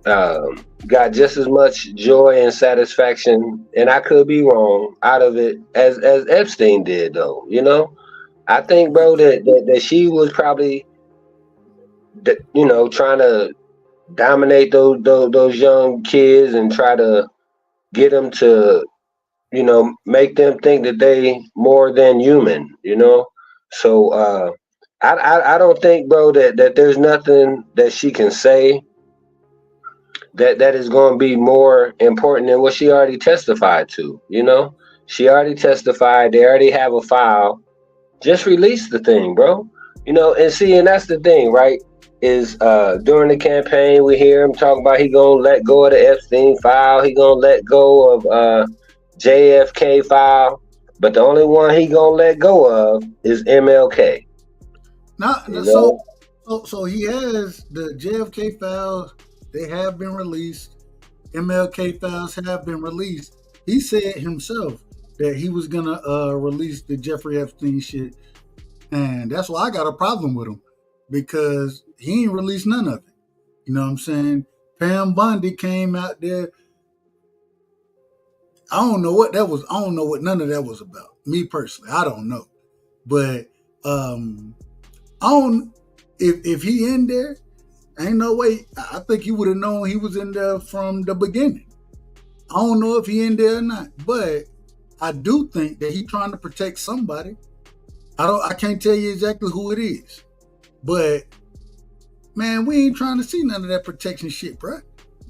got just as much joy and satisfaction, and I could be wrong, out of it as Epstein did, though. I think, bro, that she was probably, trying to dominate those young kids and try to get them to, make them think that they more than human. So I don't think, bro, that there's nothing that she can say that is going to be more important than what she already testified to. She already testified. They already have a file. Just release the thing, bro. And that's the thing, right? Is during the campaign we hear him talk about he gonna let go of the Epstein file. He gonna let go of JFK file. But the only one he gonna let go of is MLK. So he has the JFK files. They have been released. MLK files have been released. He said himself that he was gonna release the Jeffrey Epstein shit, and that's why I got a problem with him, because he ain't released none of it. You know what I'm saying? Pam Bondi came out there. I don't know what that was. I don't know what none of that was about. Me personally, I don't know. But I don't. If he in there, ain't no way. I think he would have known he was in there from the beginning. I don't know if he in there or not, but I do think that he trying to protect somebody. I can't tell you exactly who it is, but man, we ain't trying to see none of that protection shit, bro.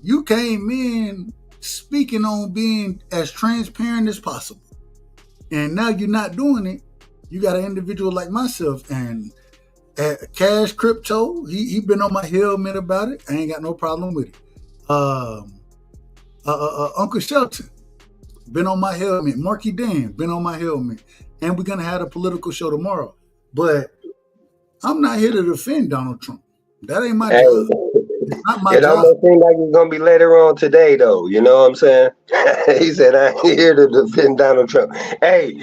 You came in speaking on being as transparent as possible, and now you're not doing it. You got an individual like myself and Cash Crypto. He been on my helmet about it. I ain't got no problem with it. Uncle Shelton been on my helmet. Marky Dan been on my helmet, and we're gonna have a political show tomorrow. But I'm not here to defend Donald Trump. That ain't my job. It's not my It job. almost seems like it's gonna be later on today, though. You know what I'm saying? He said, "I ain't here to defend Donald Trump." Hey,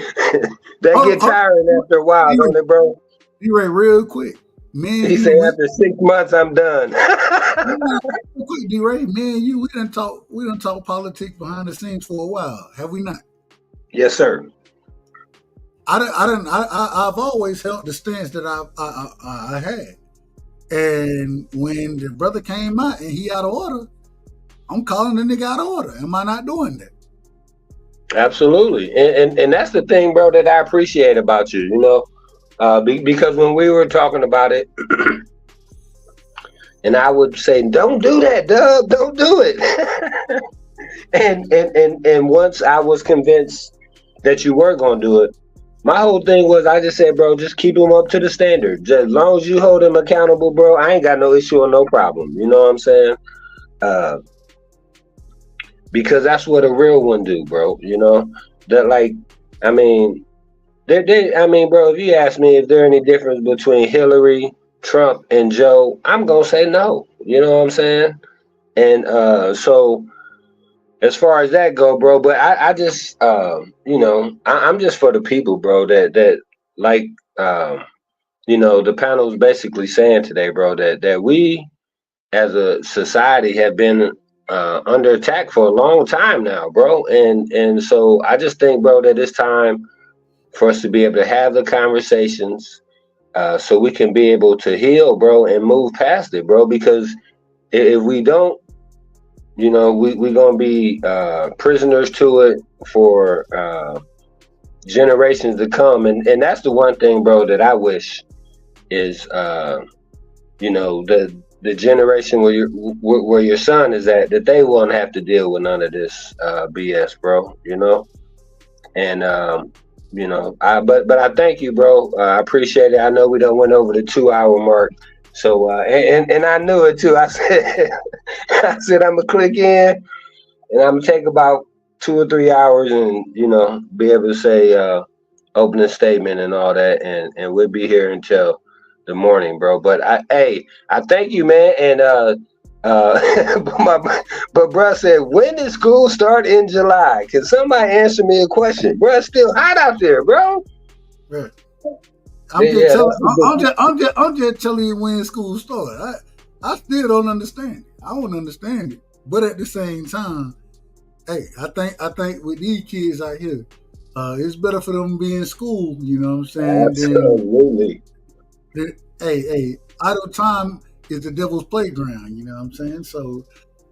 that get tiring after a while, don't it, bro? D-Ray, real quick. Man, he said, after 6 months, I'm done. Real quick, D-Ray, man, we done talk politics behind the scenes for a while, have we not? Yes, sir. I've always held the stance that I had. And when the brother came out and he out of order, I'm calling the nigga out of order. Am I not doing that? Absolutely. And that's the thing, bro, that I appreciate about you, because when we were talking about it, and I would say, don't do that, Dub, don't do it. and once I was convinced that you were going to do it, my whole thing was, I just said, bro, just keep him up to the standard. Just as long as you hold him accountable, bro, I ain't got no issue or no problem. You know what I'm saying? Because that's what a real one do, bro. That, like, I mean, bro, if you ask me if there any difference between Hillary, Trump, and Joe, I'm gonna say no. You know what I'm saying? And so as far as that go, bro, but I just I'm just for the people, bro, that like the panel's basically saying today, bro, that we as a society have been under attack for a long time now, bro. And so I just think, bro, that it's time for us to be able to have the conversations so we can be able to heal, bro, and move past it, bro, because if we don't, you know, we're gonna be prisoners to it for generations to come. And that's the one thing, bro, that I wish is you know, the generation where your son is at, that they won't have to deal with none of this BS, bro. You know, and you know, but I thank you, bro. I appreciate it. I know we done went over the 2 hour mark, so and I knew it too. I said I said I'm gonna click in and I'm gonna take about 2 or 3 hours and, you know, be able to say opening statement and all that, and we'll be here until the morning, bro. But I thank you, man. And but bro said, when did school start in July? Can somebody answer me a question, bro? It's still hot out there, bro. Right. I'm just telling you when school started. I still don't understand it. I don't understand it. But at the same time, hey, I think with these kids out here, it's better for them to be in school, you know what I'm saying? Absolutely. Hey, idle time is the devil's playground, you know what I'm saying? So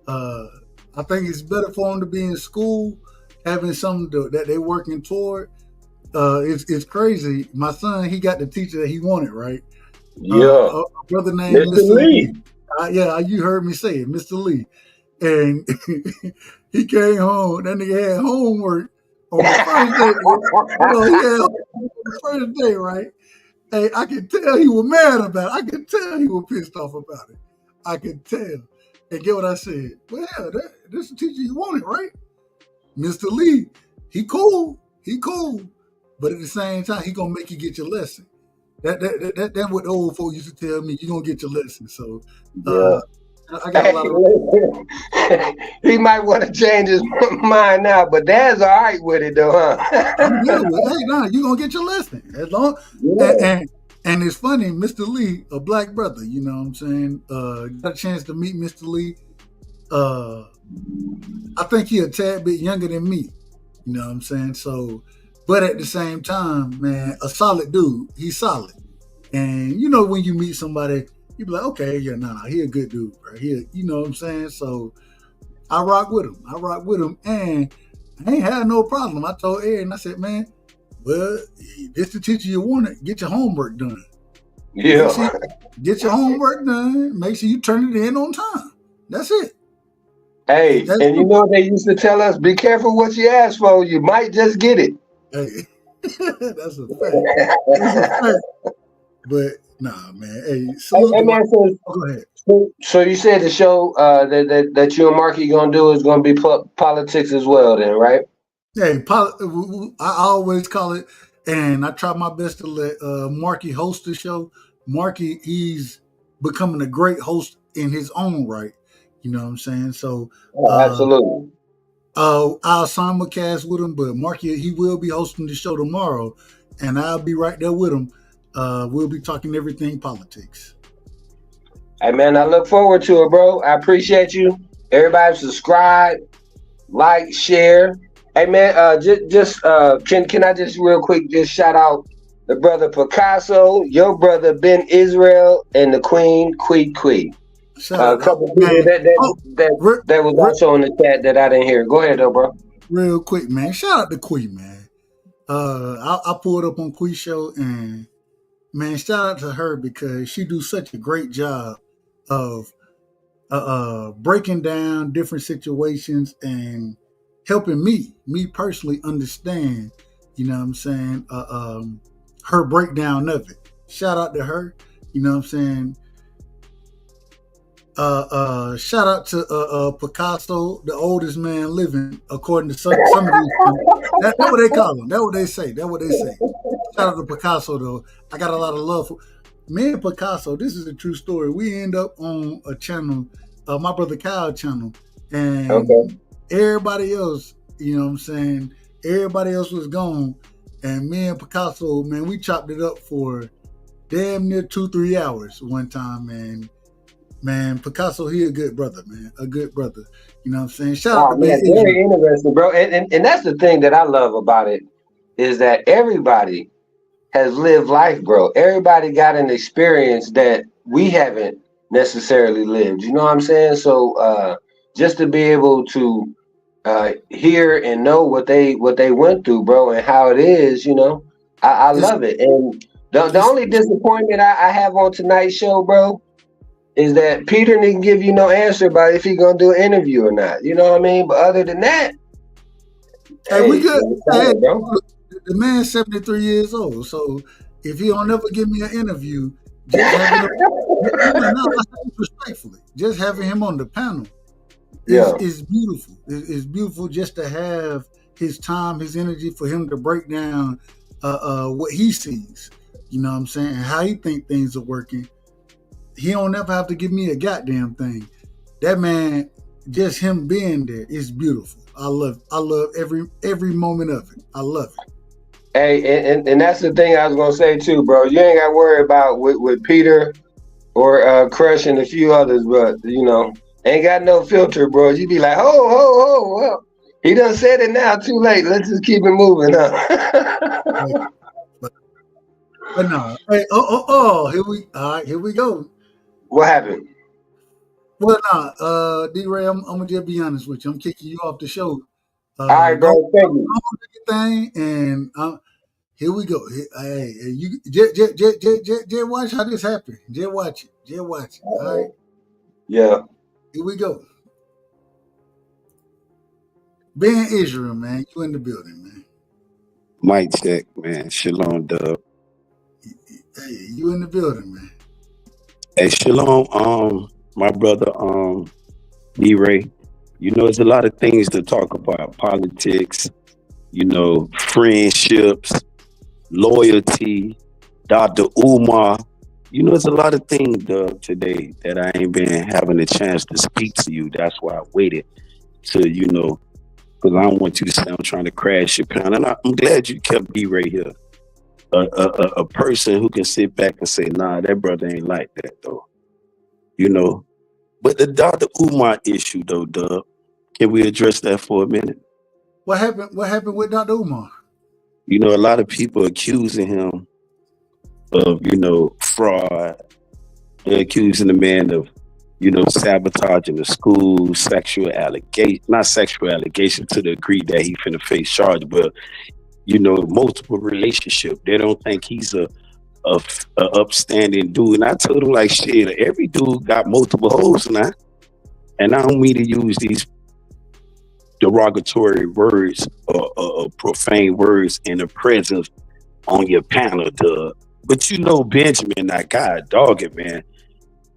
I think it's better for them to be in school, having something that they're working toward. It's crazy. My son, he got the teacher that he wanted, right? Yeah. A brother named Mr. Lee. Yeah, you heard me say it, Mr. Lee. And he came home. That nigga had homework on the first day. He had homework on the first day, right? Hey, I could tell he was mad about it. I could tell he was pissed off about it. I could tell. And get what I said? Well, this is the teacher you wanted, right? Mr. Lee, he cool. But at the same time, he gonna make you get your lesson. That what the old folks used to tell me. You gonna get your lesson. So I got a lot of. He might want to change his mind now, but Dad's all right with it though, huh? I'm good with it. Hey, nah, you gonna get your lesson as long. And it's funny, Mr. Lee, a black brother. You know what I'm saying? Got a chance to meet Mr. Lee. I think he a tad bit younger than me. You know what I'm saying? So, but at the same time, man, a solid dude. He's solid. And you know when you meet somebody, you be like, okay, yeah, nah, he a good dude, right? You know what I'm saying? So I rock with him. And I ain't had no problem. I told Aaron, I said, man, well, this the teacher you wanted. Get your homework done. Yeah. Get your homework done. Make sure you turn it in on time. That's it. Hey, and you know they used to tell us, be careful what you ask for. You might just get it. Hey, that's a fact. But nah, man. Hey, salute man, go ahead. So you said the show that you and Marky gonna do is gonna be politics as well, then, right? Hey, I always call it, and I try my best to let Marky host the show. Marky, he's becoming a great host in his own right. You know what I'm saying? So absolutely. I'll simulcast with him, but Marky, he will be hosting the show tomorrow, and I'll be right there with him. We'll be talking everything politics. Hey man, I look forward to it, bro. I appreciate you. Everybody subscribe, like, share. Hey man, can I just real quick just shout out the brother Picasso, your brother Ben Israel, and the Queen Quee. A couple people that was also in the chat that I didn't hear. Go ahead though, bro. Real quick, man. Shout out to Quee, man. I pulled up on Quee show, and man, shout out to her because she do such a great job of breaking down different situations and helping me personally understand, you know what I'm saying, her breakdown of it. Shout out to her, you know what I'm saying. Shout out to Picasso, the oldest man living, according to some of these people. That's what they call him. That's what they say. Shout out to Picasso, though. I got a lot of love for me and Picasso. This is a true story. We end up on a channel, my brother Kyle channel, and everybody else, you know what I'm saying, everybody else was gone, and me and Picasso, man, we chopped it up for damn near 2-3 hours one time, and man, Picasso, he a good brother, man. A good brother. You know what I'm saying? Shout out to man, very interesting, bro. And that's the thing that I love about it, is that everybody has lived life, bro. Everybody got an experience that we haven't necessarily lived. You know what I'm saying? So just to be able to hear and know what they went through, bro, and how it is, I It's, love it. And the it's only disappointment I have on tonight's show, bro, is that Peter didn't give you no answer about if he gonna do an interview or not. You know what I mean? But other than that, hey, we hey, good. I'm Hey, excited, bro. look, the man's 73 years old. So if he don't ever give me an interview, just having him, no, I say this respectfully. Just having him on the panel Yeah. is beautiful. It's beautiful just to have his time, his energy for him to break down what he sees. You know what I'm saying? And how he think things are working. He don't ever have to give me a goddamn thing. That man, just him being there is beautiful. I love every moment of it. I love it. Hey, and that's the thing I was gonna say too, bro. You ain't got to worry about with Peter or Crush and a few others, but ain't got no filter, bro. You be like, ho. He done said it now. Too late. Let's just keep it moving, huh? But, but no. Hey, oh, here we go. What happened? Well, nah, D-Ray, I'm gonna just be honest with you. I'm kicking you off the show. All right, Go bro. Thank you. do your thing, and here we go. Hey, you just watch how this happen. Just watch it. Just watch it. All right, Yeah. here we go. Ben Israel, man, you in the building, man. Mic check, man. Shalom, Dub. Hey, you in the building, man. Hey, Shalom, my brother, D-Ray. There's a lot of things to talk about. Politics, friendships, loyalty, Dr. Umar. There's a lot of things, Dub, today that I ain't been having a chance to speak to you. That's why I waited to, because I don't want you to say I'm trying to crash your plan. And I'm glad you kept D-Ray here. A person who can sit back and say, nah, that brother ain't like that though. But the Dr. Umar issue though, Dub, can we address that for a minute? What happened? What happened with Dr. Umar? A lot of people accusing him of, fraud. They're accusing the man of, sabotaging the school, sexual allegation, not sexual allegation to the degree that he finna face charge, but multiple relationship. They don't think he's a upstanding dude. And I told him like, shit, every dude got multiple hoes now. And I don't mean to use these derogatory words or profane words in the presence on your panel, Doug. But Benjamin, that guy, dog it, man.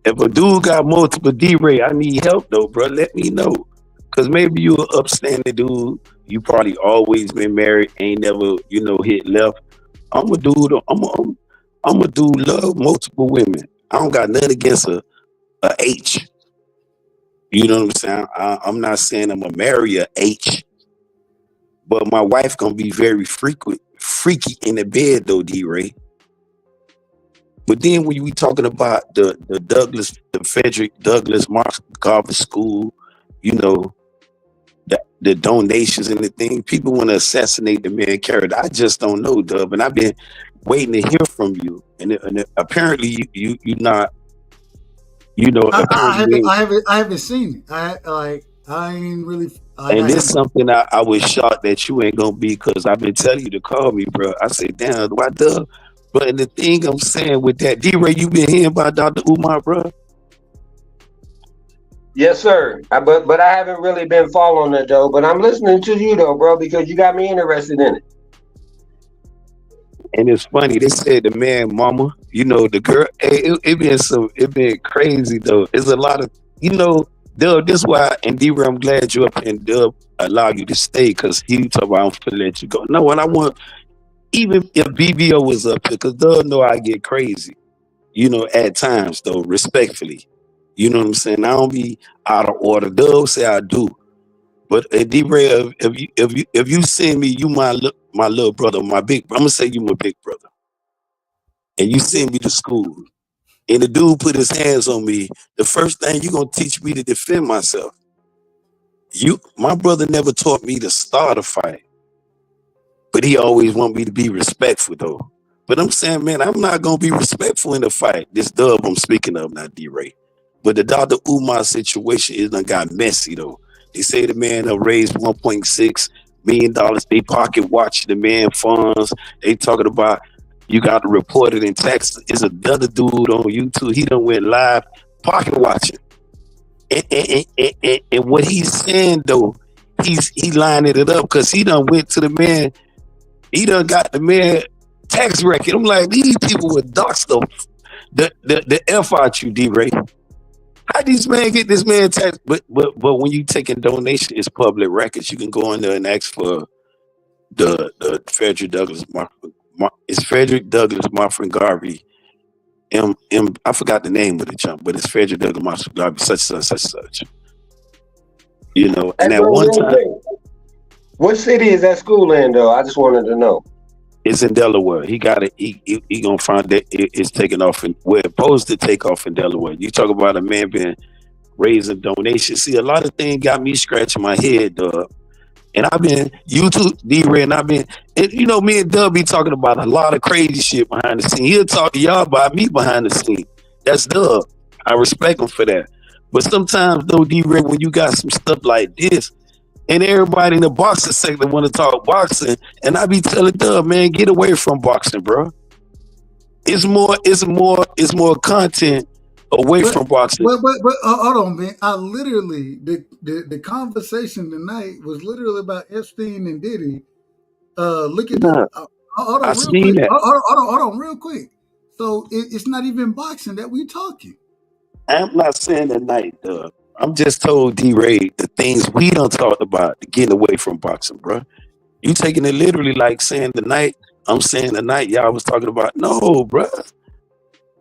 If a dude got multiple D-Ray, I need help though, bro. Let me know. Cause maybe you an upstanding dude. You probably always been married, ain't never, hit left. I'm a dude. I'm a dude. Love multiple women. I don't got nothing against a H. You know what I'm saying? I'm not saying I'm gonna marry a H, but my wife gonna be very freaky in the bed though, D-Ray. But then when we talking about the Frederick Douglass Marx Garvey School, the donations and the thing, people want to assassinate the man character. I just don't know, Dub, and I've been waiting to hear from you. And apparently you not, apparently. I haven't seen it. I ain't really. And this something I was shocked that you ain't gonna be, because I've been telling you to call me, bro. I said, damn, why Dub? But the thing I'm saying with that, D-Ray, you been hearing about Dr. Umar, bro? Yes, sir. But I haven't really been following it though. But I'm listening to you though, bro, because you got me interested in it. And it's funny, they said the man mama, the girl, it been crazy though. It's a lot of, Dub, this why, and D-Ray, I'm glad you up and Dub allow you to stay, because he talk about I'm finna let you go. No, and I want, even if BBO was up here, because Dub know I get crazy, at times though, respectfully. You know what I'm saying? I don't be out of order. Dub say I do. But D-Ray, if you send me, you my little brother, I'm gonna say you my big brother, and you send me to school, and the dude put his hands on me, the first thing you gonna teach me to defend myself. My brother never taught me to start a fight, but he always want me to be respectful though. But I'm saying, man, I'm not gonna be respectful in a fight. This Dub I'm speaking of, not D-Ray. But the Dr. Umar situation is done got messy though. They say the man raised $1.6 million. They pocket watch the man funds. They talking about you got to report it in Texas. It's another dude on YouTube. He done went live pocket watching. And what he's saying though, he lining it up because he done went to the man. He done got the man tax record. I'm like, these people with dark stuff. The F out you, D-Ray. How these man get this man tax? But when you taking donation, it's public records. You can go in there and ask for the Frederick Douglass. It's Frederick Douglass Marvin Garvey. I forgot the name of the jump, but it's Frederick Douglass Marvin Garvey, such and such. You know, and Hey, at bro, one real time, quick, what city is that school in, though? I just wanted to know. it's in Delaware. He got it. He gonna find that it's taking off and we're supposed to take off in Delaware. You talk about a man being raising donations. See, a lot of things got me scratching my head, dog. And I've been YouTube D-Ray, and I've been, and you know, me and Dub be talking about a lot of crazy shit behind the scene. He'll talk to y'all about me behind the scene. That's Dub. I respect him for that. But sometimes though, D-Ray, when you got some stuff like this, and everybody in the boxing sector want to talk boxing, and I be telling Dub, man, get away from boxing, bro. It's more content away from boxing. But hold on, man. I literally the conversation tonight was literally about Epstein and Diddy. Look at Nah, hold I on real seen quick. that. Hold on real quick. So it's not even boxing that we talking. I'm not saying tonight, Dub. I'm just told D-Ray the things we done talked about to get away from boxing, bro. You taking it literally like saying tonight. I'm saying tonight, y'all was talking about. No, bro.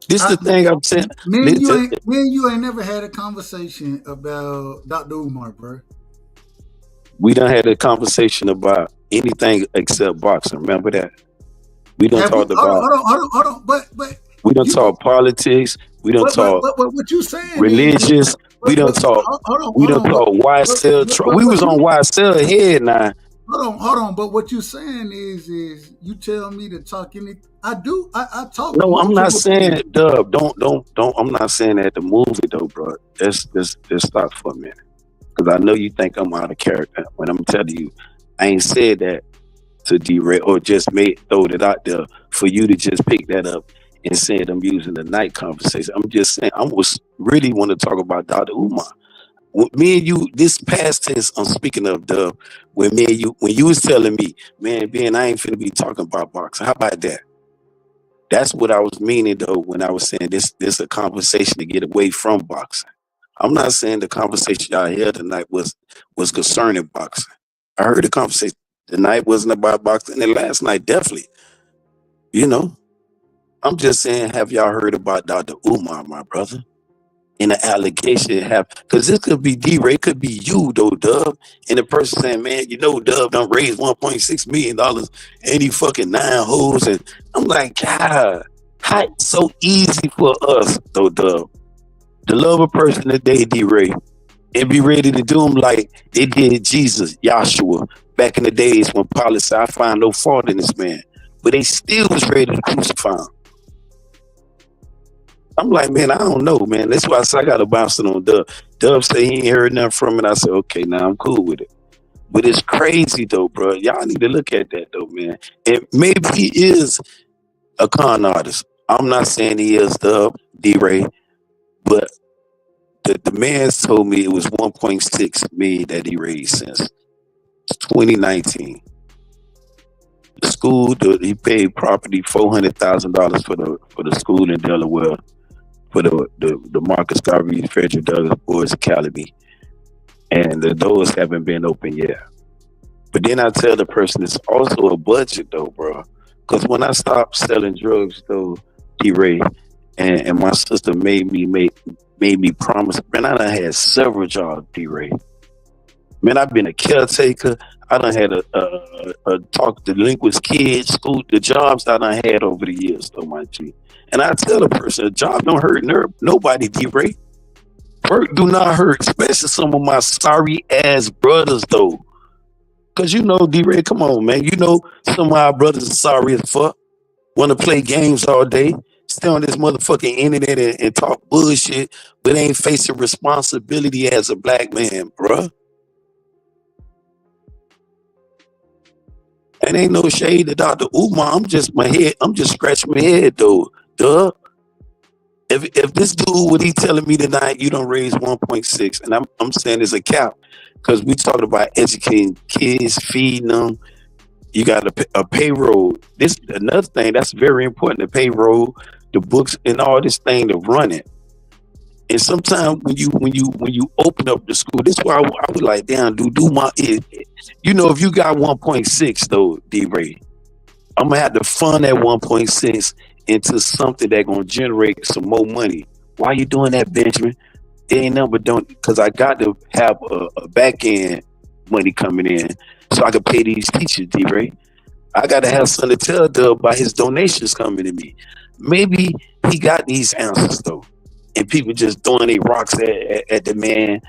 This the thing I'm saying. Me and you ain't never had a conversation about Dr. Umar, bro. We done had a conversation about anything except boxing. Remember that? We done talked about. Hold on. But we done talk politics. We done talk what you saying religious. is, We done talk. We done talk YSL. We was on YSL head now. Hold on. But what you saying is you tell me to talk any. I do. I talk. No, I'm not saying, Dub. Don't. I'm not saying that the movie though, bro. Let's stop for a minute, because I know you think I'm out of character when I'm telling you I ain't said that to D-Ray or just throw it out there for you to just pick that up and saying I'm using the night conversation. I'm just saying I was really want to talk about Dr. Umar. Me and you, this past tense I'm speaking of, Dub, when you was telling me, man, Ben, I ain't finna be talking about boxing. How about that? That's what I was meaning though when I was saying this a conversation to get away from boxing. I'm not saying the conversation y'all had tonight was concerning boxing. I heard the conversation tonight wasn't about boxing, and last night definitely. You know, I'm just saying, have y'all heard about Dr. Umar, my brother? And the allegation because this could be D-Ray, could be you though, Dub, and the person saying, man, you know, Dub done raised $1.6 million and he fucking 9 hoes, and I'm like, God, how it's so easy for us though, Dub, to love a person today, D-Ray, and be ready to do them like they did Jesus, Joshua, back in the days when Pilate said, I find no fault in this man, but they still was ready to crucify him. I'm like, man, I don't know, man. That's why I said I got to bounce it on Dub. Dub said he ain't heard nothing from it. I said, okay, now I'm cool with it. But it's crazy, though, bro. Y'all need to look at that, though, man. And maybe he is a con artist. I'm not saying he is, Dub, D-Ray, but the man's told me it was 1.6 million that he raised since 2019. The school, he paid property $400,000 for the school in Delaware, for the Marcus Garvey Frederick Douglass Boys Academy, and the doors haven't been open yet. But then I tell the person it's also a budget though, bro. Because when I stopped selling drugs though, D-Ray, and my sister made me promise, man, I done had several jobs, D-Ray. Man, I've been a caretaker. I done had a talk to delinquent kids, school, the jobs I done had over the years though, my G. And I tell a person, a job don't hurt nobody, D-Ray. Work do not hurt, especially some of my sorry ass brothers though. Cause you know, D-Ray, come on, man. You know some of our brothers are sorry as fuck. Want to play games all day. stay on this motherfucking internet and talk bullshit, but ain't facing responsibility as a black man, bruh. And ain't no shade to Dr. Umar. I'm just scratching my head though. Duh. If this dude, what he telling me tonight, you don't raise 1.6, and I'm saying it's a cap, because we talking about educating kids, feeding them. You got a payroll. This another thing that's very important: the payroll, the books, and all this thing to run it. And sometimes when you open up the school, this is why I was like, damn, dude, if you got 1.6 though, D-Ray, I'm gonna have to fund that 1.6 into something that gonna generate some more money. Why you doing that, Benjamin? It ain't nothing but don't, because I got to have a back end money coming in so I can pay these teachers, D-Ray. I got to have something to tell Dub about his donations coming to me. Maybe he got these answers though, and people just throwing their rocks at the man,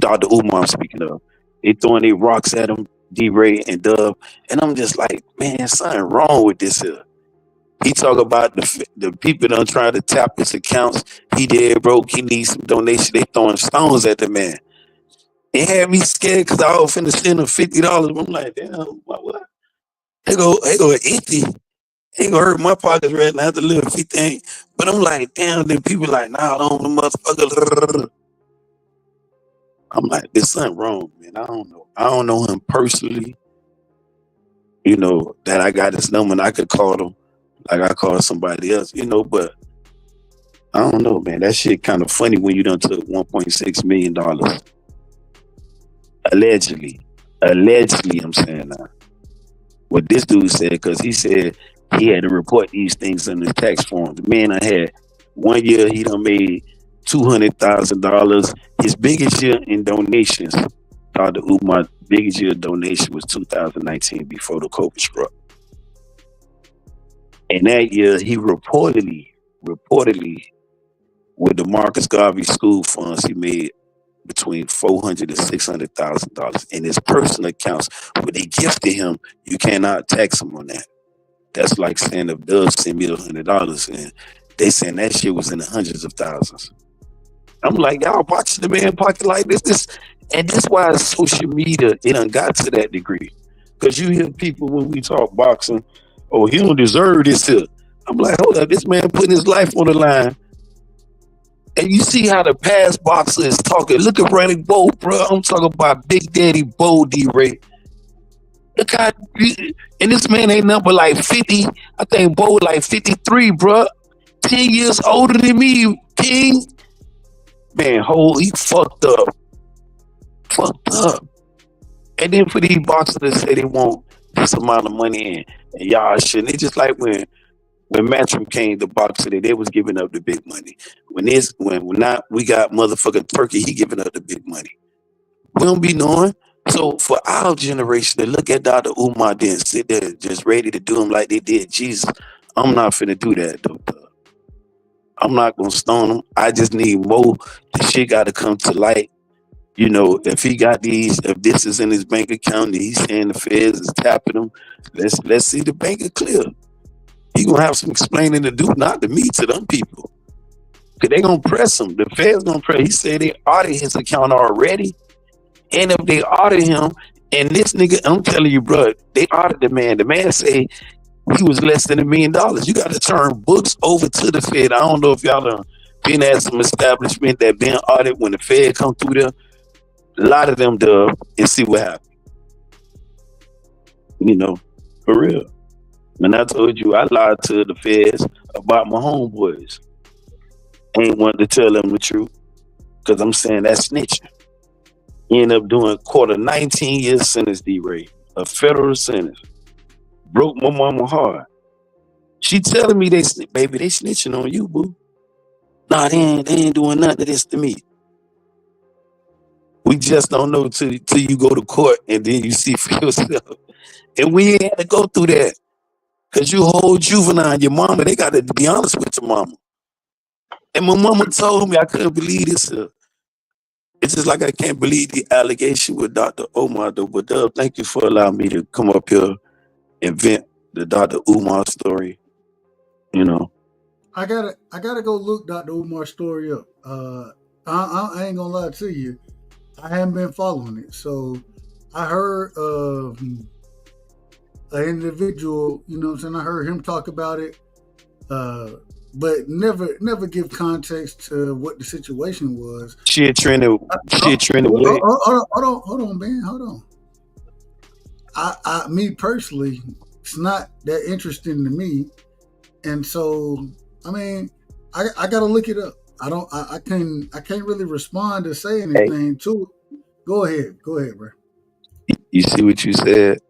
Dr. Umar, speaking of. They throwing their rocks at him, D-Ray and Dub, and I'm just like, man, something wrong with this here. He talk about the people done trying to tap his accounts. He dead broke. He needs some donation. They throwing stones at the man. It had me scared because I was finna send him $50. I'm like, damn, what? They go 80. Ain't gonna hurt my pockets right now. I have to live 50. But I'm like, damn. Then people like, nah, don't the motherfucker. I'm like, there's something wrong, man. I don't know. I don't know him personally. That I got his number and I could call him like I call somebody else, but I don't know, man. That shit kind of funny when you done took $1.6 million. Allegedly, I'm saying now. What this dude said, because he said he had to report these things in the tax form. The man I had 1 year, he done made $200,000. His biggest year in donations, Dr. Umar, biggest year donation was 2019 before the COVID struck. And that year, he reportedly, with the Marcus Garvey school funds, he made between $400,000 and $600,000 in his personal accounts. When they gifted him, you cannot tax him on that. That's like saying if Dub sent me $100 and they saying that shit was in the hundreds of thousands. I'm like, y'all watching the man pocket like this, and this why social media, it done got to that degree. Because you hear people when we talk boxing, oh, he don't deserve this here. I'm like, hold up, this man putting his life on the line. And you see how the past boxer is talking. Look at Randy Bo, bro. I'm talking about Big Daddy Bo, D-Ray. Look how, and this man ain't nothing but like 50. I think Bo like 53, bro. 10 years older than me, King. Man, he fucked up. And then for these boxers that say they want this amount of money in, and y'all shouldn't. It's just like when Matchroom came to boxing, they was giving up the big money. When not we got motherfucking Turkey, he giving up the big money. We don't be knowing. So for our generation to look at Dr. Umar then sit there just ready to do him like they did Jesus, I'm not finna do that though. I'm not gonna stone him. I just need more. The shit gotta come to light. If he got these, if this is in his bank account, and he's saying the feds is tapping him, let's see the bank is clear. He gonna have some explaining to do, not to me, to them people. Cause they gonna press him. The feds gonna press. He said they audit his account already. And if they audit him, and this nigga, I'm telling you, bro, they audit the man. The man say he was less than $1 million. You got to turn books over to the Fed. I don't know if y'all done been at some establishment that been audited when the Fed come through there. A lot of them do, and see what happens. For real. When I told you I lied to the Feds about my homeboys, I ain't wanted to tell them the truth because I'm saying that's snitching. He ended up doing 19 years sentence, D-Ray, a federal sentence. Broke my mama hard. She telling me baby, they snitching on you, boo. Nah, they ain't doing nothing of this to me. We just don't know till you go to court and then you see for yourself. And we ain't had to go through that. Cause you hold juvenile, your mama, they gotta be honest with your mama. And my mama told me I couldn't believe this. It's just like I can't believe the allegation with Dr. Umar though. But thank you for allowing me to come up here and vent the Dr. Umar story. I gotta go look Dr. Umar's story up. I ain't gonna lie to you. I haven't been following it, so I heard of an individual. You know what I'm saying? I heard him talk about it, but never give context to what the situation was. Shit trending way. Hold on, man. Hold on. Me personally, it's not that interesting to me, and so I mean, I gotta look it up. I can't really respond to say anything to it. Go ahead, bro. You see what you said,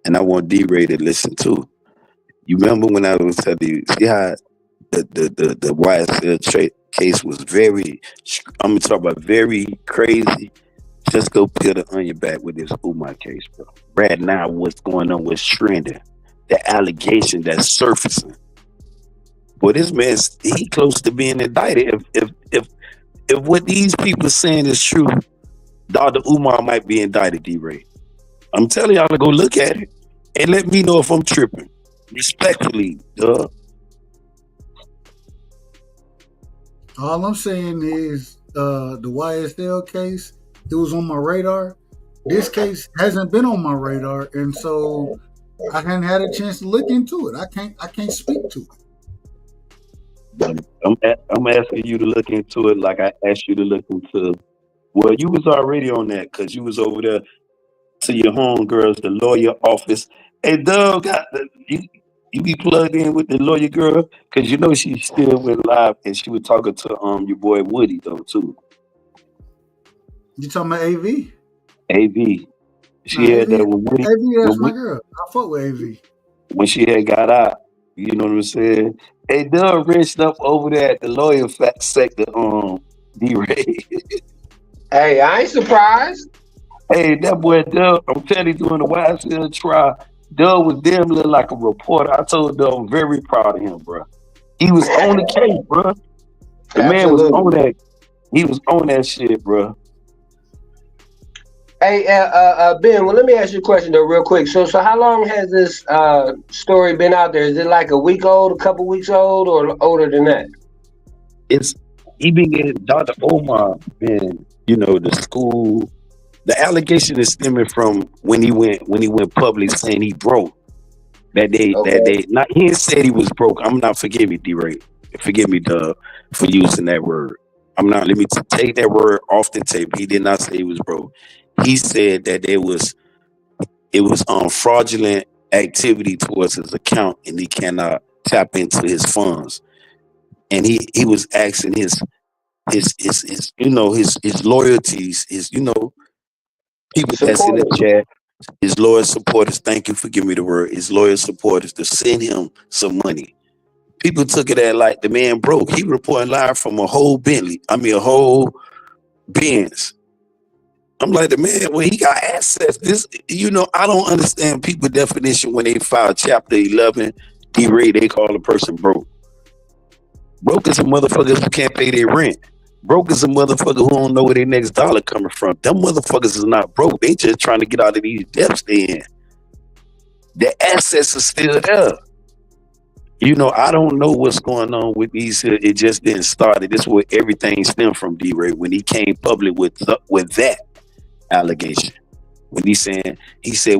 and I want D-Ray to listen too. You remember when I was telling you, see how the YSL case was very, I'm gonna talk about very crazy. Just go peel the onion back with this Umar case, bro. Right now, what's going on with trending, the allegation that's surfacing. Well, this man, he close to being indicted. If what these people saying is true, Dr. Umar might be indicted, D-Ray. I'm telling y'all to go look at it and let me know if I'm tripping. Respectfully, duh. All I'm saying is the YSL case, it was on my radar. This case hasn't been on my radar, and so I haven't had a chance to look into it. I can't speak to it. I'm asking you to look into it like I asked you to look into. Well, you was already on that because you was over there to your homegirls, the lawyer office. Hey, Doug, you be plugged in with the lawyer girl because you know she still went live and she was talking to your boy Woody though too. You talking about AV? AV. She had that with Woody. AV, that's my girl. I fuck with AV. When she had got out, you know what I'm saying? Hey, Doug reached up over there at the lawyer sector, D-Ray. Hey, I ain't surprised. Hey, that boy Doug, I'm telling you, during the YSL trial, Doug was damn little like a reporter. I told Doug I'm very proud of him, bro. He was on the case, bro. The man was on that. He was on that shit, bro. Hey, Ben. Well, let me ask you a question though, real quick. So how long has this story been out there? Is it like a week old, a couple weeks old, or older than that? He been getting Dr. Omar been, the school. The allegation is stemming from when he went public saying he broke. He didn't say he was broke. I'm not, forgive me, D-Ray. Forgive me, Doug, for using that word. I'm not, let me take that word off the table. He did not say he was broke. He said that it was fraudulent activity towards his account and he cannot tap into his funds. And he was asking his loyalties, his people that's in the chat, his loyal supporters, thank you for giving me the word, his loyal supporters to send him some money. People took it as like the man broke. He reporting live from a whole whole Benz. I'm like, the man, when he got assets, I don't understand people definition when they file Chapter 11, D-Ray, they call a person broke. Broke is a motherfucker who can't pay their rent. Broke is a motherfucker who don't know where their next dollar coming from. Them motherfuckers is not broke. They just trying to get out of these debts they in. The assets are still there. I don't know what's going on with these. It just didn't start. This is where everything stemmed from, D-Ray, when he came public with that allegation. When he said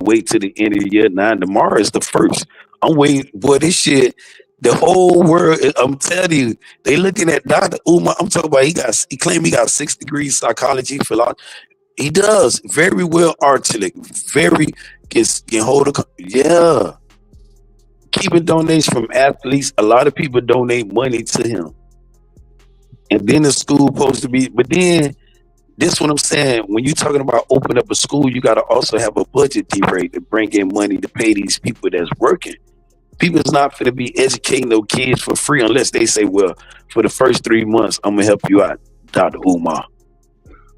wait till the end of the year. Now tomorrow is the first. I'm waiting, boy. This shit, the whole world. I'm telling you, they looking at Dr. Umar. I'm talking about he claimed he got 6 degrees psychology, philosophy. He does very well articulate, very can hold a yeah. Keeping donations from athletes. A lot of people donate money to him, and then the school supposed to be. But then this is what I'm saying. When you're talking about opening up a school, you got to also have a budget, D-Ray, to bring in money to pay these people that's working. People's not going to be educating those kids for free unless they say, well, for the first 3 months, I'm going to help you out, Dr. Umar.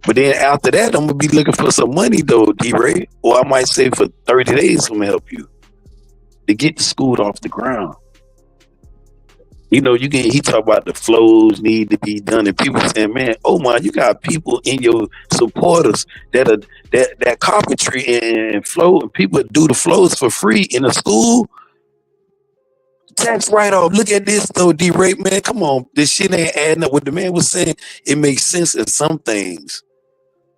But then after that, I'm going to be looking for some money, though, D-Ray. Or I might say for 30 days, I'm going to help you to get the school off the ground. He talk about the flows need to be done, and people saying, man, Omar, you got people in your supporters that carpentry and flow, and people do the flows for free in a school. Tax write-off. Look at this though, D-Ray, man. Come on. This shit ain't adding up. What the man was saying, it makes sense in some things.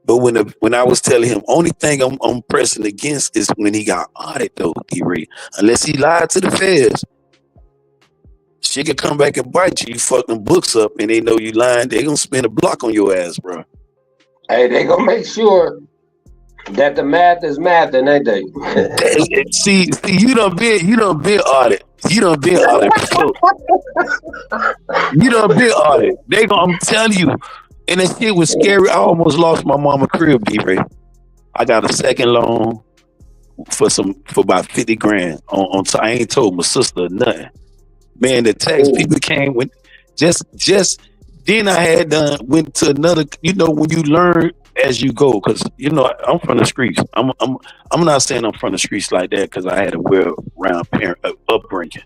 But when I was telling him, only thing I'm pressing against is when he got audited though, D-Ray. Unless he lied to the feds. She could come back and bite you. You fuck them books up and they know you lying. They gonna spin a block on your ass, bro. Hey, they gonna make sure that the math is mathing, ain't they? see, you done been audit. You done been audit before. You done been audit. I'm telling you. And that shit was scary. I almost lost my mama crib, D-Ray. I got a second loan for about 50 grand. I ain't told my sister nothing. Man, the tax people came when just then I had went to another, when you learn as you go, because I'm from the streets. I'm not saying I'm from the streets like that because I had a well-round parent upbringing,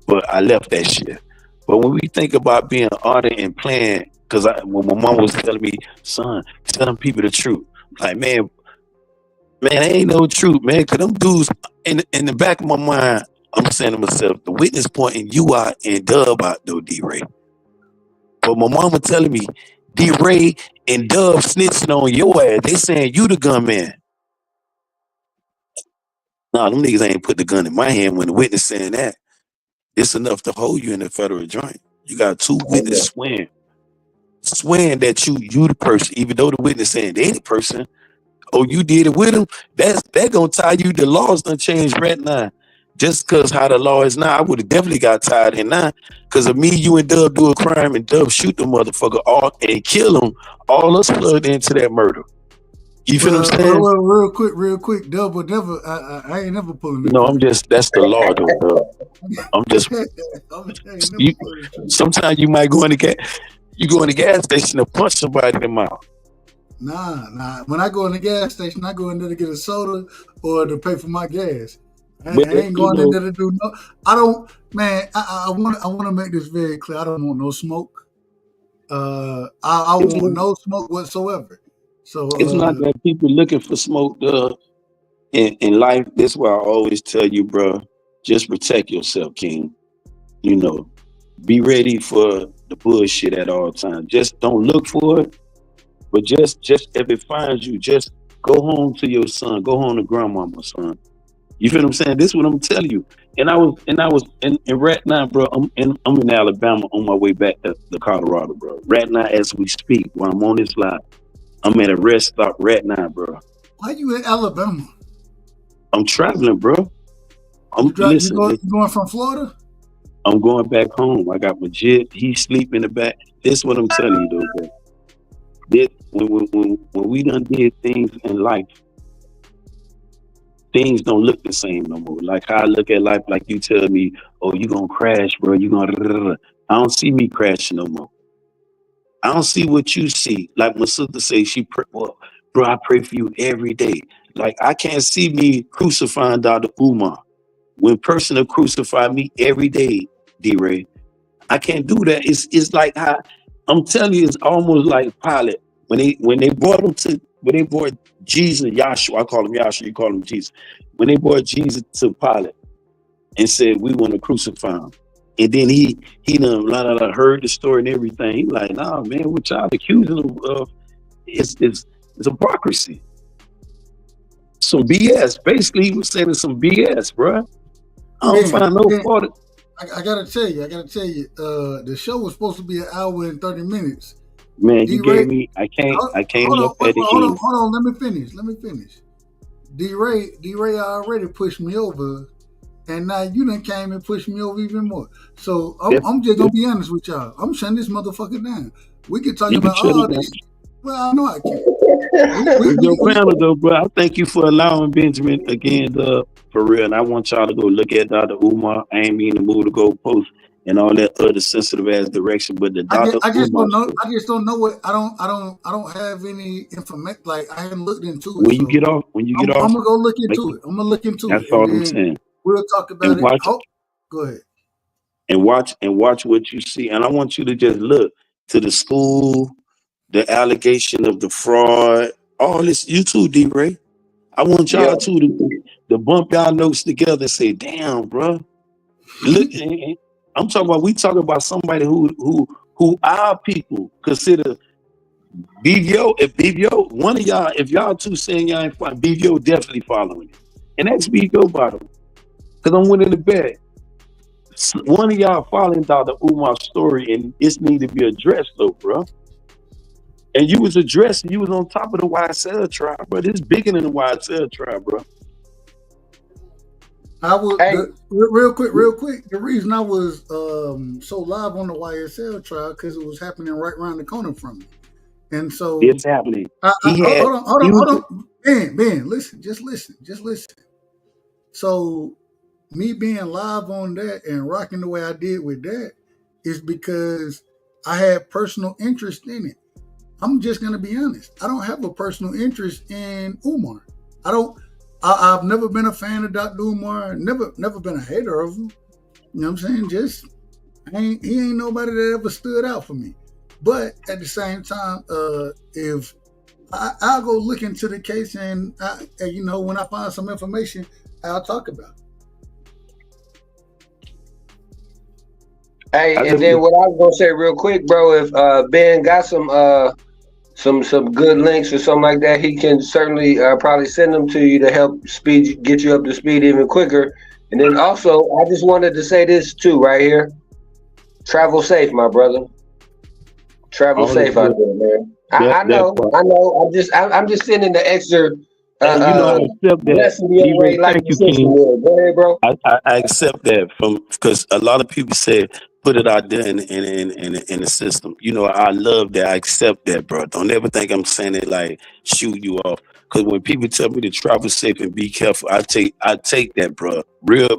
but I left that shit. But when we think about being artist and playing, because when my mom was telling me, son, telling people the truth, like man, ain't no truth, man. Cause them dudes in the back of my mind, I'm saying to myself, the witness pointing you out and Dub out though, D-Ray. But my mama telling me, D-Ray and Dub snitching on your ass. They saying you the gunman. Nah, them niggas ain't put the gun in my hand when the witness saying that. It's enough to hold you in the federal joint. You got two witnesses swearing that you the person, even though the witness saying they the person. Oh, you did it with him? That gonna tie you. The laws done changed right now. Just cause how the law is now, I would have definitely got tied in now. Cause of me, you and Dub do a crime and Dub shoot the motherfucker all and kill him. All us plugged into that murder. You feel what I'm saying? Well, real quick, Dub will never. I ain't never pulling. No, that's the law though, Dub. I'm just. Sometimes you might go in the gas station and punch somebody in the mouth. Nah. When I go in the gas station, I go in there to get a soda or to pay for my gas. I ain't going in there to do no. I don't, man. I want to make this very clear. I don't want no smoke. I want no smoke whatsoever. So it's not that people looking for smoke, in life. That's why I always tell you, bro. Just protect yourself, King. Be ready for the bullshit at all times. Just don't look for it. But just if it finds you, just go home to your son. Go home to grandmama, son. You feel what I'm saying? This is what I'm telling you. And I was in right now, bro. I'm in Alabama on my way back to Colorado, bro. Right now, as we speak, while I'm on this live, I'm at a rest stop right now, bro. Why you in Alabama? I'm traveling, bro. You going from Florida? I'm going back home. I got my jet. He's sleeping in the back. This is what I'm telling you, though, bro. When we done did things in life, things don't look the same no more. Like how I look at life, like you tell me, oh, you gonna crash, bro. You gonna. I don't see me crashing no more. I don't see what you see. Like my sister say, bro, I pray for you every day. Like I can't see me crucifying Dr. Umar. When person will crucify me every day, D-Ray, I can't do that. It's like how I'm telling you, it's almost like Pilate when they brought Jesus, Yahshua. I call him Yahshua. You call him Jesus. When they brought Jesus to Pilate and said we want to crucify him, and then he done heard the story and everything. He like, nah, man, what y'all accusing him of? It's hypocrisy. Some BS. Basically, he was saying some BS, bro. I don't find no fault. I gotta tell you, the show was supposed to be an hour and 30 minutes. Man, you gave me. I came up at the end. Hold on. Let me finish. D-Ray already pushed me over, and now you done came and pushed me over even more. So I'm just gonna be honest with y'all. I'm shutting this motherfucker down. We can talk about all this. Well, I know I can. With your panel, though, bro, I thank you for allowing Benjamin again, for real. And I want y'all to go look at Dr. Umar. I ain't mean to move the goalpost and all that other sensitive ass direction, but the Dr. I just Umar. I just don't know what I don't have any information. Like I haven't looked into it. When you get off, I'm gonna go look into it. I'm gonna look into it. That's all I'm saying. We'll talk about it. Go ahead. And watch what you see. And I want you to just look to the school, the allegation of the fraud, all this. You too, D-Ray. I want y'all to bump y'all notes together and say, damn, bro. Look, I'm talking about. We talking about somebody who our people consider BVO. If BVO, one of y'all, if y'all two saying y'all ain't fine, BVO definitely following it, and that's BVO bottom. Because I'm winning the bet. One of y'all following Dr. Umar's story, and it need to be addressed though, bro. And you was addressing, you was on top of the YSL tribe, bro. It's bigger than the YSL tribe, bro. I was real quick. The reason I was so live on the YSL trial because it was happening right around the corner from me, and so It's happening. Hold on, Ben, listen, just listen. So me being live on that and rocking the way I did with that is because I had personal interest in it. I'm just gonna be honest. I don't have a personal interest in Umar. I've never been a fan of Dr. Umar. Never been a hater of him. You know what I'm saying? He ain't nobody that ever stood out for me. But at the same time, if I'll go look into the case and when I find some information, I'll talk about it. Hey, and then what I was gonna say real quick, bro, if Ben got some good links or something like that, he can certainly probably send them to you to help get you up to speed even quicker. And then also, I just wanted to say this too, right here. Travel safe, my brother. Travel safe out there, man. I know. I'm just sending the extra. And you know, I accept that. Like Thank you, King. Go ahead, bro. I accept that because a lot of people say put it out there in the system. You know, I love that. I accept that, bro. Don't ever think I'm saying it like shoot you off. Because when people tell me to travel safe and be careful, I take that, bro. Real.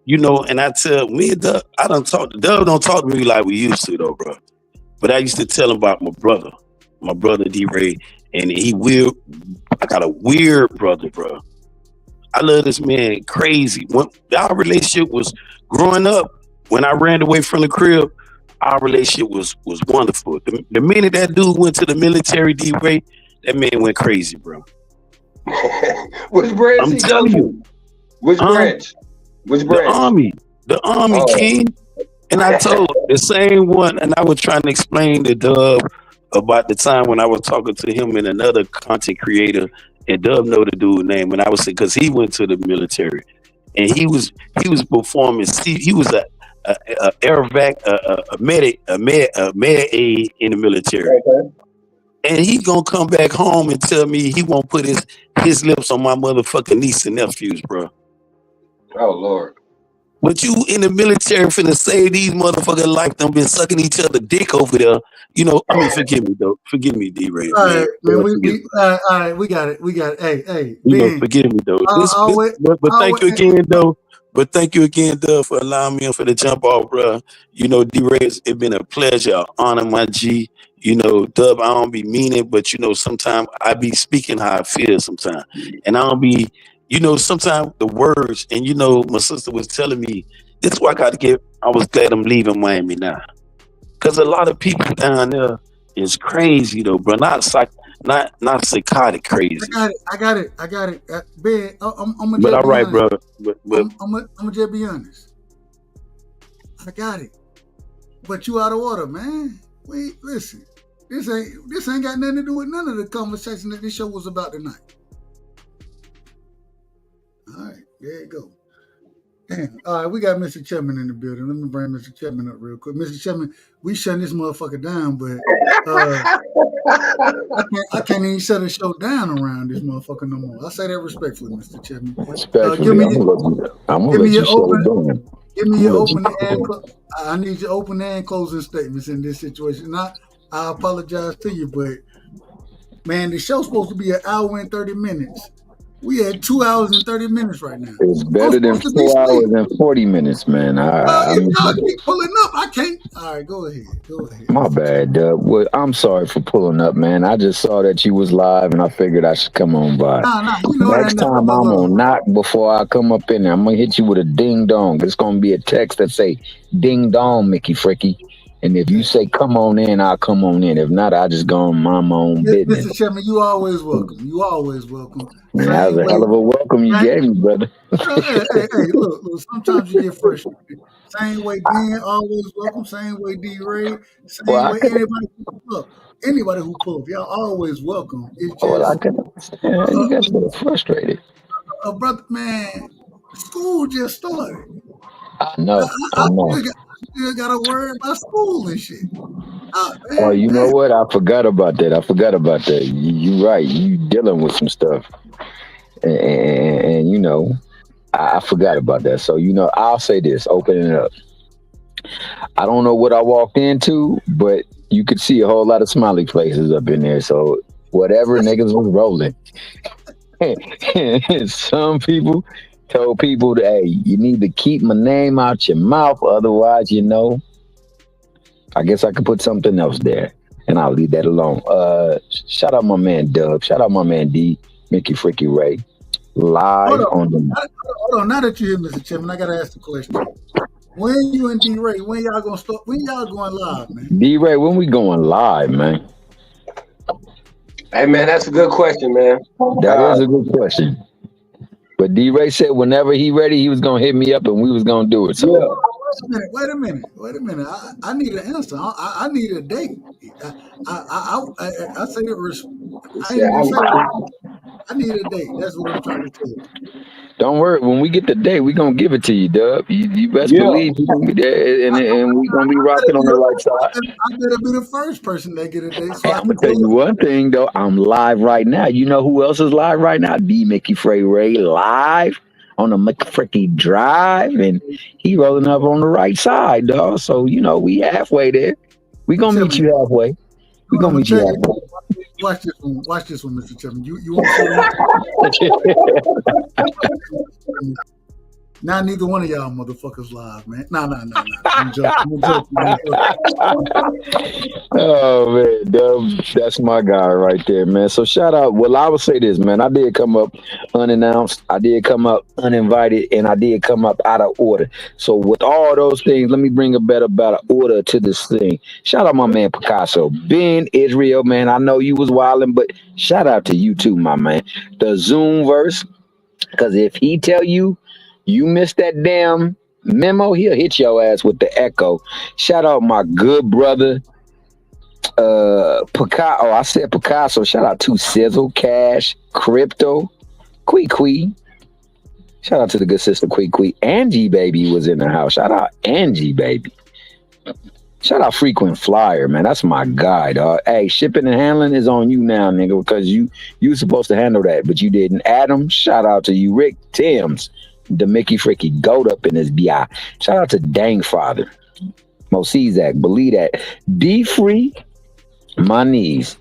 You know, and I tell me and Doug, Dub don't talk to me like we used to though, bro. But I used to tell him about my brother D-Ray, and he weird. I got a weird brother, bro. I love this man crazy. When our relationship was growing up, when I ran away from the crib, our relationship was wonderful. The minute that dude went to the military, D-Ray, that man went crazy, bro. Which branch? I'm telling you. Which branch? Which branch? The Army, King. And I told the same one, and I was trying to explain to Dub about the time when I was talking to him and another content creator, and Dub know the dude's name, and I was saying because he went to the military, and he was performing. He was a airvac, a med aid in the military, and he gonna come back home and tell me he won't put his lips on my motherfucking niece and nephews, bro. Oh Lord. But you in the military finna save these motherfuckers' life. Them been sucking each other dick over there. You know, I mean, forgive me though. Forgive me, D-Ray. All right, man. All right, we got it. Hey, you know, forgive me though. But thank you again, though. But thank you again, though, for allowing me for the jump off, bro. You know, D-Ray, it's been a pleasure. Honor my G. You know, Dub, I don't be meaning, but you know, sometimes I be speaking how I feel sometimes, and I don't be. You know, sometimes the words, and you know, my sister was telling me, this is why I was glad I'm leaving Miami now. Because a lot of people down there is crazy though, bro. Not psychotic crazy. I got it. Ben, I'm gonna but all right, bro. But I'm gonna just be honest. I got it. But you out of order, man. Wait, listen. This ain't got nothing to do with none of the conversation that this show was about tonight. All right, there you go. Damn. All right, we got Mr. Chapman in the building. Let me bring Mr. Chapman up real quick. Mr. Chapman, we shutting this motherfucker down, but I can't even shut a show down around this motherfucker no more. I say that respectfully, Mr. Chapman. Give me your opening and I need your opening and closing statements in this situation. I apologize to you, but man, the show's supposed to be an hour and 30 minutes. We had 2 hours and 30 minutes right now. It's better than 4 hours and 40 minutes, man. Y'all keep pulling up. I can't. All right, go ahead. My bad, Dub. Well, I'm sorry for pulling up, man. I just saw that you was live, and I figured I should come on by. You know Next time I'm gonna knock before I come up in there. I'm gonna hit you with a ding dong. It's gonna be a text that say "Ding dong, Mickey Fricky," And if you say come on in, I'll come on in. If not, I just go on my own business. Mr. Chairman, you always welcome. You always welcome. Man, that was Same a way. hell of a welcome you gave me, brother. Hey, look, sometimes you get frustrated. Same way Ben always welcome. Same way D Ray. Well, Same way anybody who pull up. Y'all always welcome. It's Well, I just can understand. You guys get frustrated. brother, man. School just started. I know. I still got to worry about school and shit. Oh, you know what? I forgot about that. You right. You dealing with some stuff, and you know, I forgot about that. So you know, I'll say this, opening it up. I don't know what I walked into, but you could see a whole lot of smiley faces up in there. So whatever niggas was rolling. Some people told people that, hey, you need to keep my name out your mouth, otherwise, you know, I guess I could put something else there, and I'll leave that alone. Shout out my man Dub. Shout out my man D, Mickey Freaky Ray, live on the. Hold on. Now that you're here, Mr. Chairman, I gotta ask the question. When you and D Ray, when y'all gonna start? When y'all going live, man? D Ray, when we going live, man? Hey man, that's a good question, man. That is a good question. But D Ray said whenever he ready, he was gonna hit me up and we was gonna do it. So Wait a minute. I need an answer. I need a date. I say it. I ain't gonna say it. I need a date. That's what I'm trying to tell you. don't worry. When we get the date, we gonna give it to you, Dub. You best believe we gonna be there, and we gonna be rocking on the right side. I better be the first person that get a date. So Hey, I'm gonna tell you one thing though. I'm live right now. You know who else is live right now? D Mickey Frey Ray live on the McFricky Drive, and he rolling up on the right side, dog. So you know we halfway there. We gonna meet you halfway. We gonna meet you halfway. Watch this one, Mr. Chairman. You want to Now neither one of y'all motherfuckers live, man. No. I'm joking. Oh man, Dub, that's my guy right there, man. So shout out. Well, I would say this, man. I did come up unannounced. I did come up uninvited, and I did come up out of order. So with all those things, let me bring a better order to this thing. Shout out my man Picasso, Ben Israel, man. I know you was wilding, but shout out to you too, my man. The Zoom verse, because if he tell you you missed that damn memo, he'll hit your ass with the echo. Shout out my good brother, Picasso. Oh, I said Picasso. Shout out to Sizzle, Cash, Crypto, Quee. Shout out to the good sister Quee. Angie Baby was in the house. Shout out Angie Baby. Shout out Frequent Flyer, man. That's my guy, dog. Hey, shipping and handling is on you now, nigga, because you supposed to handle that, but you didn't. Adam, shout out to you. Rick Timms, the Mickey Fricky goat up in his BI. Shout out to Dang Father. Mosizak, believe that. D Free, my knees.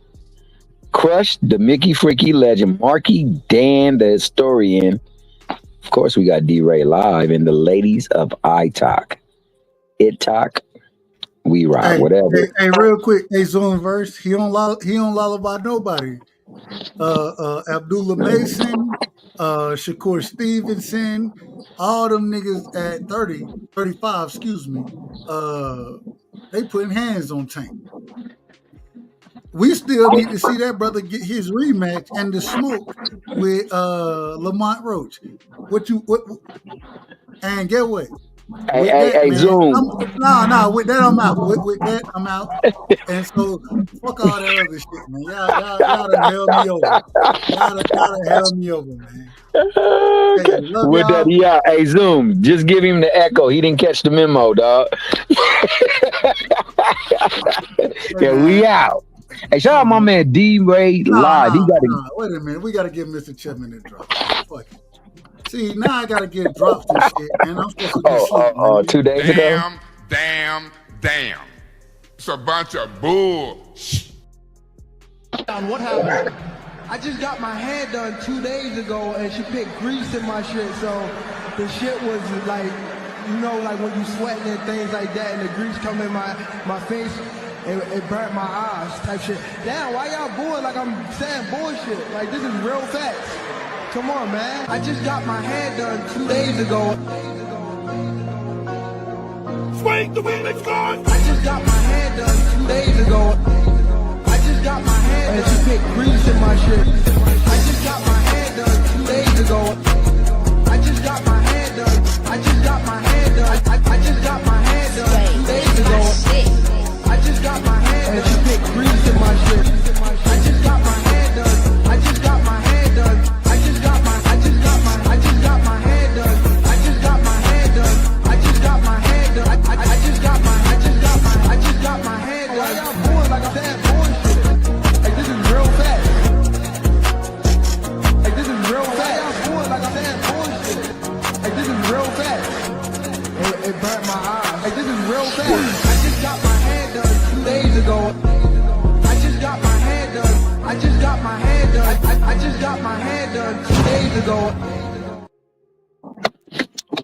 Crush, the Mickey Fricky legend. Marky, Dan, the historian. Of course, we got D Ray live and the ladies of iTalk. We rock, whatever. Hey, real quick, Zoom verse. He don't lullaby nobody. Abdullah Mason, Shakur Stevenson, all them niggas at 35, excuse me, they putting hands on Tank. We still need to see that brother get his rematch and the smoke with Lamont Roach. And get what? Hey, Zoom. No, with that I'm out. With that I'm out. And so fuck all that other shit, man. Y'all done held me over. Y'all done held me over, man. Hey, with that, yeah. Hey, Zoom, just give him the echo. He didn't catch the memo, dog. Yeah, we out. Hey, shout out my man D Ray live. Wait a minute. We gotta give Mr. Chipman a drop. Fuck it. See, now I gotta get drops and shit, and I'm supposed to be sleeping. 2 days ago. Damn. It's a bunch of bull. What happened? I just got my hair done 2 days ago, and she put grease in my shit, so the shit was like, you know, like when you sweating and things like that, and the grease come in my face, it burnt my eyes type shit. Damn, why y'all booing like I'm saying bullshit? Like, this is real facts. Come on, man. I just got my hair done 2 days ago. Swing the remix, guys! I just got my hair head done 2 days ago. I just got my head done. And she picked grease in my shit. I just got my head done 2 days ago. I just got my head done. I just got my head done. I just got my head done 2 days ago. I just got my head done. And she picked grease in my shit. I just got my head done. I just got my head done. I just got my head done. I just got my head done. I just got my head done. I just got my head done. Why y'all bored like I'm that bullshit? Like this is real fast. Like this is real fast. Why y'all bored like I'm that bullshit? Like this is real fast. It burnt my eyes. Like this is real fast. I just got my head done 2 days ago. I just got my head done. I just got my head done. I just got my head done 2 days ago.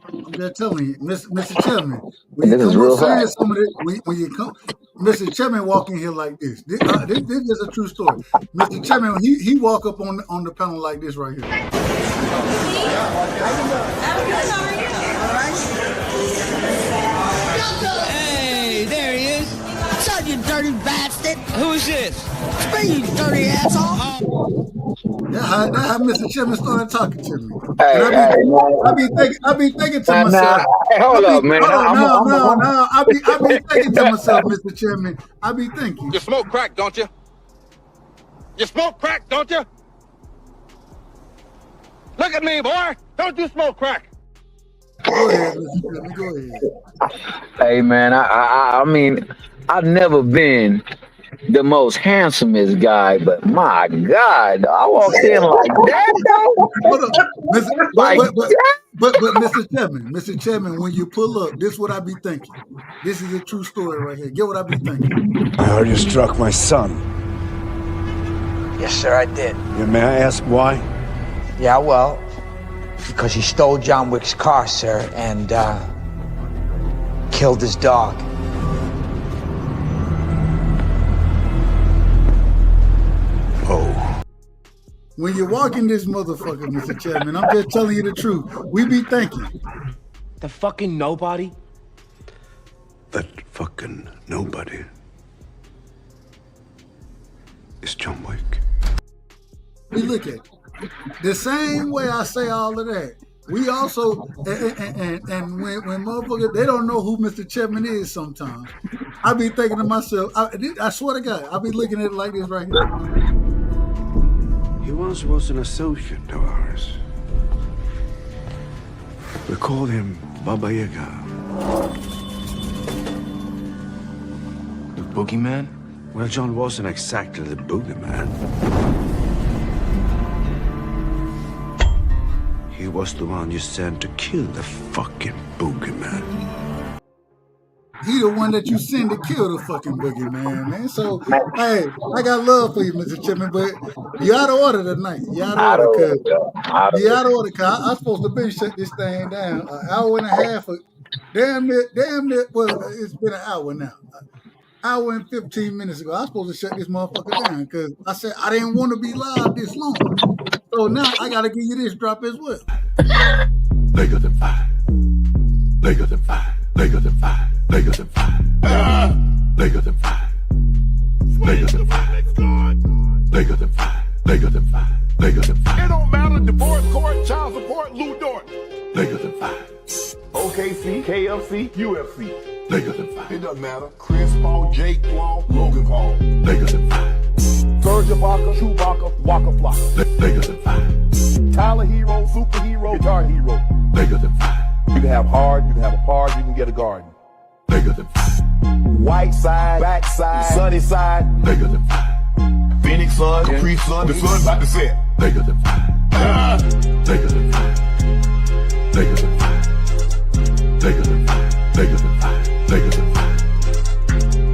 I'm just telling you, Mr. Chairman, when you come up saying some of this, when you come, Mr. Chairman walk in here like this. This is a true story. Mr. Chairman, he walk up on the panel like this right here. Hey, there he is. What's up, you dirty bastard? Who's this? It's me, you dirty asshole. That's how Mr. Chairman started talking to me. Hey, I be thinking to myself. Hey, hold up, man. I be thinking to myself, Mr. Chairman. I be thinking. You smoke crack, don't you? You smoke crack, don't you? Look at me, boy. Don't you smoke crack? Go ahead, Mr. Chairman. Go ahead. Hey, man. I mean, I've never been the most handsomest guy, but my God, I walked in like that, though. But Mr. Chairman, when you pull up, this is what I be thinking. This is a true story right here. Get what I be thinking. I heard you struck my son. Yes, sir, I did. Yeah, may I ask why? Yeah, well, because he stole John Wick's car, sir, and killed his dog. When you walk in this motherfucker, Mr. Chairman, I'm just telling you the truth. We be thinking. The fucking nobody? That fucking nobody is John Wick. We look at it. The same way I say all of that. We also, and when motherfuckers, they don't know who Mr. Chairman is sometimes. I be thinking to myself, I swear to God, I be looking at it like this right here. He once was an associate of ours. We called him Baba Yaga. The boogeyman? Well, John wasn't exactly the boogeyman. He was the one you sent to kill the fucking boogeyman. He the one that you send to kill the fucking boogeyman, man. So, hey, I got love for you, Mr. Chairman, but you out of order tonight. You out of order, cuz I'm supposed to be shut this thing down an hour and a half. Damn near, well, it's been an hour now. Hour and 15 minutes ago, I was supposed to shut this motherfucker down because I said I didn't want to be live this long. So now I got to give you this drop as well. Bigger than fire. Bigger than fire. Bigger than fire. Bigger than fire. Bigger than fire. Bigger than fire. Bigger than fire. Bigger than fire. Bigger than fire. It don't matter. Divorce court, child support, Lou Dort. Bigger than fire. OKC, KFC, UFC. Bigger than fire. It doesn't matter. Chris Paul, Jake Paul, Logan Paul. Bigger than fire. Serge Ibaka, Chewbacca, Waka Flocka. Bigger than fire. Tyler Hero, superhero, guitar hero. Bigger than fire. You can have hard, you can have a park, you can get a garden. Bigger than fire. White side, back side, sunny side. Bigger than fire. Phoenix sun, Capri sun, the sun about to set. Bigger than fire. Bigger than fire. Bigger than fire. Bigger than fire. Bigger than fire. Bigger than fire.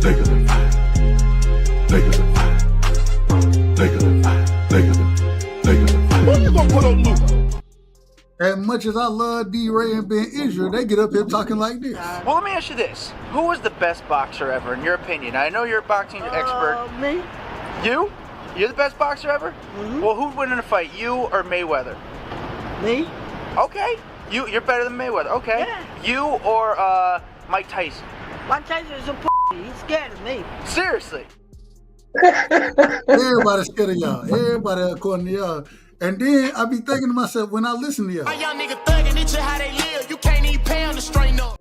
Bigger than fire. Bigger than fire. Bigger than fire. Bigger than fire. Who you gonna put on Luke? As much as I love D-Ray and Ben Israel, they get up here talking like this. Well, let me ask you this. Who was the best boxer ever, in your opinion? I know you're a boxing expert. Me. You? You're the best boxer ever? Mm-hmm. Well, who'd win in a fight, you or Mayweather? Me. Okay. You're better than Mayweather. Okay. Yeah. You or Mike Tyson? Mike Tyson is a He's scared of me. Seriously. Everybody's scared of y'all. Everybody according to y'all. And then I be thinking to myself when I listen to y'all. My young nigga thugging, it's how they live. You can't even pay them to straighten up.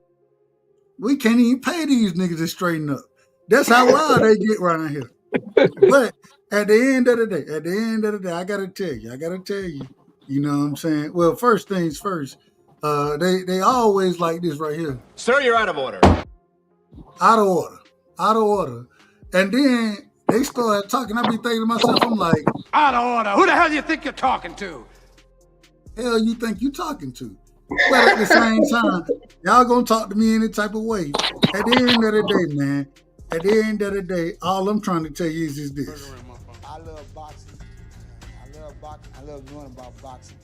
We can't even pay these niggas to straighten up. That's how wild they get around here. But at the end of the day, I gotta tell you, you know what I'm saying? Well, first things first, they always like this right here. Sir, you're out of order. Out of order. And then they start talking. I be thinking to myself, I'm like, Out of order. Who the hell do you think you're talking to? hell you think you talking to? But at the same time, y'all gonna talk to me any type of way. At the end of the day, man, at the end of the day, all I'm trying to tell you is this. I love boxing. I love boxing. I love knowing about boxing.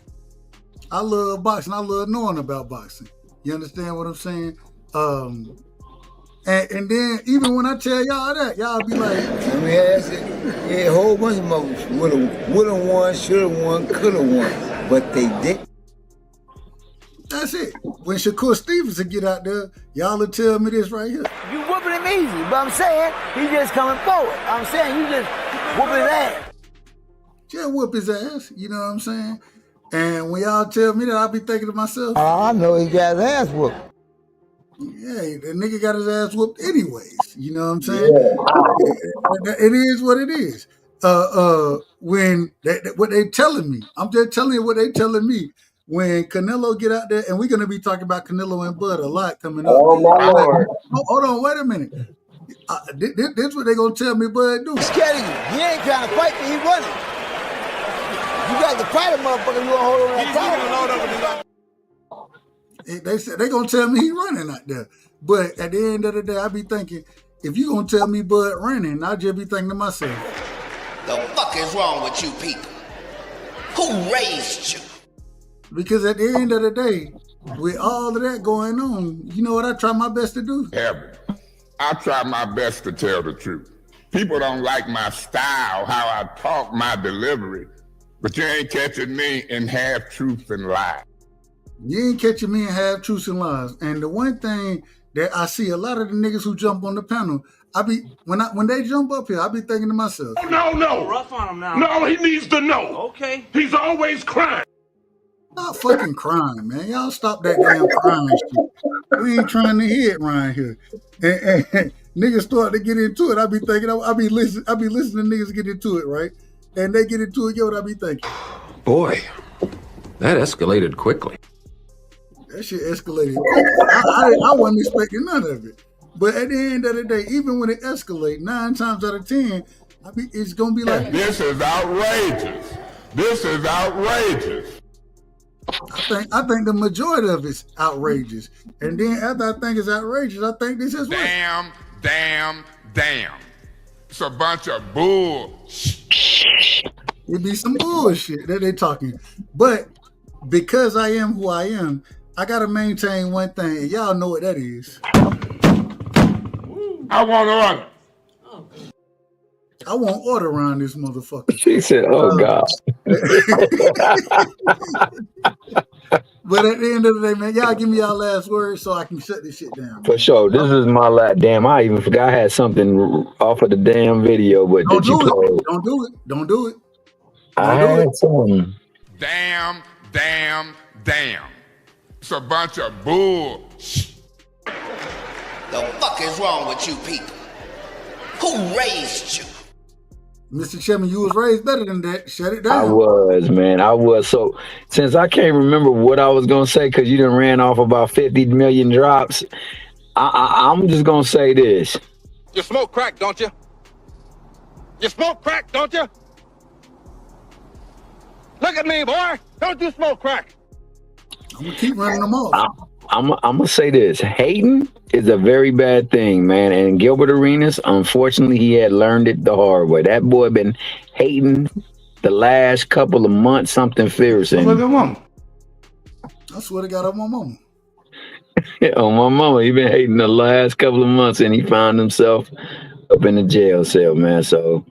I love boxing. I love knowing about boxing. You understand what I'm saying? And then even when I tell y'all that, y'all be like, I mean, yeah, a whole bunch of motherfuckers woulda won, shoulda won, coulda won, but they didn't. That's it. When Shakur Stevenson get out there, y'all will tell me this right here. You whooping him easy, but I'm saying he just coming forward. I'm saying you just whooping his ass. Just whoop his ass. You know what I'm saying? And when y'all tell me that, I'll be thinking to myself, I know he got his ass whooped. yeah, the nigga got his ass whooped anyways. You know what I'm saying? Yeah. It is what it is. When what they telling me, I'm just telling you what they telling me. When Canelo get out there, and we're gonna be talking about Canelo and Bud a lot coming up. Oh my Lord! Hold on, wait a minute. This what they gonna tell me Bud do. He's scared of you. He ain't trying to fight me. He running. You got to fight a motherfucker. You gonna hold on that title. They said they gonna tell me he running out there. But at the end of the day, I be thinking, if you gonna tell me Bud running, I just be thinking to myself, the fuck is wrong with you people? Who raised you? Because at the end of the day, with all of that going on, you know what I try my best to do? I try my best to tell the truth. People don't like my style, how I talk, my delivery, but you ain't catching me in half truth and lies. You ain't catching me in half truths and lies. And the one thing that I see a lot of the niggas who jump on the panel, when they jump up here, I be thinking to myself, No. Rough on him now. No, he needs to know. Okay. He's always crying. Stop fucking crying, man. Y'all stop that damn crying shit. We ain't trying to hear it right here. And niggas start to get into it. I be thinking, I be listening to niggas get into it, right? And they get into it, yo, what I be thinking. Boy, that escalated quickly. That shit escalated quickly. I wasn't expecting none of it. But at the end of the day, even when it escalates, 9 times out of 10, it's gonna be like, this is outrageous. This is outrageous. I think the majority of it's outrageous. And then after I think it's outrageous, I think this is what? Damn. It's a bunch of bull. It be some bullshit that they talking. But because I am who I am, I gotta maintain one thing. And y'all know what that is. I want order. I want order around this motherfucker. She said, oh, God. But at the end of the day, man, y'all give me y'all last words so I can shut this shit down. For sure. This is my last. Damn, I even forgot I had something off of the damn video. But Don't do it. I had something. Damn. It's a bunch of bull. The fuck is wrong with you people? Who raised you? Mr. Chairman, you was raised better than that. Shut it down. I was, man. I was. So since I can't remember what I was going to say because you done ran off about 50 million drops, I'm just going to say this. You smoke crack, don't you? You smoke crack, don't you? Look at me, boy. Don't you smoke crack? I'm going to keep running them off. I'm going to say this. Hating is a very bad thing, man. And Gilbert Arenas, unfortunately, he had learned it the hard way. That boy been hating the last couple of months, something fierce. And look at mama. I swear to God, on my mama. On my mama, he been hating the last couple of months, and he found himself up in the jail cell, man. So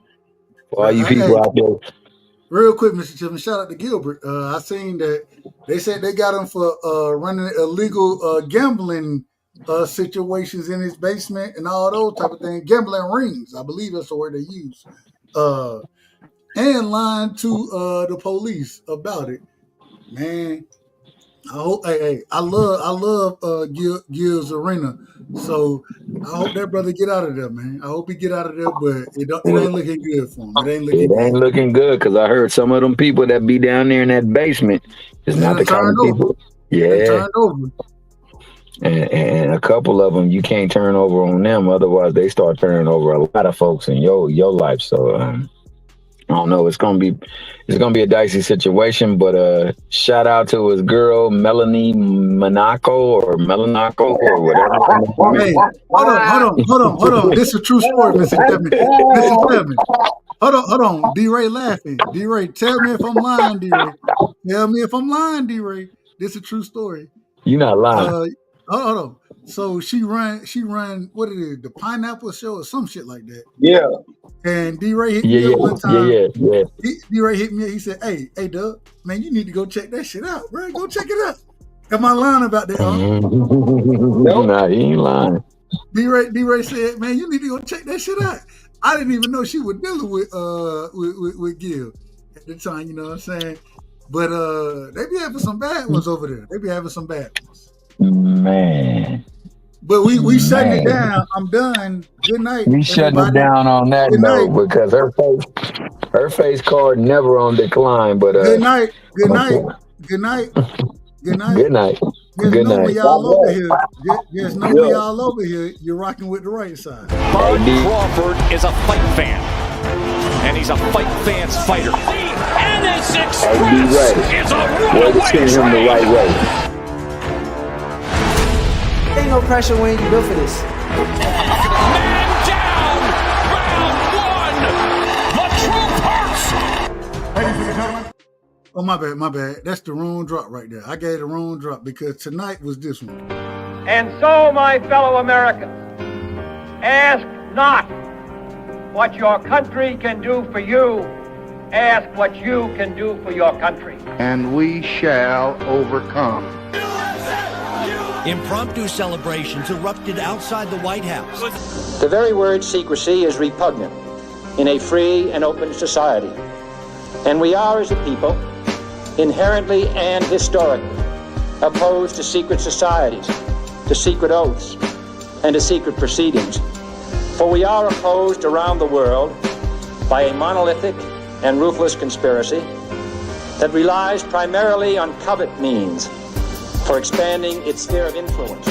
for all you people out there. Real quick, Mr. Chairman, shout out to Gilbert. I seen that they said they got him for running illegal gambling situations in his basement and all those type of things. Gambling rings, I believe that's the word they use. And lying to the police about it. Man, I hope. Hey, I love Gil's Arena. So I hope that brother get out of there, man. I hope he get out of there, but it ain't looking good for him. It ain't looking good because I heard some of them people that be down there in that basement is not the kind of people. Yeah. Turned over. And a couple of them you can't turn over on them, otherwise they start turning over a lot of folks in your life. So I don't know. It's gonna be a dicey situation, but shout out to his girl Melanie Monaco or Melanaco or whatever. Hey, hold on. This is a true story, Mr. Kevin. Hold on. D-Ray laughing. D-Ray, tell me if I'm lying, D-Ray. Tell me if I'm lying, D-Ray. This is a true story. You're not lying. Hold on. So she run, what it is, the Pineapple Show or some shit like that. Yeah. And D-Ray hit me up one time. Yeah. D-Ray hit me up. He said, hey, Doug, man, you need to go check that shit out, bro. Go check it out. Am I lying about that, huh? Nah, he ain't lying. D-Ray said, man, you need to go check that shit out. I didn't even know she was dealing with Gil at the time, you know what I'm saying? But they be having some bad ones over there. They be having some bad ones. Man. But we shutting it down. I'm done. Good night. We shutting it down on that note because her face card never on decline. But good night. Just know when y'all over here, you're rocking with the right side. Bud Crawford is a fight fan, and he's a fight fan's fighter. And his express is a runaway him the right way. Ain't no pressure when you built for this. Man down, round one. The truth hurts. Oh, my bad. That's the wrong drop right there. I gave the wrong drop because tonight was this one. And so, my fellow Americans, ask not what your country can do for you. Ask what you can do for your country. And we shall overcome. Impromptu celebrations erupted outside the White House. The very word secrecy is repugnant in a free and open society. And we are, as a people, inherently and historically opposed to secret societies, to secret oaths, and to secret proceedings. For we are opposed around the world by a monolithic and ruthless conspiracy that relies primarily on covert means for expanding its sphere of influence.